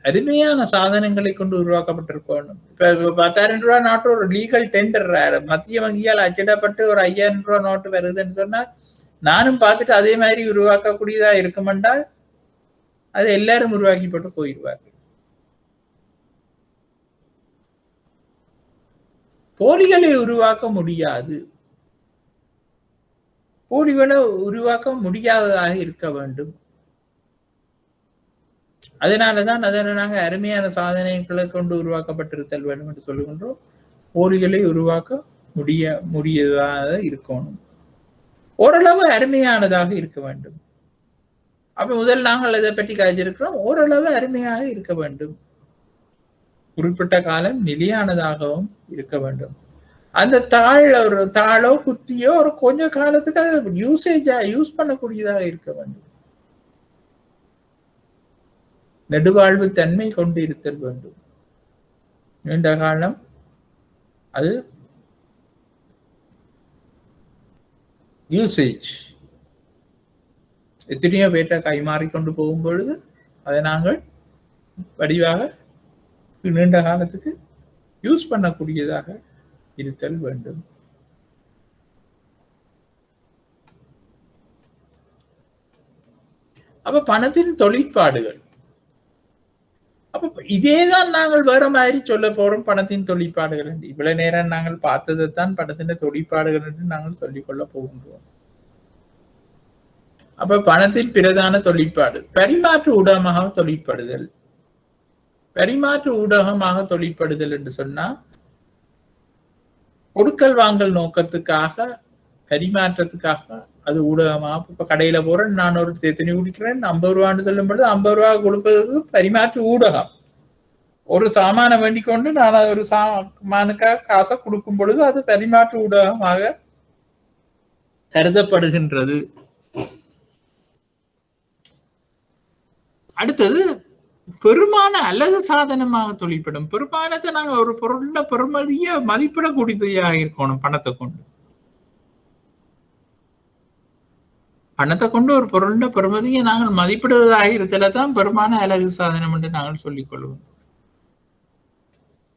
அருமையான சாதனங்களை கொண்டு உருவாக்கப்பட்டிருக்கணும். இப்ப 10,000 ரூபா நோட்டு ஒரு லீகல் டெண்டர் மத்திய வங்கியால் அச்சிடப்பட்டு ஒரு 5,000 ரூபா நோட்டு வருதுன்னு சொன்னா நானும் பார்த்துட்டு அதே மாதிரி உருவாக்கக்கூடியதா இருக்குமென்றால் அதை எல்லாரும் உருவாக்கி போட்டு போயிடுவார்கள். போலிகளை உருவாக்க முடியாது. போலிகளை உருவாக்க முடியாததாக இருக்க வேண்டும். அதனாலதான் அதனை நாங்கள் அருமையான சாதனைகளை கொண்டு உருவாக்கப்பட்டிருத்தல் வேண்டும் என்று சொல்லுகின்றோம். போலிகளை உருவாக்க முடியதாக இருக்கணும். ஓரளவு அருமையானதாக இருக்க வேண்டும். அப்ப முதல் நாங்கள் இதை பற்றி காய்ச்சிருக்கிறோம். ஓரளவு அருமையாக இருக்க வேண்டும். குறிப்பிட்ட காலம் நிலையானதாகவும் இருக்க வேண்டும். அந்த ஒரு தாளோ குத்தியோ ஒரு கொஞ்ச காலத்துக்கு அது யூஸ் பண்ணக்கூடியதாக இருக்க வேண்டும். நெடுவாழ்வு தன்மை கொண்டு இருத்தல் வேண்டும். நீண்ட காலம் அது யூசேஜ் எத்தனையோ பேற்ற கைமாறிக்கொண்டு போகும் பொழுது அதை நாங்கள் வடிவாக நீண்ட காலத்துக்கு யூஸ் பண்ணக்கூடியதாக இருத்தல் வேண்டும். அப்ப பணத்தின் தொழிற்பாடுகள், அப்ப இதேதான் நாங்கள் வேற மாதிரி சொல்ல போறோம். பணத்தின் தொழிற்பாடுகள் என்று இவ்வளவு நேரம் நாங்கள் பார்த்ததைத்தான் பணத்தின் தொழிற்பாடுகள் என்று நாங்கள் சொல்லிக்கொள்ள போகின்றோம். அப்ப பணத்தின் பிரதான தொழிற்பாடு பரிமாற்று ஊடகமாக தொழிற்படுதல். பரிமாற்று ஊடகமாக தொழிற்படுதல் என்று சொன்னா கொடுக்கல் வாங்கல் நோக்கத்துக்காக பரிமாற்றத்துக்காக அது ஊடகமாக. இப்ப கடையில போறேன், நான் ஒரு தேத்தனி குடிக்கிறேன் 50 ரூபான்னு சொல்லும் பொழுது 50 ரூபா கொடுப்பதற்கு பரிமாற்று ஊடகம். ஒரு சாமான வேண்டிக் கொண்டு நான் ஒரு சாமானுக்காக காசை கொடுக்கும் பொழுது அது பரிமாற்று ஊடகமாக கருதப்படுகின்றது. அடுத்தது பெருமான அழகு சாதனமாக தொழிற்படும். பெருமானத்தை நாங்க ஒரு பொருள பெருமதிய மதிப்பிடக்கூடியதாக இருக்கணும் பணத்தை கொண்டு. பணத்தை கொண்டு ஒரு பொருள பெருமதியை நாங்கள் மதிப்பிடுவதாக இருத்தல தான் பெருமான அழகு சாதனம் என்று நாங்கள் சொல்லிக் கொள்வோம்.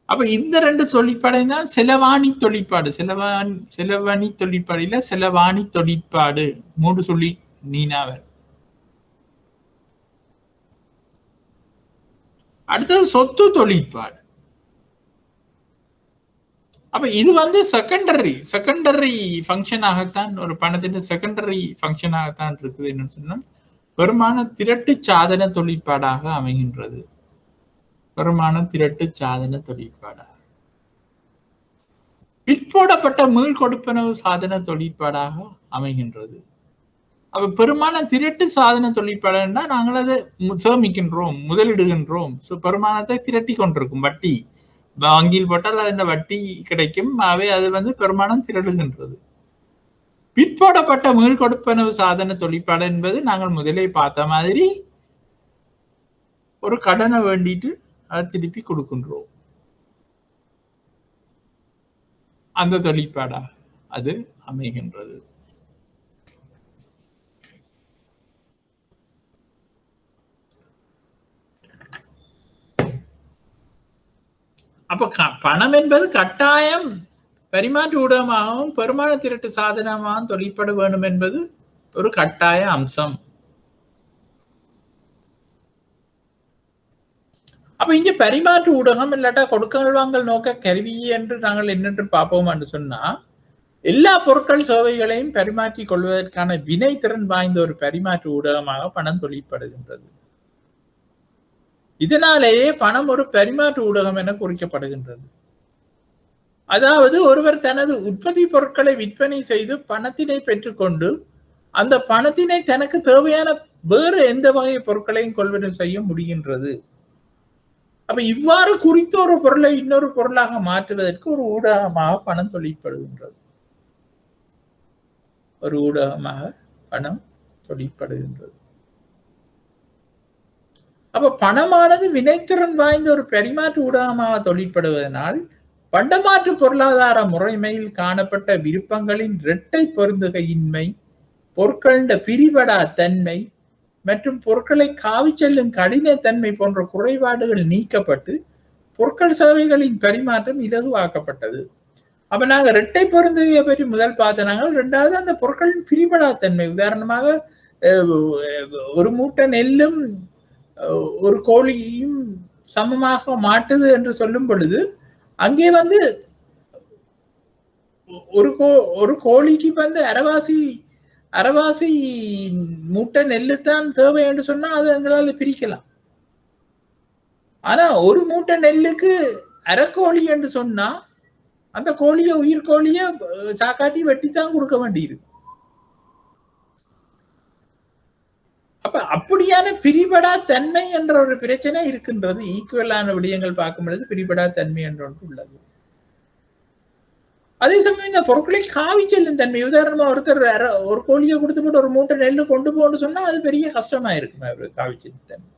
அப்ப இந்த ரெண்டு தொழிற்பாடு தான் செலவாணி தொழிற்பாடு. செலவணி தொழிற்பாடு இல்ல செலவாணி தொழிற்பாடு. 3 சொல்லி நீனாவர். அடுத்தது சொத்து தொழிற்பாடு. அப்ப இது வந்து செகண்டரி ஃபங்க்ஷனாகத்தான் ஒரு பணத்தின் செகண்டரி ஃபங்க்ஷனாகத்தான் இருக்குது. என்னன்னு சொன்னா பெருமான திரட்டு சாதன தொழிற்பாடாக அமைகின்றது. பெருமான திரட்டு சாதன தொழிற்பாடாக பிற்போடப்பட்ட மீள் கொடுப்பனவு சாதன தொழிற்பாடாக அமைகின்றது. அப்ப பெருமான திரட்டு சாதன தொழிற்பாடுன்னா நாங்கள் அதை சேமிக்கின்றோம், முதலிடுகின்றோம். பெருமானத்தை திரட்டி கொண்டிருக்கும். வட்டி வங்கியில் போட்டால் அதன் வட்டி கிடைக்கும். அவை அது வந்து பெருமானம் திரளுகின்றது. பிற்போடப்பட்ட மீள் கொடுப்பனவு சாதன தொழிற்பாடு என்பது நாங்கள் முதலே பார்த்த மாதிரி ஒரு கடனை வேண்டிட்டு அதை திருப்பி கொடுக்கின்றோம். அந்த தொழிற்பாடா அது அமைகின்றது. அப்ப பணம் என்பது கட்டாயம் பரிமாற்று ஊடகமாகவும் பெருமான திரட்டு சாதனமாகவும் தொழிற்பட வேண்டும் என்பது ஒரு கட்டாய அம்சம். அப்ப இங்க பரிமாற்று ஊடகம் இல்லாட்டா கொடுக்கல் வாங்கல் நோக்க கருவி என்று நாங்கள் என்னென்று பார்ப்போம் என்று சொன்னா எல்லா பொருட்கள் சேவைகளையும் பரிமாற்றி கொள்வதற்கான வினை திறன் வாய்ந்த ஒரு பரிமாற்று ஊடகமாக பணம் தொழிற்படுகின்றது. இதனாலேயே பணம் ஒரு பரிமாற்று ஊடகம் என குறிக்கப்படுகின்றது. அதாவது ஒருவர் தனது உற்பத்தி பொருட்களை விற்பனை செய்து பணத்தினை பெற்றுக்கொண்டு அந்த பணத்தினை தனக்கு தேவையான வேறு எந்த வகை பொருட்களையும் கொள்வனம் செய்ய முடிகின்றது. அப்ப இவ்வாறு குறித்த ஒரு பொருளை இன்னொரு பொருளாக மாற்றுவதற்கு ஒரு ஊடகமாக பணம் தொழிற்படுகின்றது. ஒரு ஊடகமாக பணம் தொழிற்படுகின்றது. அப்ப பணமானது வினைத்திறன் வாய்ந்த ஒரு பரிமாற்று ஊடகமாக தொழிற்படுவதனால் பண்டமாற்று பொருளாதார முறைமையில் காணப்பட்ட விருப்பங்களின் இரட்டை பொருந்துகையின்மை, பொருட்களின் பிரிபடா தன்மை மற்றும் பொருட்களை காவி செல்லும் கடினத்தன்மை போன்ற குறைபாடுகள் நீக்கப்பட்டு பொருட்கள் சேவைகளின் பரிமாற்றம் இலகுவாக்கப்பட்டது. அப்ப நாங்க இரட்டை பொருந்துகையை பற்றி முதல் பார்த்தனாங்க. ரெண்டாவது அந்த பொருட்களின் பிரிபடா தன்மை. உதாரணமாக ஒரு மூட்டை நெல்லும் ஒரு கோழியும் சமமாக மாட்டுது என்று சொல்லும் பொழுது அங்கே வந்து ஒரு கோழிக்கு வந்து அரைவாசி மூட்டை நெல்லுத்தான் தேவை என்று சொன்னா அது எங்களால பிரிக்கலாம். ஆனா ஒரு மூட்டை நெல்லுக்கு அரைக்கோழி என்று சொன்னா அந்த கோழிய உயிர் கோழிய சாக்காட்டி வெட்டித்தான் கொடுக்க வேண்டியிருக்கு. அப்ப அப்படியான பிரிபடா தன்மை என்ற ஒரு பிரச்சனை இருக்கின்றது. ஈக்குவலான விடயங்கள் பார்க்கும் பொழுது பிரிபடா தன்மை என்ற ஒன்று உள்ளது. அதே சமயம் இந்த பொருட்களை காவி செல்லும் தன்மை. உதாரணமா ஒருத்தர் ஒரு கோழியை கொடுத்து போட்டு ஒரு மூட்டை நெல்லு கொண்டு போன்னு சொன்னா அது பெரிய கஷ்டமா இருக்கும் அவருக்கு காவி செல்லும் தன்மை.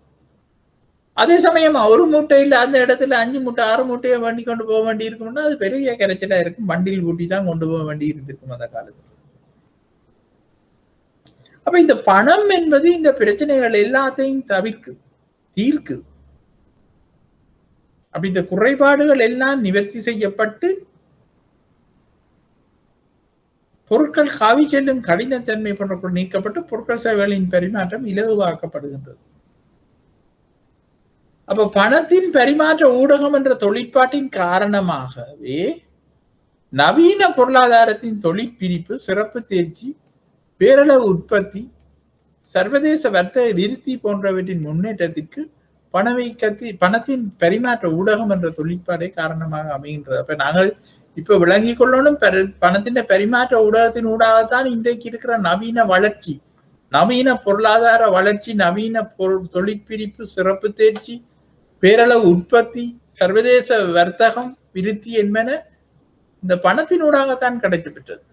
அதே சமயம் ஒரு மூட்டையில் அந்த இடத்துல 5 மூட்டை 6 மூட்டையை வண்டி கொண்டு போக வேண்டி இருக்கும்னா அது பெரிய கரைச்சலா இருக்கும். வண்டியில் ஊட்டி தான் கொண்டு போக வேண்டி இருந்திருக்கும் அந்த காலத்துல. அப்ப இந்த பணம் என்பது இந்த பிரச்சனைகள் எல்லாத்தையும் தீர்க்குது. அப்ப இந்த குறைபாடுகள் எல்லாம் நிவர்த்தி செய்யப்பட்டு பொருட்கள் காவி செல்லும் கடினத்தன்மை போன்ற நீக்கப்பட்டு பொருட்கள் சேவைகளின் பரிமாற்றம் இலகுவாக்கப்படுகின்றது. அப்ப பணத்தின் பரிமாற்ற ஊடகம் என்ற தொழிற்பாட்டின் காரணமாகவே நவீன பொருளாதாரத்தின் தொழிற்பிரிப்பு, சிறப்பு தேர்ச்சி, பேரளவு உற்பத்தி, சர்வதேச வர்த்தக விருத்தி போன்றவற்றின் முன்னேற்றத்திற்கு பணத்தின் பரிமாற்ற ஊடகம் என்ற தொழிற்பாடே காரணமாக அமைகின்றது. அப்ப நாங்கள் இப்ப விளங்கிக் கொள்ளணும், பணத்தின் பரிமாற்ற ஊடகத்தின் ஊடாகத்தான் இன்றைக்கு இருக்கிற நவீன வளர்ச்சி, நவீன பொருளாதார வளர்ச்சி, நவீன தொழிற்பிரிப்பு, சிறப்பு தேர்ச்சி, பேரளவு உற்பத்தி, சர்வதேச வர்த்தகம் விருத்தி என்பன இந்த பணத்தினூடாகத்தான் கிடைக்கப்பெற்றது.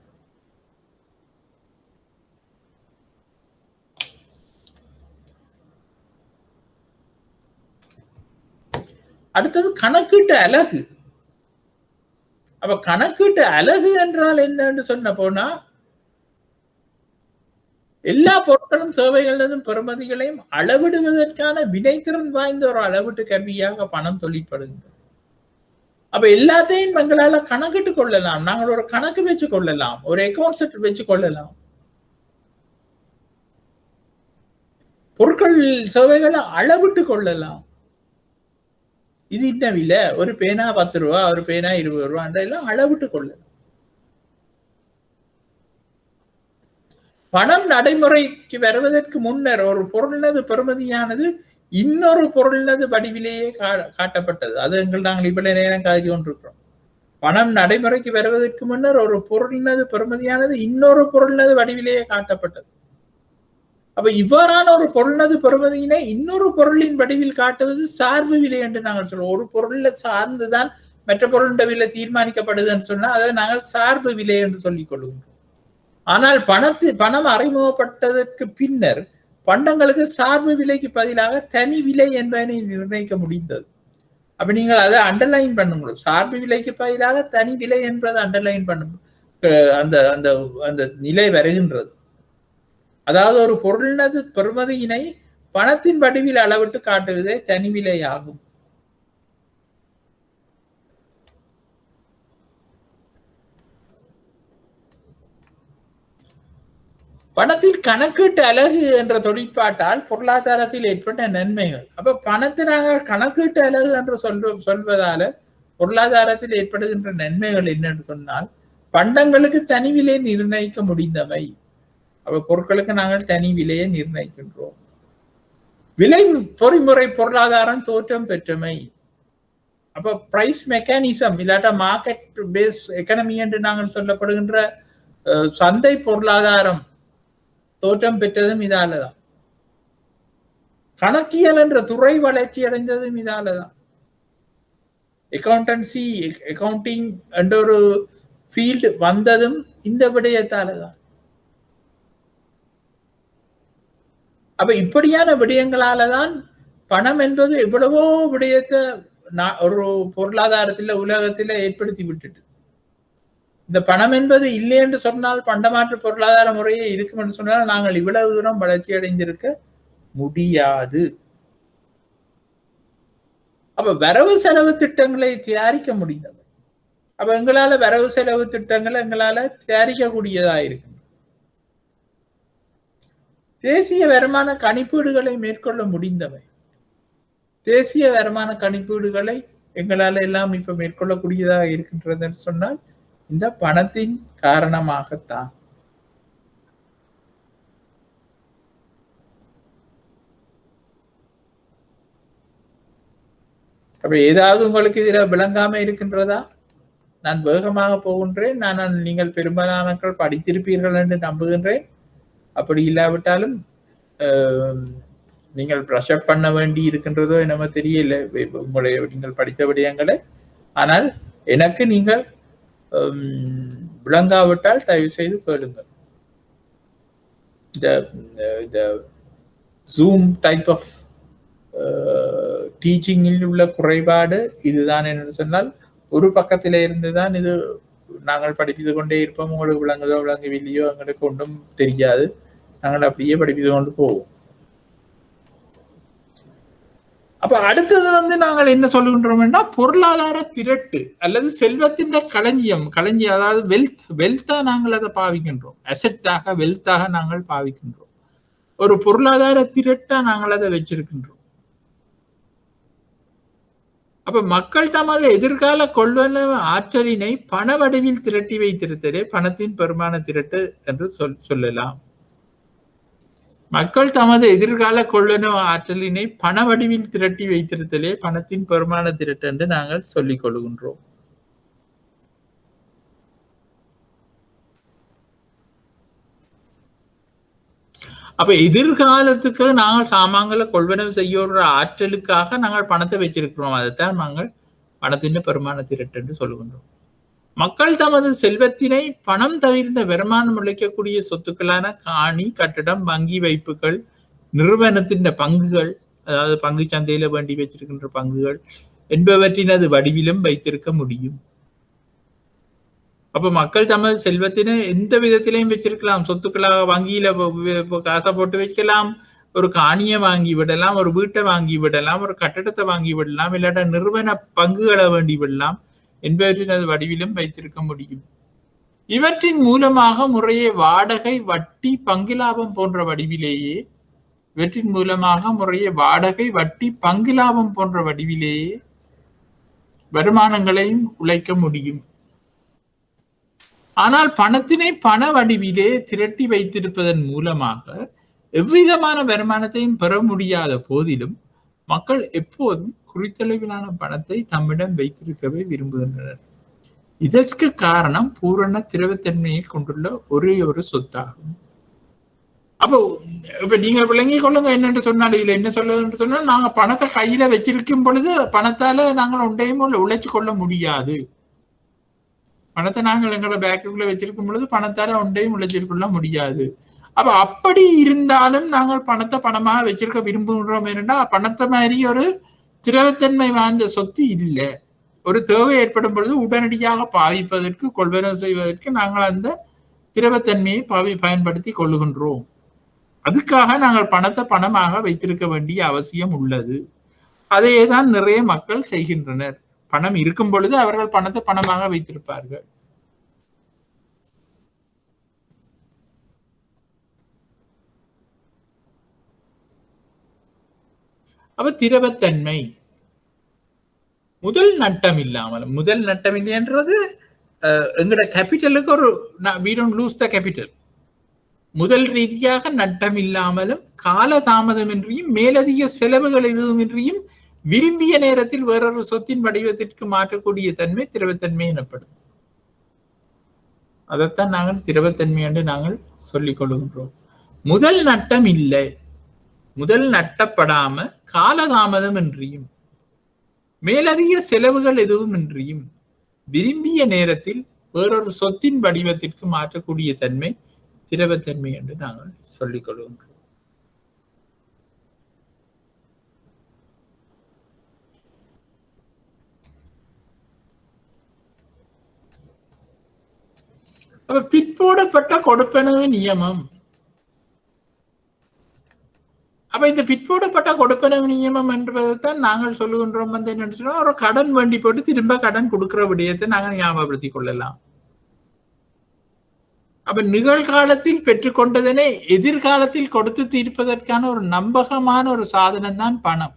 அடுத்தது கணக்கீட்டு அலகு. அப்ப கணக்கீட்டு அலகு என்றால் என்னன்னு சொன்ன போனா எல்லா பொருட்களும் சேவைகளிலும் பெறுமதிகளையும் அளவிடுவதற்கான வினைத்திறன் வாய்ந்த ஒரு அளவீட்டு கருவியாக பணம் தொழிற்படுகின்றது. அப்ப எல்லாத்தையும் எங்களால கணக்கிட்டு கொள்ளலாம். நாங்கள் ஒரு கணக்கு வச்சு கொள்ளலாம், ஒரு அக்கௌண்ட் செட் வச்சு கொள்ளலாம். பொருட்கள் சேவைகளை அளவிட்டு கொள்ளலாம். இது என்ன விலை, ஒரு பேனா 10 ரூபா, ஒரு பேனா 20 ரூபா எல்லாம் அளவிட்டு கொள்ளலாம். பணம் நடைமுறைக்கு வருவதற்கு முன்னர் ஒரு பொருளினது பெறுமதியானது இன்னொரு பொருளினது வடிவிலேயே காட்டப்பட்டது. அது நாங்கள் இவ்வளவு நேரம் காய்ச்சி கொண்டிருக்கிறோம். பணம் நடைமுறைக்கு வருவதற்கு முன்னர் ஒரு பொருளினது பெறுமதியானது இன்னொரு பொருளினது வடிவிலேயே காட்டப்பட்டது. அப்ப இவ்வாறான ஒரு பொருளினது பெறுமதியினை இன்னொரு பொருளின் வடிவில் காட்டுவது சார்பு விலை என்று நாங்கள் சொல்லுவோம். ஒரு பொருள்ல சார்ந்துதான் மற்ற பொருளின் விலை தீர்மானிக்கப்படுதுன்னு சொன்னா அதை நாங்கள் சார்பு விலை என்று சொல்லிக் கொள்கின்றோம். ஆனால் பணம் அறிமுகப்பட்டதற்கு பின்னர் பண்டங்களுக்கு சார்பு விலைக்கு பதிலாக தனி விலை என்பதனை நிர்ணயிக்க முடிந்தது. அப்ப நீங்கள் அதை அண்டர்லைன் பண்ண முடியும். சார்பு விலைக்கு பதிலாக தனி விலை என்பதை அண்டர்லைன் பண்ண அந்த அந்த அந்த நிலை வருகின்றது. அதாவது ஒரு பொருளினது பெறுமதியினை பணத்தின் வடிவில் அளவிட்டு காட்டுவதே தனி விலை ஆகும். பணத்தின் கணக்கீட்டு அலகு என்ற தொழிற்பாட்டால் பொருளாதாரத்தில் ஏற்பட்ட நன்மைகள். அப்ப பணத்தை நாங்கள் கணக்கீட்டு அலகு என்று சொல்வதால பொருளாதாரத்தில் ஏற்படுகின்ற நன்மைகள் என்னன்னு சொன்னால், பண்டங்களுக்கு தனி விலை நிர்ணயிக்க முடிந்தவை. அப்ப பொருட்களுக்கு நாங்கள் தனி விலையை நிர்ணயிக்கின்றோம். விலை பொறிமுறை பொருளாதாரம் தோற்றம் பெற்றமை. அப்ப பிரைஸ் மெக்கானிசம் இல்லாட்ட மார்க்கெட் பேஸ் எக்கனமி என்று நாங்கள் சொல்லப்படுகின்ற சந்தை பொருளாதாரம் தோற்றம் பெற்றதும் இதாலதான். கணக்கியல் என்ற துறை வளர்ச்சி அடைந்ததும் இதாலதான். அக்கௌண்டன்சி, அக்கௌண்டிங் என்ற ஒரு ஃபீல்டு வந்ததும் இந்த விடயத்தாலதான். அப்ப இப்படியான விடயங்களாலதான் பணம் என்பது எவ்வளவோ விடயத்தை ஒரு பொருளாதாரத்துல உலகத்துல ஏற்படுத்தி விட்டுட்டு, இந்த பணம் என்பது இல்லை என்று சொன்னால் பண்டமாற்று பொருளாதார முறையே இருக்கும் என்று சொன்னால் நாங்கள் இவ்வளவு தூரம் வளர்ச்சி அடைந்திருக்க முடியாது. அப்ப வரவு செலவு திட்டங்களை தயாரிக்க முடிந்தது. அப்ப எங்களால வரவு செலவு திட்டங்களை எங்களால தயாரிக்கக்கூடியதா இருக்கு. தேசிய வருமான கணிப்பீடுகளை மேற்கொள்ள முடிந்தவை. தேசிய வருமான கணிப்பீடுகளை எங்களால எல்லாம் இப்ப மேற்கொள்ளக்கூடியதாக இருக்கின்றதுன்னு சொன்னால் இந்த பணத்தின் காரணமாகத்தான். அப்ப ஏதாவது உங்களுக்கு இதுல விளங்காம இருக்கின்றதா? நான் வேகமாக போகின்றேன். நீங்கள் பெரும்பாலானவர்கள் படித்திருப்பீர்கள் என்று நம்புகின்றேன். அப்படி இல்லாவிட்டாலும் நீங்கள் ப்ரஷ் அப் பண்ண வேண்டி இருக்கின்றதோ என்னமோ தெரியல உங்களுடைய நீங்கள் படித்த விடயங்களை. ஆனால் எனக்கு நீங்கள் விளங்காவிட்டால் தயவு செய்து கேளுங்கள். இந்த ஜூம் டைப் ஆஃப் டீச்சிங்கில் உள்ள குறைபாடு இதுதான் என்று சொன்னால், ஒரு பக்கத்தில இருந்துதான் இது நாங்கள் படிப்பித்து கொண்டே இருப்போம். உங்களுக்கு விளங்குதோ விளங்கவில்லையோ எங்களுக்கு ஒன்றும் தெரியாது. நாங்கள் அப்படியே படிப்பித்து கொண்டு போவோம். அப்ப அடுத்தது நாங்கள் என்ன சொல்லுகின்றோம்னா, பொருளாதார திரட்டு அல்லது செல்வத்தின் களஞ்சியம் அதாவது வெல்த்தா நாங்கள் அதை பாவிக்கின்றோம். அசெட்டாக வெல்த்தாக நாங்கள் பாவிக்கின்றோம். ஒரு பொருளாதார திரட்டா நாங்கள் அதை வச்சிருக்கின்றோம். அப்ப மக்கள் தமது எதிர்கால கொள்வனவு ஆற்றலினை பண வடிவில் திரட்டி வைத்திருத்தலே பணத்தின் பெருமான திரட்டு என்று சொல்லலாம். மக்கள் தமது எதிர்கால கொள்வனவு ஆற்றலினை பண வடிவில் திரட்டி வைத்திருத்தலே பணத்தின் பெருமான திரட்டு என்று நாங்கள் சொல்லிக் கொள்கின்றோம். அப்ப எதிர்காலத்துக்கு நாங்கள் சாமான்களை கொள்வனவு செய்ய ஆற்றலுக்காக நாங்கள் பணத்தை வச்சிருக்கிறோம். அதைத்தான் நாங்கள் பணத்தின் பெருமான திரட்டு என்று சொல்லுகின்றோம். மக்கள் தமது செல்வத்தினை பணம் தவிர்ந்த வருமானம் உழைக்கக்கூடிய சொத்துக்களான காணி, கட்டடம், வங்கி வைப்புகள், நிறுவனத்தின் பங்குகள், அதாவது பங்கு சந்தையில வேண்டி வச்சிருக்கின்ற பங்குகள், என்பவற்றினது வடிவிலும் வைத்திருக்க முடியும். அப்ப மக்கள் தமது செல்வத்தினை எந்த விதத்திலையும் வச்சிருக்கலாம். சொத்துக்களாக வங்கியில காசை போட்டு வைக்கலாம், ஒரு காணியை வாங்கி விடலாம், ஒரு வீட்டை வாங்கி விடலாம், ஒரு கட்டடத்தை வாங்கி விடலாம், இல்லாட்ட நிறுவன பங்குகளை வேண்டி விடலாம் என்பவற்றினது வடிவிலும் வைத்திருக்க முடியும். இவற்றின் மூலமாக முறையே வாடகை, வட்டி, பங்கு லாபம் போன்ற வடிவிலேயே இவற்றின் மூலமாக முறையே வாடகை, வட்டி, பங்கு லாபம் போன்ற வடிவிலேயே வருமானங்களையும் உழைக்க முடியும். ஆனால் பணத்தினை பண வடிவிலே திரட்டி வைத்திருப்பதன் மூலமாக எவ்விதமான வருமானத்தையும் பெற முடியாத போதிலும் மக்கள் எப்போதும் குறித்தளவிலான பணத்தை தம்மிடம் வைத்திருக்கவே விரும்புகின்றனர். இதற்கு காரணம் பூரண திரவத்தன்மையை கொண்டுள்ள ஒரே ஒரு சொத்தாகும். அப்போ இப்ப நீங்க விளங்கிக் கொள்ளுங்க என்னென்று சொன்னால், இதுல என்ன சொல்லுன்னு சொன்னா, நாங்க பணத்தை கையில வச்சிருக்கும் பொழுது பணத்தால நாங்கள் ஒன்றையும் உழைச்சு கொள்ள முடியாது. பணத்தை நாங்கள் எங்களோட பேக்குக்குள்ள வச்சிருக்கும் பொழுது பணத்தால ஒன்றையும் உழைச்சிருக்கொள்ள முடியாது. அப்ப அப்படி இருந்தாலும் நாங்கள் பணத்தை பணமாக வச்சிருக்க விரும்புகிறோம். என்னன்னா, பணத்தை மாதிரி ஒரு திரவத்தன்மை வாய்ந்த சொத்து இல்லை. ஒரு தேவை ஏற்படும் பொழுது உடனடியாக பாவிப்பதற்கு, கொள்வனவு செய்வதற்கு நாங்கள் அந்த திரவத்தன்மையை பயன்படுத்தி கொள்ளுகின்றோம். அதுக்காக நாங்கள் பணத்தை பணமாக வைத்திருக்க வேண்டிய அவசியம் உள்ளது. அதையே தான் நிறைய மக்கள் செய்கின்றனர். பணம் இருக்கும் பொழுது அவர்கள் பணத்தை பணமாக வைத்திருப்பார்கள். அப்ப திரவத்தன்மை முதல் நட்டம் இல்லாமல், முதல் நட்டம் இல்லைன்றது எங்களோட கேபிட்டலுக்கு ஒரு we don't lose the capital. முதல் ரீதியாக நட்டம் இல்லாமலும் கால தாமதமின்றியும் மேலதிக செலவுகள் எதுவுமின்றியும் விரும்பிய நேரத்தில் வேறொரு சொத்தின் வடிவத்திற்கு மாற்றக்கூடிய தன்மை திரவத்தன்மை எனப்படும். அதைத்தான் நாங்கள் திரவத்தன்மை என்று நாங்கள் சொல்லிக் கொள்கின்றோம். முதல் நட்டம் இல்லை, முதல் நட்டப்படாம காலதாமதம் இன்றியும் மேலதிக செலவுகள் எதுவும் இன்றியும் விரும்பிய நேரத்தில் வேறொரு சொத்தின் வடிவத்திற்கு மாற்றக்கூடிய தன்மை திரவத்தன்மை என்று நாங்கள் சொல்லிக் கொள்கின்றோம். அப்ப பிற்போடப்பட்ட கொடுப்பனவு நியமம். அப்ப இந்த பிற்போடப்பட்ட கொடுப்பனவு நியமம் என்பதைத்தான் நாங்கள் சொல்லுகின்றோம். வந்து என்ன சொன்னா, ஒரு கடன் வேண்டி போட்டு திரும்ப கடன் கொடுக்கிற விடயத்தை நாங்கள் ஞாபகப்படுத்திக் கொள்ளலாம். அப்ப நிகழ்காலத்தில் பெற்றுக்கொண்டதனை எதிர்காலத்தில் கொடுத்து தீர்ப்பதற்கான ஒரு நம்பகமான ஒரு சாதனம் தான் பணம்.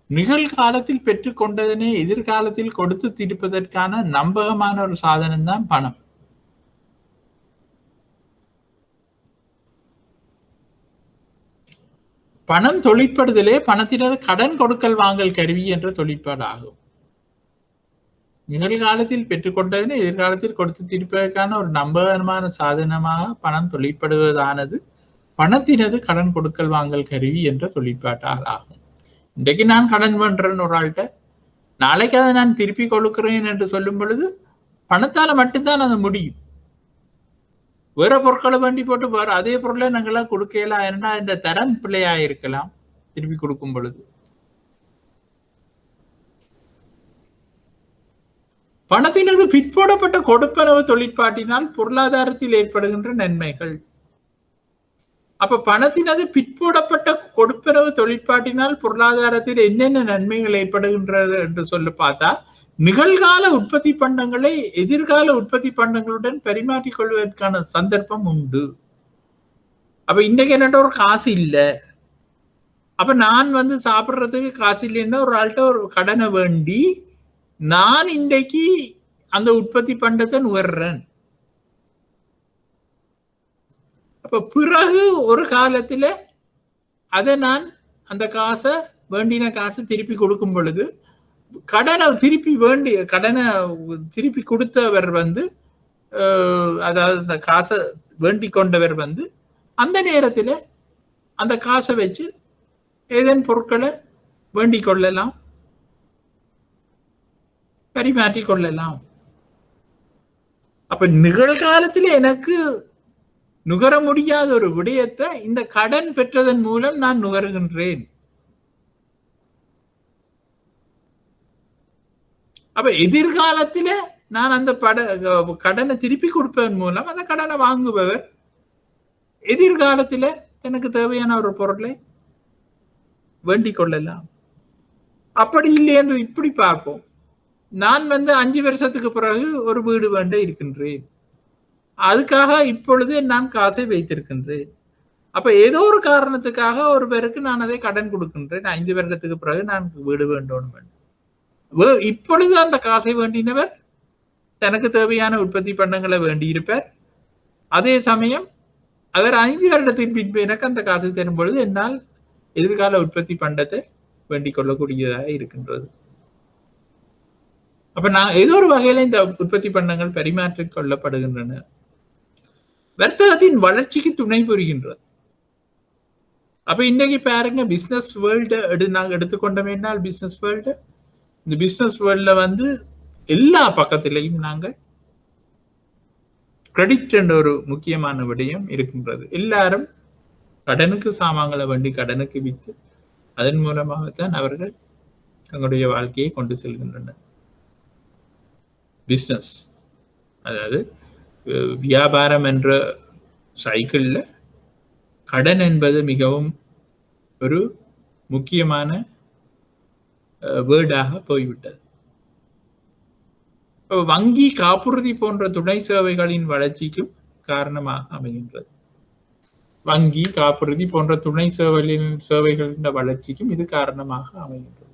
நிகழ்காலத்தில் பெற்றுக்கொண்டதனை எதிர்காலத்தில் கொடுத்து தீர்ப்பதற்கான நம்பகமான ஒரு சாதனம் தான் பணம். பணம் தொழிற்படுதலே பணத்தினது கடன் கொடுக்கல் வாங்கல் கருவி என்ற தொழிற்பாடு ஆகும். நிகழ்காலத்தில் பெற்றுக்கொண்டதனை எதிர்காலத்தில் கொடுத்து தீர்ப்பதற்கான ஒரு நம்பகமான சாதனமாக பணம் தொழிற்படுவதானது பணத்தினது கடன் கொடுக்கல் வாங்கல் கருவி என்ற தொழிற்பாட்டால் ஆகும். இன்றைக்கு நான் கடன் பண்றேன் ஒரு ஆள்கிட்ட, நாளைக்கு அதை நான் திருப்பி கொடுக்கிறேன் என்று சொல்லும் பொழுது பணத்தால மட்டும்தான் அது முடியும். வேற பொருட்களை வேண்டி போட்டு வேற அதே பொருளை நாங்களா கொடுக்கலாம். ஏன்னா இந்த தரம் பிள்ளையா இருக்கலாம் திருப்பி கொடுக்கும் பொழுது. பணத்தினது பிற்போடப்பட்ட கொடுப்பனவு தொழிற்பாட்டினால் பொருளாதாரத்தில் ஏற்படுகின்ற நன்மைகள். அப்ப பணத்தினது பிற்போடப்பட்ட கொடுப்பனவு தொழிற்பாட்டினால் பொருளாதாரத்தில் என்னென்ன நன்மைகள் ஏற்படுகின்றது என்று சொல்ல பார்த்தா, நிகழ்கால உற்பத்தி பண்டங்களை எதிர்கால உற்பத்தி பண்டங்களுடன் பரிமாற்றிக் கொள்வதற்கான சந்தர்ப்பம் உண்டு. அப்ப இன்னைக்கு என்னட்ட ஒரு காசு இல்லை, அப்ப நான் வந்து சாப்பிட்றதுக்கு காசு இல்லைன்னா ஒரு ஆள்கிட்ட ஒரு கடனை வேண்டி நான் இன்றைக்கு அந்த உற்பத்தி பண்டத்தை நுகர்றேன். அப்ப பிறகு ஒரு காலத்துல அதை நான் அந்த காசை வேண்டின காசை திருப்பி கொடுக்கும் பொழுது கடனை திருப்பி கொடுத்தவர் வந்து, அதாவது அந்த காசை வேண்டி கொண்டவர் வந்து அந்த நேரத்தில் அந்த காசை வச்சு ஏதேனும் பொருட்களை வேண்டிக் கொள்ளலாம், பரிமாற்றி கொள்ளலாம். அப்ப நிகழ்காலத்தில் எனக்கு நுகர முடியாத ஒரு விடயத்தை இந்த கடன் பெற்றதன் மூலம் நான் நுகர்கின்றேன். அப்ப எதிர்காலத்தில நான் அந்த கடனை திருப்பி கொடுப்பதன் மூலம் அந்த கடனை வாங்குபவர் எதிர்காலத்தில எனக்கு தேவையான ஒரு பொருளை வேண்டிக் கொள்ளலாம். அப்படி இல்லை என்று இப்படி பார்ப்போம். நான் 5 வருஷத்துக்கு பிறகு ஒரு வீடு வேண்ட இருக்கின்றேன். அதுக்காக இப்பொழுது நான் காசை வைத்திருக்கின்றேன். அப்ப ஏதோ ஒரு காரணத்துக்காக ஒருவருக்கு நான் அதை கடன் கொடுக்கின்றேன். 5 வருடத்துக்கு பிறகு நான் வீடு வேண்டும். இப்பொழுது அந்த காசை வேண்டினவர் தனக்கு தேவையான உற்பத்தி பண்டங்களை வேண்டியிருப்பார். அதே சமயம் அவர் 5 வருடத்தின் பின்பு எனக்கு அந்த காசை தரும் பொழுது என்னால் எதிர்கால உற்பத்தி பண்டத்தை வேண்டிக் கொள்ளக்கூடியதாக இருக்கின்றது. அப்ப நான் ஏதோ ஒரு வகையில இந்த உற்பத்தி பண்டங்கள் பரிமாற்றிக் கொள்ளப்படுகின்றன. வர்த்தகத்தின் வளர்ச்சிக்கு துணை புரிகின்றது. அப்ப இன்னைக்கு பாருங்க, பிசினஸ் வேர்ல்டு நாங்க எடுத்துக்கொண்டோம்னால் பிசினஸ் வேர்ல்டு, இந்த பிசினஸ் வேர்ல்ட்ல எல்லா பக்கத்திலையும் நாங்கள் கிரெடிட் என்ற ஒரு முக்கியமான விடயம் இருக்கின்றது. எல்லாரும் கடனுக்கு சாமான்களை வேண்டி கடனுக்கு விற்று அதன் மூலமாகத்தான் அவர்கள் தங்களுடைய வாழ்க்கையை கொண்டு செல்கின்றனர். பிசினஸ், அதாவது வியாபாரம் என்ற சைக்கிள்ல கடன் என்பது மிகவும் ஒரு முக்கியமான வேர்டாக போய்விட்டது. வங்கி, காப்புறுதி போன்ற துணை சேவைகளின் வளர்ச்சிக்கும் காரணமாக அமைகின்றது. வங்கி, காப்புறுதி போன்ற துணை சேவைகளின் வளர்ச்சிக்கும் இது காரணமாக அமைகின்றது.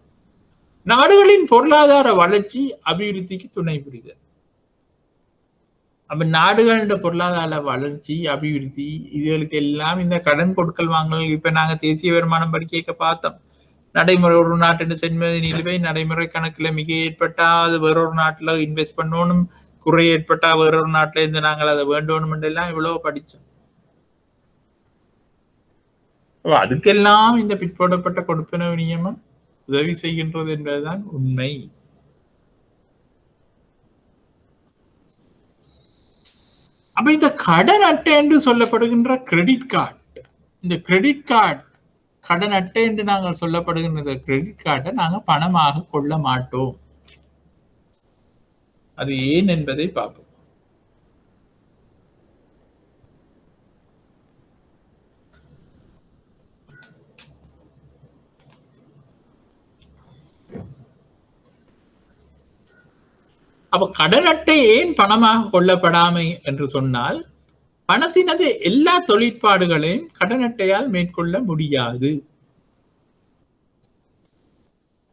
நாடுகளின் பொருளாதார வளர்ச்சி அபிவிருத்திக்கு துணை புரிகிறது. அப்ப நாடுகளின் பொருளாதார வளர்ச்சி, அபிவிருத்தி, இதுகளுக்கு எல்லாம் இந்த கடன் கொடுக்கல் வாங்கல். இப்ப நாங்க தேசிய வருமானம் படிக்க பார்த்தோம். நடைமுறை ஒரு நாட்டின் சென்மதி நிலுவை நடைமுறை கணக்குல மிக ஏற்பட்டா அது வேறொரு நாட்டுல இன்வெஸ்ட் பண்ணணும், குறை ஏற்பட்டா வேறொரு நாட்டுல இருந்து நாங்கள் அதை வேண்டணும் எல்லாம் இவ்வளவு படிச்சோம். அதுக்கெல்லாம் இந்த பிற்போடப்பட்ட கொடுப்பனவு நியமம் உதவி செய்கின்றது என்பதுதான் உண்மை. அப்ப இந்த கடன் அட்டை என்று சொல்லப்படுகின்ற கிரெடிட் கார்டு, இந்த கிரெடிட் கார்டு கடன் அட்டை என்று நாங்கள் சொல்லப்படுகின்ற கிரெடிட் கார்டை நாங்கள் பணமாக கொள்ள மாட்டோம். அது ஏன் என்பதை பார்ப்போம். அப்ப கடன் அட்டை ஏன் பணமாக கொள்ளப்படாமை என்று சொன்னால், பணத்தினது எல்லா தொழிற்பாடுகளையும் கடன் அட்டையால் மேற்கொள்ள முடியாது.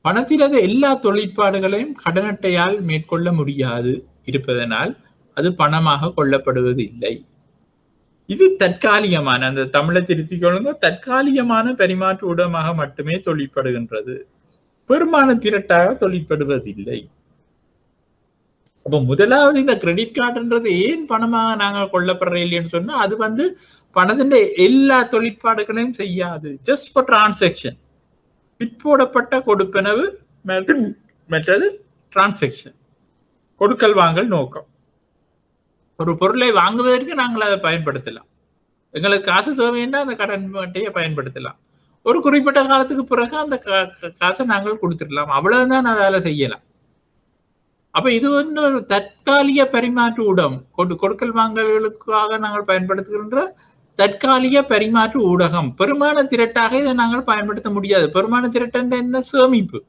பணத்தினது எல்லா தொழிற்பாடுகளையும் கடன் அட்டையால் மேற்கொள்ள முடியாது இருப்பதனால் அது பணமாக கொள்ளப்படுவது இல்லை. இது தற்காலிகமான, அந்த தமிழை திருத்திக் கொள்ளுங்க, தற்காலிகமான பரிமாற்று ஊடகமாக மட்டுமே தொழிற்படுகின்றது. பெருமான திரட்டாக தொழிற்படுவதில்லை. அப்ப முதலாவது இந்த கிரெடிட் கார்டுன்றது ஏன் பணமாக நாங்கள் கொள்ளப்படுற இல்லைன்னு சொன்னா, அது பணத்தின் எல்லா தொழிற்பாடுகளையும் செய்யாது. ஜஸ்ட் ஃபார் டிரான்சாக்ஷன், பிற்போடப்பட்ட கொடுப்பனவு மற்றது டிரான்சாக்ஷன், கொடுக்கல் வாங்கல் நோக்கம். ஒரு பொருளை வாங்குவதற்கு நாங்கள் அதை பயன்படுத்தலாம். எங்களுக்கு காசு தேவைன்னா அந்த கடன் அட்டையை பயன்படுத்தலாம். ஒரு குறிப்பிட்ட காலத்துக்கு பிறகு அந்த காசை நாங்கள் கொடுத்துடலாம். அவ்வளவுதான் அதால செய்யலாம். அப்ப இது ஒரு தற்காலிக பரிமாற்று ஊடகம், கொடுக்கல் வாங்கல்களுக்காக நாங்கள் பயன்படுத்துகின்ற தற்காலிக பரிமாற்று ஊடகம். பெருமான திரட்டாக இதை நாங்கள் பயன்படுத்த முடியாது. பெருமான திரட்டு என்ன? சேமிப்பு.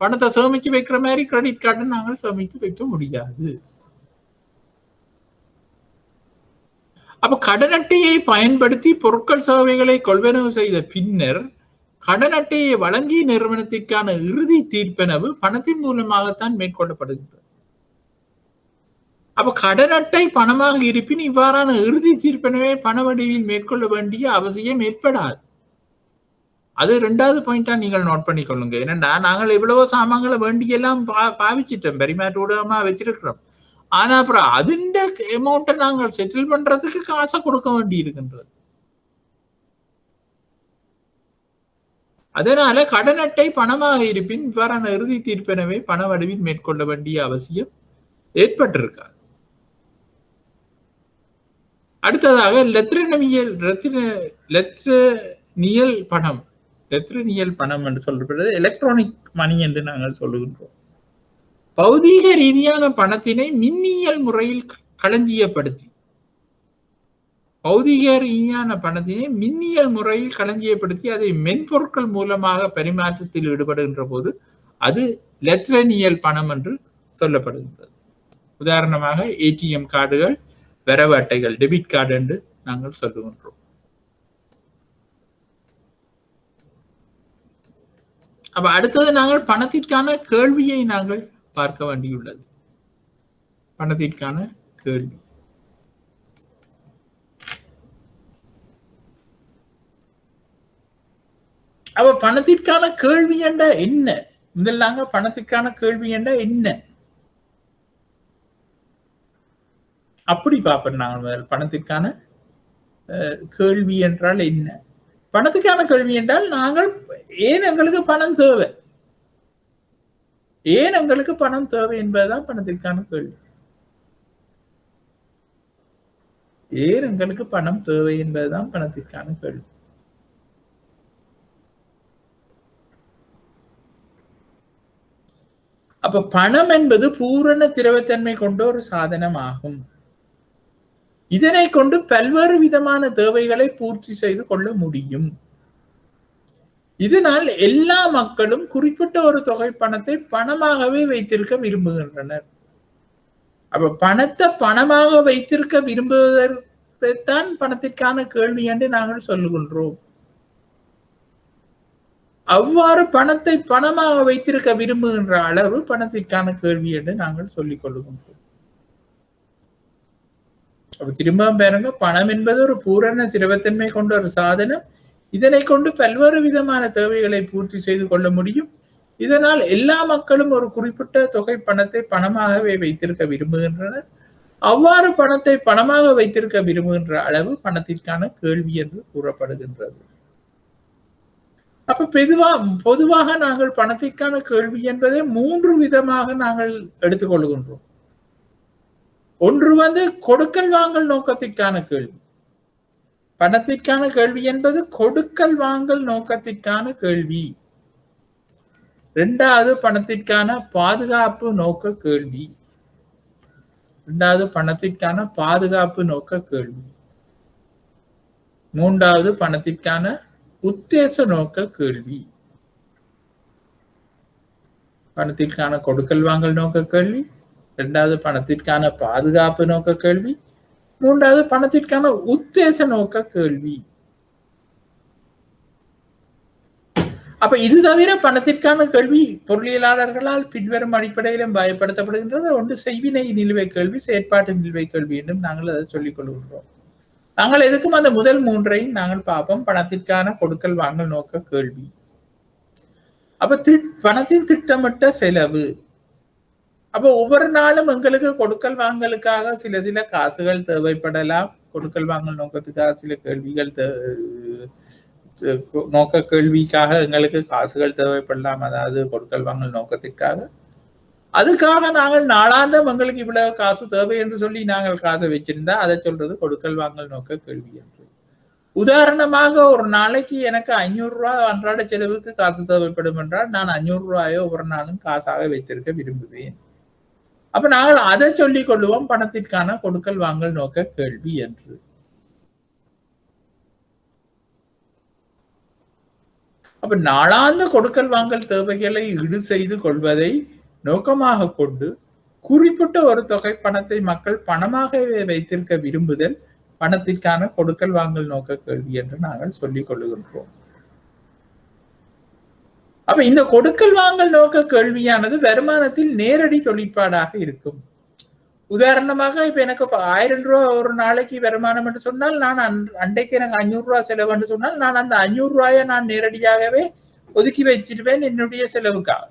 பணத்தை சேமிச்சு வைக்கிற மாதிரி கிரெடிட் கார்டை நாங்கள் சேமித்து வைக்க முடியாது. அப்ப கடன் அட்டையை பயன்படுத்தி பொருட்கள் சேவைகளை கொள்வனவு செய்த பின்னர் கடன் அட்டையை வழங்கிய நிறுவனத்திற்கான இறுதி தீர்ப்பனவு பணத்தின் மூலமாகத்தான் மேற்கொள்ளப்படுகின்றது. அப்ப கடன் அட்டை பணமாக இருப்பின் இவ்வாறான இறுதி தீர்ப்பனவை பண வடிவில் மேற்கொள்ள வேண்டிய அவசியம் ஏற்படாது. அது 2வது பாயிண்டா நீங்கள் நோட் பண்ணிக்கொள்ளுங்க. ஏன்னா நாங்கள் எவ்வளவோ சாமான்களை வேண்டியெல்லாம் பாவிச்சிட்டோம், பரிமாற்று ஊடகமா வச்சிருக்கிறோம். ஆனா அப்புறம் அதுண்ட அமௌண்ட்டை நாங்கள் செட்டில் பண்றதுக்கு காசை கொடுக்க வேண்டி இருக்கின்றது. அதனால கடன் அட்டை பணமாக இருப்பின் இவ்வாறான இறுதி தீர்ப்பனவை பண வடிவில் மேற்கொள்ள வேண்டிய அவசியம் ஏற்பட்டிருக்காது. அடுத்ததாக லெத்ரனியல் பணம் என்று சொல்லப்படுறது எலக்ட்ரானிக் மணி என்று நாங்கள் சொல்லுகின்றோம். பௌதீக ரீதியான பணத்தினை மின்னியல் முறையில் களஞ்சியப்படுத்தி பௌதீக ரீதியான பணத்தினை மின்னியல் முறையில் களஞ்சியப்படுத்தி அதை மென்பொருட்கள் மூலமாக பரிமாற்றத்தில் ஈடுபடுகின்ற போது அது லெத்ரனியல் பணம் என்று சொல்லப்படுகின்றது. உதாரணமாக ஏடிஎம் கார்டுகள், வரவு அட்டைகள், டெபிட் கார்டு என்று நாங்கள் சொல்லுகின்றோம். அப்ப அடுத்தது நாங்கள் பணத்திற்கான கேள்வியை நாங்கள் பார்க்க வேண்டியுள்ளது. பணத்திற்கான கேள்வி. அப்ப பணத்திற்கான கேள்வி என்ற என்ன? முதல் நாங்க பணத்திற்கான கேள்வி என்ற என்ன அப்படி பார்ப்போம். நாங்கள் முதல் பணத்திற்கான கேள்வி என்றால் என்ன? பணத்துக்கான கேள்வி என்றால் நாங்கள் ஏன் எங்களுக்கு பணம் தேவை, ஏன் எங்களுக்கு பணம் தேவை என்பதுதான் பணத்திற்கான கேள்வி. ஏன் எங்களுக்கு பணம் தேவை என்பதுதான் பணத்திற்கான கேள்வி. அப்ப பணம் என்பது பூரண திரவத்தன்மை கொண்ட ஒரு சாதனம் ஆகும். இதனை கொண்டு பல்வேறு விதமான தேவைகளை பூர்த்தி செய்து கொள்ள முடியும். இதனால் எல்லா மக்களும் குறிப்பிட்ட ஒரு தொகை பணத்தை பணமாகவே வைத்திருக்க விரும்புகின்றனர். அப்ப பணத்தை பணமாக வைத்திருக்க விரும்புவதற்குத்தான் பணத்திற்கான கேள்வி என்று நாங்கள் சொல்லுகின்றோம். அவ்வாறு பணத்தை பணமாக வைத்திருக்க விரும்புகின்ற அளவு பணத்திற்கான கேள்வி என்று நாங்கள் சொல்லிக் கொள்ளுகின்றோம். அப்ப திரும்ப பாருங்க, பணம் என்பது ஒரு பூரண திரவத்தன்மை கொண்ட ஒரு சாதனம். இதனை கொண்டு பல்வேறு விதமான தேவைகளை பூர்த்தி செய்து கொள்ள முடியும். இதனால் எல்லா மக்களும் ஒரு குறிப்பிட்ட தொகை பணத்தை பணமாகவே வைத்திருக்க விரும்புகின்றனர். அவ்வாறு பணத்தை பணமாக வைத்திருக்க விரும்புகின்ற அளவு பணத்திற்கான கேள்வி என்று கூறப்படுகின்றது. அப்ப பொதுவாக நாங்கள் பணத்திற்கான கேள்வி என்பதை 3 விதமாக நாங்கள் எடுத்துக்கொள்கின்றோம். ஒன்று கொடுக்கல் வாங்கல் நோக்கத்திற்கான கேள்வி. பணத்திற்கான கேள்வி என்பது கொடுக்கல் வாங்கல் நோக்கத்திற்கான கேள்வி. இரண்டாவது பணத்திற்கான பாதுகாப்பு நோக்க கேள்வி. இரண்டாவது பணத்திற்கான பாதுகாப்பு நோக்க கேள்வி. மூன்றாவது பணத்திற்கான உத்தேச நோக்க கேள்வி. பணத்திற்கான கொடுக்கல் வாங்கல் நோக்க கேள்வி, இரண்டாவது பணத்திற்கான பாதுகாப்பு நோக்க கேள்வி, மூன்றாவது பணத்திற்கான உத்தேச நோக்க கேள்வி. அப்ப இது தவிர பணத்திற்கான கேள்வி பொருளியலாளர்களால் பின்வரும் அடிப்படையிலும் பயப்படுத்தப்படுகின்றது. ஒன்று செய்வினை நிலுவை கேள்வி, செயற்பாட்டு நிலுவை கேள்வி என்றும் நாங்கள் அதை சொல்லிக் கொள்கின்றோம். நாங்கள் எதுக்கும் அந்த முதல் 3ஐயும் நாங்கள் பார்ப்போம். பணத்திற்கான கொடுக்கல் வாங்கல் நோக்க கேள்வி. அப்ப பணத்தின் திட்டமிட்ட செலவு. அப்ப ஒவ்வொரு நாளும் எங்களுக்கு கொடுக்கல் வாங்கலுக்காக சில காசுகள் தேவைப்படலாம். கொடுக்கல் வாங்கல் நோக்கத்துக்காக சில கேள்விகள் நோக்க கேள்விக்காக எங்களுக்கு காசுகள் தேவைப்படலாம். அதாவது கொடுக்கல் வாங்கல் நோக்கத்திற்காக. அதுக்காக நாங்கள் நாளாந்தம் எங்களுக்கு இவ்வளவு காசு தேவை என்று சொல்லி நாங்கள் காசை வச்சிருந்தா அதை சொல்றது கொடுக்கல் வாங்கல் நோக்க கேள்வி என்று. உதாரணமாக ஒரு நாளைக்கு எனக்கு 500 ரூபாய் அன்றாட செலவுக்கு காசு தேவைப்படும் என்றால் நான் 500 ரூபாயோ ஒரு நாளும் காசாக வைத்திருக்க விரும்புவேன். அப்ப நாங்கள் அதை சொல்லிக் கொள்ளுவோம் பணத்திற்கான கொடுக்கல் வாங்கல் நோக்க கேள்வி என்று. அப்ப நாளாந்த கொடுக்கல் வாங்கல் தேவைகளை ஈடு செய்து கொள்வதை நோக்கமாக கொண்டு குறிப்பிட்ட ஒரு தொகை பணத்தை மக்கள் பணமாகவே வைத்திருக்க விரும்புதல் பணத்திற்கான கொடுக்கல் வாங்கல் நோக்க கேள்வி என்று நாங்கள் சொல்லிக் கொள்ளுகின்றோம். அப்ப இந்த கொடுக்கல் வாங்கல் நோக்க கேள்வியானது வருமானத்தில் நேரடி தொழிற்பாடாக இருக்கும். உதாரணமாக இப்ப எனக்கு 1000 ரூபாய் ஒரு நாளைக்கு வருமானம் என்று சொன்னால், நான் அன்றைக்கு எனக்கு 500 ரூபாய் செலவு என்று சொன்னால், நான் அந்த 500 ரூபாயை நான் நேரடியாகவே ஒதுக்கி வச்சிருவேன் என்னுடைய செலவுக்காக.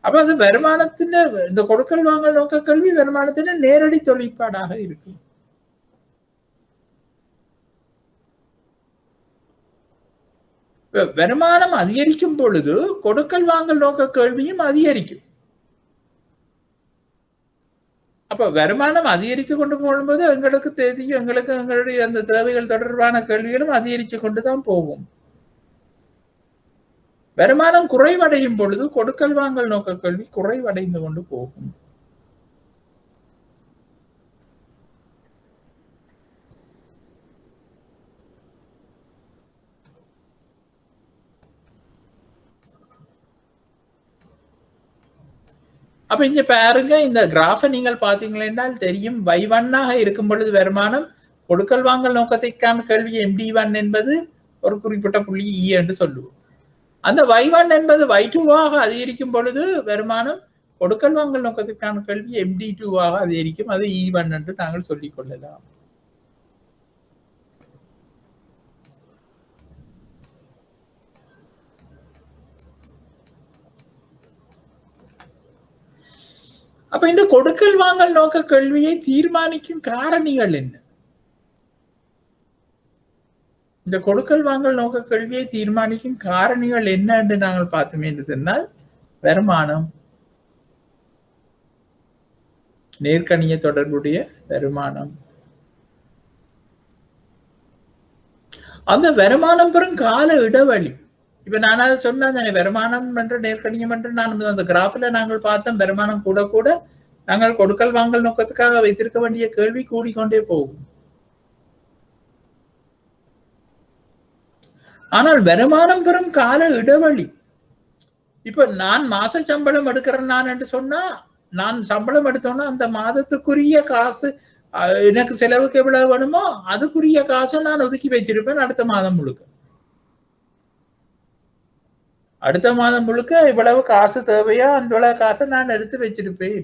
அப்ப அது வருமானத்தின் இந்த கொடுக்கல் வாங்கல் நோக்க கேள்வி வருமானத்தின் நேரடி தொழிற்பாடாக இருக்கும். வருமானம் அதிகரிக்கும் பொழுது கொடுக்கல் வாங்கல் நோக்க கேள்வியும் அதிகரிக்கும். அப்ப வருமானம் அதிகரித்து கொண்டு போகும்போது எங்களுக்கு தெரியும், எங்களுடைய அந்த தேவைகள் தொடர்பான கேள்விகளும் அதிகரித்து கொண்டுதான் போகும். வருமானம் குறைவடையும் பொழுது கொடுக்கல் வாங்கல் நோக்க கேள்வி குறைவடைந்து கொண்டு போகும். அப்ப இங்க பாருங்க, இந்த கிராஃபை நீங்கள் பாத்தீங்கன்னா தெரியும். Y1 இருக்கும் பொழுது வருமானம் கொடுக்கல் வாங்கல் நோக்கத்திற்கான கேள்வி MD1 என்பது ஒரு குறிப்பிட்ட புள்ளி E என்று சொல்லுவோம். அந்த Y1 என்பது Y2 அதிகரிக்கும் பொழுது வருமானம் கொடுக்கல் வாங்கல் நோக்கத்திற்கான கேள்வி MD2 அதிகரிக்கும். அது E1 என்று நாங்கள் சொல்லிக் கொள்ளலாம். அப்ப இந்த கொடுக்கல் வாங்கல் நோக்க கேள்வியை தீர்மானிக்கும் காரணிகள் என்ன? இந்த கொடுக்கல் வாங்கல் நோக்க கேள்வியை தீர்மானிக்கும் காரணிகள் என்ன என்று நாங்கள் பார்த்தோம் என்று சொன்னால், வருமானம், நேர்கணிய தொடர்புடைய வருமானம், அந்த வருமானம் பெறும் கால இடைவெளி. இப்ப நான் அதை சொன்னேன், வருமானம் என்ற நேர்கணியம் என்று நான் அந்த கிராஃபில் நாங்கள் பார்த்தோம். வருமானம் கூட கூட நாங்கள் கொடுக்கல் வாங்கல் நோக்கத்துக்காக வைத்திருக்க வேண்டிய கேள்வி கூடிக்கொண்டே போகும். ஆனால் வருமானம் பெறும் கால இடைவெளி, இப்ப நான் மாச சம்பளம் எடுக்கிறேன் நான் என்று சொன்னா, நான் சம்பளம் எடுத்தோன்னா அந்த மாதத்துக்குரிய காசு எனக்கு செலவுக்கு எவ்வளவு வேணுமோ அதுக்குரிய காசை நான் ஒதுக்கி வச்சிருப்பேன். அடுத்த மாதம் முழுக்க இவ்வளவு காசு தேவையா அந்த காசை நான் எடுத்து வச்சிருப்பேன்.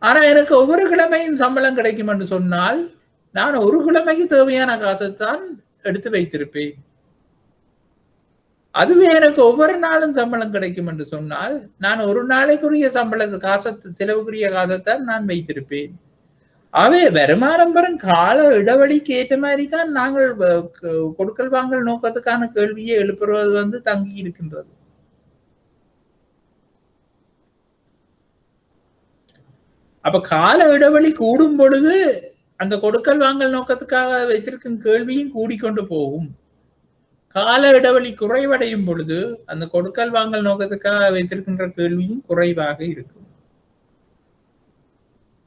ஆனா எனக்கு ஒவ்வொரு கிழமையும் சம்பளம் கிடைக்கும் என்று சொன்னால், நான் ஒரு கிழமைக்கு தேவையான காசைத்தான் எடுத்து வைத்திருப்பேன். அதுவே எனக்கு ஒவ்வொரு நாளும் சம்பளம் கிடைக்கும் என்று சொன்னால், நான் ஒரு நாளைக்குரிய செலவுக்குரிய காசைத்தான் நான் வைத்திருப்பேன். அவை வருமானம் பெறும் கால இடைவெளிக்கு ஏற்ற மாதிரி தான் நாங்கள் கொடுக்கல் வாங்கல் நோக்கத்துக்கான கேள்வியை எழுப்புவது தங்கி இருக்கின்றது. அப்ப கால இடைவெளி கூடும் பொழுது அந்த கொடுக்கல் வாங்கல் நோக்கத்துக்காக வைத்திருக்கும் கேள்வியும் கூடிக்கொண்டு போகும். கால இடைவெளி குறைவடையும் பொழுது அந்த கொடுக்கல் வாங்கல் நோக்கத்துக்காக வைத்திருக்கின்ற கேள்வியும் குறைவாக இருக்கும்.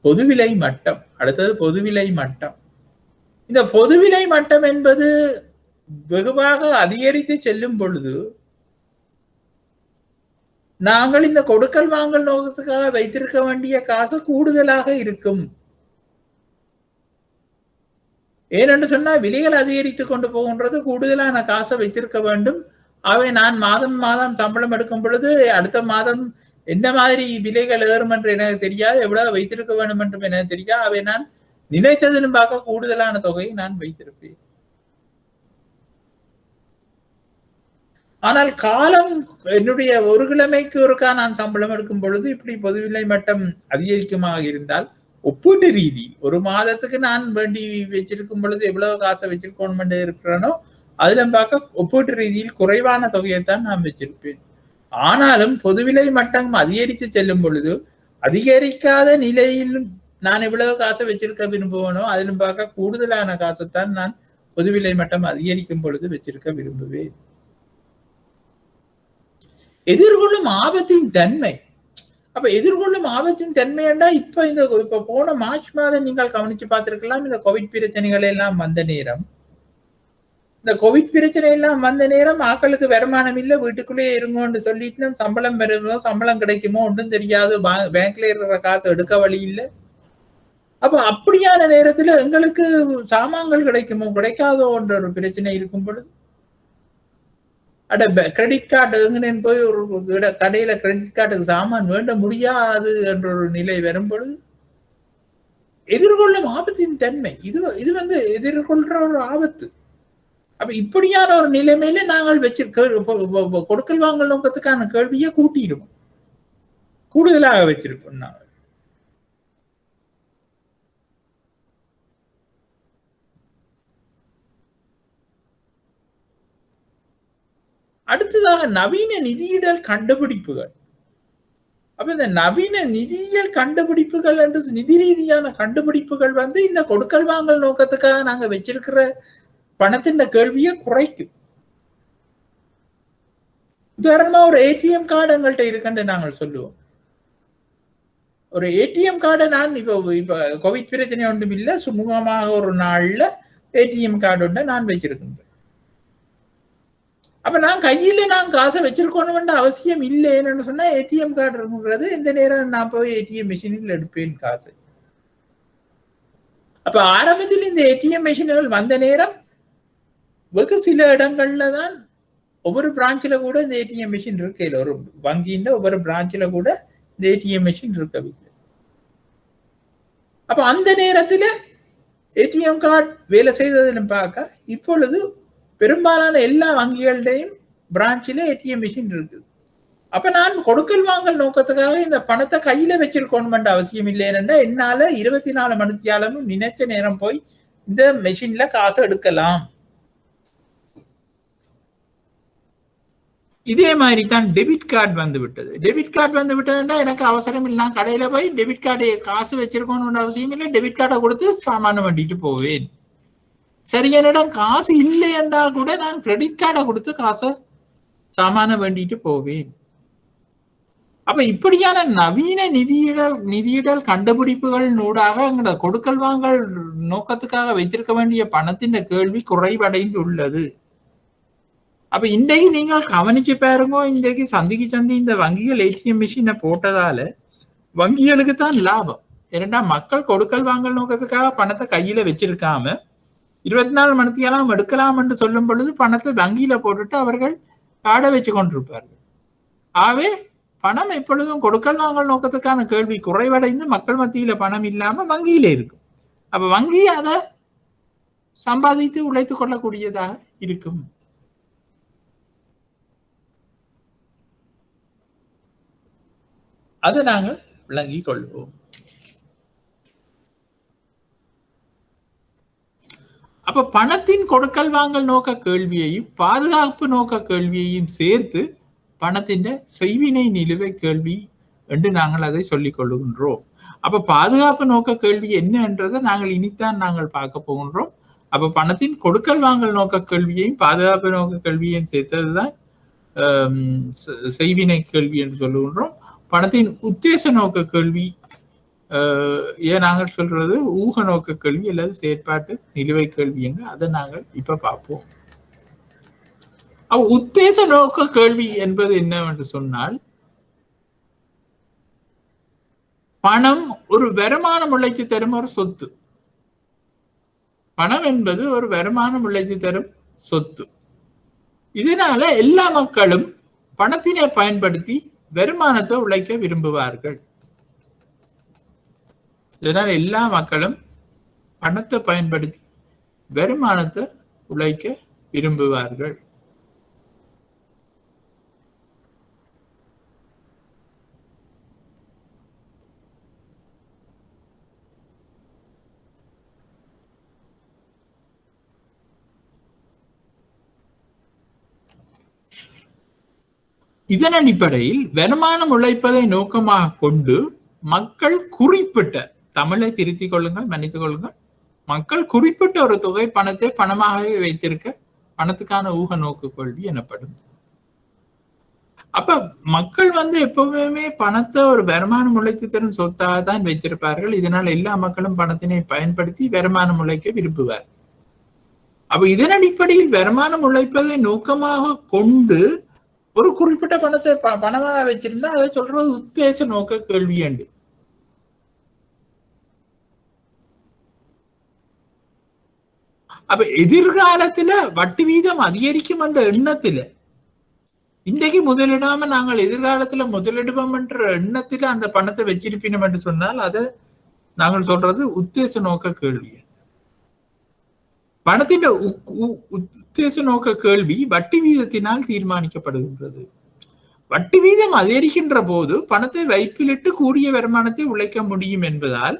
பொதுவிலை மட்டம், அடுத்தது பொதுவிலை மட்டம். இந்த பொதுவிலை மட்டம் என்பது வெகுவாக அதிகரித்து செல்லும் பொழுது நாங்கள் இந்த கொடுக்கல் வாங்கல் நோக்கத்துக்காக வைத்திருக்க வேண்டிய காசு கூடுதலாக இருக்கும். ஏனென்று சொன்னா விலைகள் அதிகரித்து கொண்டு போகின்றது, கூடுதலான காசை வைத்திருக்க வேண்டும். அவை நான் மாதம் மாதம் சம்பளம் எடுக்கும் பொழுது அடுத்த மாதம் என்ன மாதிரி விலைகள் ஏறும் என்று எனக்கு தெரியாது, எவ்வளவு வைத்திருக்க வேண்டும் என்றும் எனக்கு தெரியாது. அவை நான் நினைத்ததிலும் பார்க்க கூடுதலான தொகையை நான் வைத்திருப்பேன். ஆனால் காலம் என்னுடைய ஒரு கிழமைக்கு ஒருக்கா நான் சம்பளம் எடுக்கும் பொழுது இப்படி பொதுவிலை மட்டம் அதிகரிக்குமாக இருந்தால், ஒப்பீட்டு ரீதி ஒரு மாதத்துக்கு நான் வேண்டி வச்சிருக்கும் பொழுது எவ்வளவு காசை வச்சிருக்கணும் இருக்கிறேனோ அதுல பார்க்க ஒப்பீட்டு ரீதியில் குறைவான தொகையைத்தான் நான் வச்சிருப்பேன். ஆனாலும் பொதுவிலை மட்டம் அதிகரித்து செல்லும் பொழுது அதிகரிக்காத நிலையிலும் நான் எவ்வளவு காசை வச்சிருக்க விரும்புவேனோ அதிலும் பார்க்க கூடுதலான காசைத்தான் நான் பொதுவிலை மட்டம் அதிகரிக்கும் பொழுது வச்சிருக்க விரும்புவேன். எதிர்கொள்ளும் ஆபத்தின் தன்மை. அப்ப எதிர்கொள்ளும் ஆபத்தின் தன்மை என்றா இப்ப போன மார்ச் மாதம் நீங்கள் கவனிச்சு பார்த்திருக்கலாம். இந்த கோவிட் பிரச்சனைகள் எல்லாம் வந்த நேரம், இந்த கோவிட் பிரச்சனை எல்லாம் வந்த நேரம் ஆக்களுக்கு வருமானம் இல்லை, வீட்டுக்குள்ளேயே இருங்கன்னு சொல்லிட்டு சம்பளம் வருமோ சம்பளம் கிடைக்குமோ ஒன்றும் தெரியாது, பேங்க்ல இருக்கிற காசு எடுக்க வழி இல்லை. அப்ப அப்படியான நேரத்துல எங்களுக்கு சாமான்கள் கிடைக்குமோ கிடைக்காதோன்ற ஒரு பிரச்சனை இருக்கும் பொழுது கிரெடிட் கார்டு எங்கன்னு போய் ஒரு கடையில கிரெடிட் கார்டுக்கு சாமான் வேண்ட முடியாது என்ற ஒரு நிலை வரும் பொழுது எதிர்கொள்ளும் ஆபத்தின் தன்மை இது எதிர்கொள்ற ஒரு ஆபத்து. அப்ப இப்படியான ஒரு நிலைமையில நாங்கள் கொடுக்கல் வாங்கல் நோக்கத்துக்கான கேள்வியை கூட்டிடுவோம், கூடுதலாக வச்சிருப்போம். நாங்கள் அடுத்ததாக நவீன நிதியியல் கண்டுபிடிப்புகள். அப்ப இந்த நவீன நிதியியல் கண்டுபிடிப்புகள் என்று நிதி ரீதியான கண்டுபிடிப்புகள் இந்த கொடுக்கல் வாங்கல் நோக்கத்துக்காக நாங்க வச்சிருக்கிற பணத்தின் கேள்வியை குறைக்கும். உதாரணமா ஒரு ஏடிஎம் கார்டு எங்கள்கிட்ட இருக்குன்னு நாங்கள் சொல்லுவோம். ஒரு ஏடிஎம் கார்டை நான் இப்ப கோவிட் பிரச்சனை ஒன்றும் இல்லை, சுமூகமாக ஒரு நாள்ல ஏடிஎம் கார்டு ஒன்றை நான் வச்சிருக்கின்றேன். அப்ப நான் கையில நான் காசை வச்சிருக்கணும்னு அவசியம் இல்லைன்னு சொன்னா ஏடிஎம் கார்டு இருக்குங்கிறது எந்த நேரம் நான் போய் ஏடிஎம் மிஷினில் எடுப்பேன் காசு. அப்ப ஆரம்பத்தில் இந்த ஏடிஎம் மிஷின்கள் வந்த நேரம் வெகு சில இடங்கள்ல தான் ஒவ்வொரு பிரான்ச்ல கூட இந்த ஏடிஎம் மிஷின் இருக்கு. ஒரு வங்கியின் ஒவ்வொரு பிரான்ச்ல கூட இந்த ஏடிஎம் மிஷின் இருக்கவில்லை. அப்ப அந்த நேரத்துல ஏடிஎம் கார்டு வேலை செய்ததிலும் பார்க்க இப்பொழுது பெரும்பாலான எல்லா வங்கிகள்டையும் பிரான்ச்சில ஏடிஎம் மிஷின் இருக்குது. அப்ப நான் கொடுக்கல் வாங்கல் நோக்கத்துக்காக இந்த பணத்தை கையில வச்சிருக்கணும் அவசியம் இல்லை. ஏனென்றா என்னால 24 மணித்தியாலமும் நினைச்ச நேரம் போய் இந்த மெஷின்ல காசு எடுக்கலாம். இதே மாதிரி தான் டெபிட் கார்டு வந்து விட்டது. டெபிட் கார்டு வந்து விட்டதுன்னா எனக்கு அவசரம் இல்லை, நான் கடையில போய் டெபிட் கார்டு காசு வச்சிருக்கணும்னு அவசியம் இல்லை, டெபிட் கார்டை கொடுத்து சாமான வண்டிட்டு போவேன். சரி, என்னிடம் காசு இல்லைன்னா கூட நான் கிரெடிட் கார்டை கொடுத்து காசை சாமான வேண்டிட்டு போவேன். அப்ப இப்படியான நவீன நிதியிடல் கண்டுபிடிப்புகள் நூடாக எங்களோட கொடுக்கல் வாங்கல் நோக்கத்துக்காக வைத்திருக்க வேண்டிய பணத்தின் கேள்வி குறைவடைந்து உள்ளது. அப்ப இன்றைக்கு நீங்கள் கவனிச்சு பாருங்க, இன்றைக்கு சந்திக்கு சந்தி இந்த வங்கிகள் ஏடிஎம் மிஷினை போட்டதால வங்கிகளுக்கு தான் லாபம். ஏன்னா மக்கள் கொடுக்கல் வாங்கல் நோக்கத்துக்காக பணத்தை கையில வச்சிருக்காம 24 மணித்தியாலம் எடுக்கலாம் என்று சொல்லும் பொழுது பணத்தை வங்கியில போட்டுட்டு அவர்கள் காடை வச்சு கொண்டிருப்பார்கள். ஆகவே பணம் எப்பொழுதும் கொடுக்கல் வாங்கல் நோக்கத்துக்கான கேள்வி குறைவடைந்து மக்கள் மத்தியில பணம் இல்லாம வங்கியில இருக்கும். அப்ப வங்கி அதை சம்பாதித்து உழைத்துக் கொள்ளக்கூடியதாக இருக்கும். அதை நாங்கள் விளங்கிக் கொள்வோம். அப்ப பணத்தின் கொடுக்கல் வாங்கல் நோக்க கேள்வியையும் பாதுகாப்பு நோக்க கேள்வியையும் சேர்த்து பணத்தின் செய்வினை நிலுவை கேள்வி என்று நாங்கள் அதை சொல்லிக் கொள்ளுகின்றோம். அப்ப பாதுகாப்பு நோக்க கேள்வி என்ன என்றதை நாங்கள் இனித்தான் நாங்கள் பார்க்க போகின்றோம். அப்ப பணத்தின் கொடுக்கல் வாங்கல் நோக்க கேள்வியையும் பாதுகாப்பு நோக்க கேள்வியையும் சேர்த்ததுதான் செய்வினை கேள்வி என்று சொல்லுகின்றோம். பணத்தின் உத்தேச நோக்க கேள்வி ஏன் நாங்கள் சொல்றது ஊக நோக்க கேள்வி அல்லது செயற்பாட்டு நிலுவை கேள்வி என்று அதை நாங்கள் இப்ப பார்ப்போம். உத்தேச நோக்க கேள்வி என்பது என்னவென்று சொன்னால், பணம் ஒரு வருமானம் உழைத்து தரும் ஒரு சொத்து. பணம் என்பது ஒரு வருமானம் உழைத்து தரும் சொத்து. இதனால எல்லா மக்களும் பணத்தினை பயன்படுத்தி வருமானத்தை உழைக்க விரும்புவார்கள். இதனால் எல்லா மக்களும் பணத்தை பயன்படுத்தி வருமானத்தை உழைக்க விரும்புவார்கள். இதன் அடிப்படையில் வருமானம் உழைப்பதை நோக்கமாக கொண்டு மக்கள் குறிப்பிட்ட, தமிழை திருத்திக் கொள்ளுங்கள், மன்னித்துக் கொள்ளுங்கள், மக்கள் குறிப்பிட்ட ஒரு தொகை பணத்தை பணமாகவே வைத்திருக்க பணத்துக்கான ஊக நோக்கு கேள்வி எனப்படும். அப்ப மக்கள் எப்பவுமே பணத்தை ஒரு வருமானம் உழைத்து தரும் சொத்தாக தான் வைத்திருப்பார்கள். இதனால் எல்லா மக்களும் பணத்தினை பயன்படுத்தி வருமானம் உழைக்க விரும்புவார். அப்ப இதன் அடிப்படையில் வருமானம் உழைப்பதை நோக்கமாக கொண்டு ஒரு குறிப்பிட்ட பணத்தை பணமாக வச்சிருந்தா அதை சொல்றது உத்தேச நோக்க கேள்வி என்று. அப்ப எதிர்காலத்துல வட்டி வீதம் அதிகரிக்கும் என்ற எண்ணத்துல இன்றைக்கு முதலிடாம நாங்கள் எதிர்காலத்துல முதலிடுவோம் என்ற எண்ணத்துல அந்த பணத்தை வச்சிருப்பினோம் என்று சொன்னால் அதை நாங்கள் சொல்றது உத்தேச நோக்க கேள்வி. பணத்தின் உத்தேச நோக்க கேள்வி வட்டி வீதத்தினால் தீர்மானிக்கப்படுகின்றது. வட்டி வீதம் அதிகரிக்கின்ற போது பணத்தை வைப்பிலிட்டு கூடிய வருமானத்தை உழைக்க முடியும் என்பதால்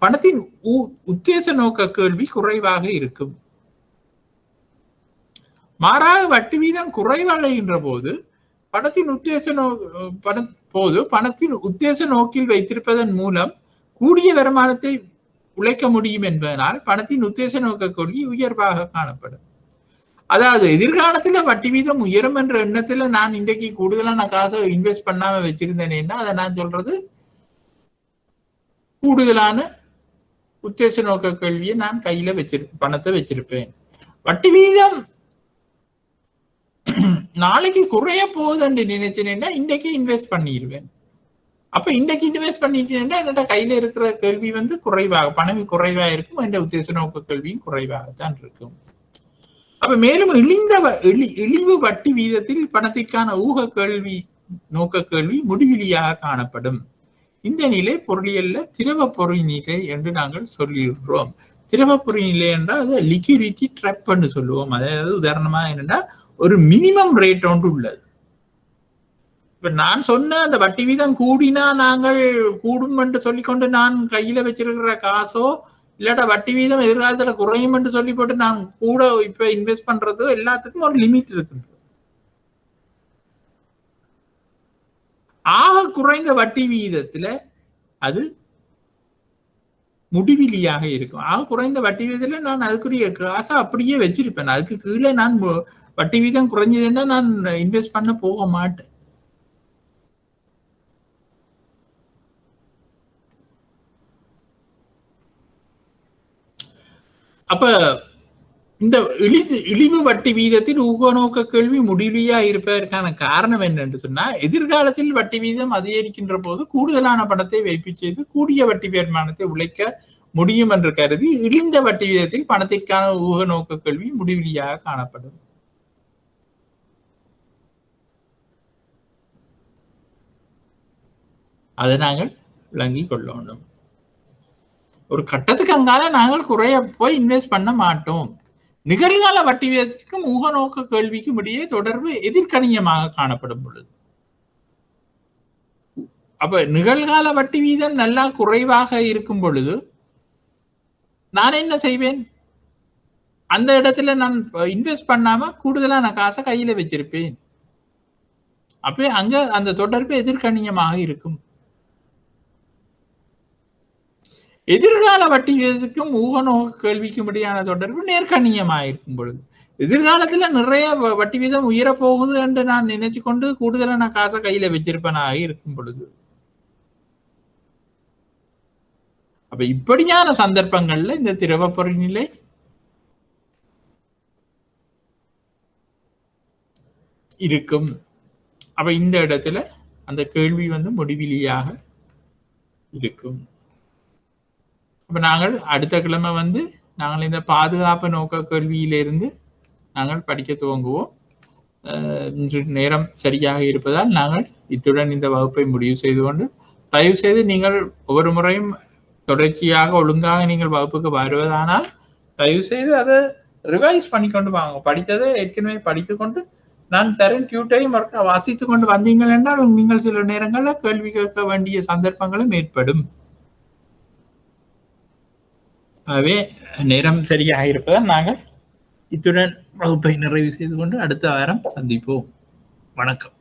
பணத்தின் உத்தேச நோக்க கேள்வி குறைவாக இருக்கும். மாறாக வட்டி வீதம் குறைவடைகின்ற போது பணத்தின் உத்தேச நோக்கில் வைத்திருப்பதன் மூலம் கூடிய வருமானத்தை உழைக்க முடியும் என்பதனால் பணத்தின் உத்தேச நோக்க கேள்வி உயர்வாக காணப்படும். அதாவது எதிர்காலத்துல வட்டி வீதம் உயரும் என்ற எண்ணத்துல நான் இன்றைக்கு கூடுதலான காசை இன்வெஸ்ட் பண்ணாம வச்சிருந்தேன்னா அதை நான் சொல்றது கூடுதலான உத்தேச நோக்க கேள்வியை நான் கையில பணத்தை வச்சிருப்பேன். வட்டி வீதம் நாளைக்கு குறைய போகுதுன்னு நினைச்சேன்னா இன்றைக்கு இன்வெஸ்ட் பண்ணிடுவேன். அப்ப இன்றைக்கு இன்வெஸ்ட் பண்ணிட்டேன்னா என்னோட கையில இருக்கிற கேள்வி வந்து குறைவாக பணம் குறைவா இருக்கும், என்ற உத்தேச நோக்க கேள்வியும் குறைவாகத்தான் இருக்கும். அப்ப மேலும் இழிவு வட்டி வீதத்தில் பணத்திற்கான ஊக கேள்வி நோக்க கேள்வி முடிவிலியாக காணப்படும். இந்த நிலை பொருளியல்ல திரவ பொருள் நிலை என்று நாங்கள் சொல்லியிருக்கிறோம். திரவ பொருள் நிலை என்றால் அது லிக்விடிட்டி ட்ராப் என்று சொல்லுவோம். அதாவது உதாரணமா என்னன்னா ஒரு மினிமம் ரேட் ஒன்று உள்ளது. இப்ப நான் சொன்ன அந்த வட்டி வீதம் கூடினா நாங்கள் கூடும் என்று சொல்லிக்கொண்டு நான் கையில வச்சிருக்கிற காசோ இல்லாட்டா வட்டி வீதம் எதிர்காலத்துல குறையும் என்று சொல்லி போட்டு நான் கூட இப்ப இன்வெஸ்ட் பண்றது எல்லாத்துக்கும் ஒரு லிமிட் இருக்கு. ஆக குறைந்த வட்டி வீதத்துல அது முடிவிலியாக இருக்கும். ஆக குறைந்த வட்டி வீதத்துல நான் அதுக்குரிய காசை அப்படியே வச்சிருப்பேன். அதுக்கு கீழே நான் வட்டி வீதம் குறைஞ்சதுன்னா நான் இன்வெஸ்ட் பண்ண போக மாட்டேன். அப்ப இந்த இழிவு வட்டி வீதத்தில் ஊகநோக்க கேள்வி முடிவிலியா இருப்பதற்கான காரணம் என்னென்று சொன்னா, எதிர்காலத்தில் வட்டி வீதம் அதிகரிக்கின்ற போது கூடுதலான பணத்தை வைப்பு செய்து கூடிய வட்டி வருமானத்தை உழைக்க முடியும் என்று கருதி இழிந்த வட்டி வீதத்தில் பணத்திற்கான ஊகநோக்க கேள்வி முடிவிலியாக காணப்படும். அதை நாங்கள் விளங்கிக் கொள்ள வேண்டும். ஒரு கட்டத்துக்கு அங்கால நாங்கள் குறைய போய் இன்வெஸ்ட் பண்ண மாட்டோம். நிகழ்கால வட்டி வீதத்திற்கும் ஊகநோக்க கேள்விக்கும் இடையே தொடர்பு எதிர்கணியமாக காணப்படும் பொழுது, அப்ப நிகழ்கால வட்டி வீதம் நல்லா குறைவாக இருக்கும் பொழுது நான் என்ன செய்வேன்? அந்த இடத்துல நான் இன்வெஸ்ட் பண்ணாம கூடுதலான காசை கையில வச்சிருப்பேன். அப்ப அங்க அந்த தொடர்பு எதிர்கணியமாக இருக்கும். எதிர்கால வட்டி வீதத்துக்கும் ஊகநோக்க கேள்விக்கும் இடையான தொடர்பு நேர்கணியமாக இருக்கும் பொழுது, எதிர்காலத்துல நிறைய வட்டி வீதம் உயரப்போகுது என்று நான் நினைச்சு கொண்டு கூடுதலான காசை கையில வச்சிருப்பனாக இருக்கும் பொழுது, அப்ப இப்படியான சந்தர்ப்பங்கள்ல இந்த திரவ பொருள் நிலை இருக்கும். அப்ப இந்த இடத்துல அந்த கேள்வி வந்து முடிவிலியாக இருக்கும். அப்ப நாங்கள் அடுத்த கிழமை வந்து நாங்கள் இந்த பாதுகாப்பு நோக்க கேள்வியிலிருந்து நாங்கள் படிக்க துவங்குவோம். இன்று நேரம் சரியாக இருப்பதால் நாங்கள் இத்துடன் இந்த வகுப்பை முடிவு செய்து கொண்டு, தயவு செய்து நீங்கள் ஒவ்வொரு முறையும் தொடர்ச்சியாக ஒழுங்காக நீங்கள் வகுப்புக்கு வருவதானால் தயவு செய்து அதை ரிவைஸ் பண்ணிக்கொண்டு வாங்க. படித்ததை ஏற்கனவே படித்து கொண்டு நான் தரும் டியூட்டையும் வாசித்து கொண்டு வந்தீங்கள் என்றால் நீங்கள் சில நேரங்களில் கேள்வி கேட்க வேண்டிய சந்தர்ப்பங்களும் ஏற்படும். ஆகவே நேரம் சரியாக இருப்பதால் நாங்கள் இத்துடன் வகுப்பை நிறைவு செய்து கொண்டு அடுத்த வாரம் சந்திப்போம். வணக்கம்.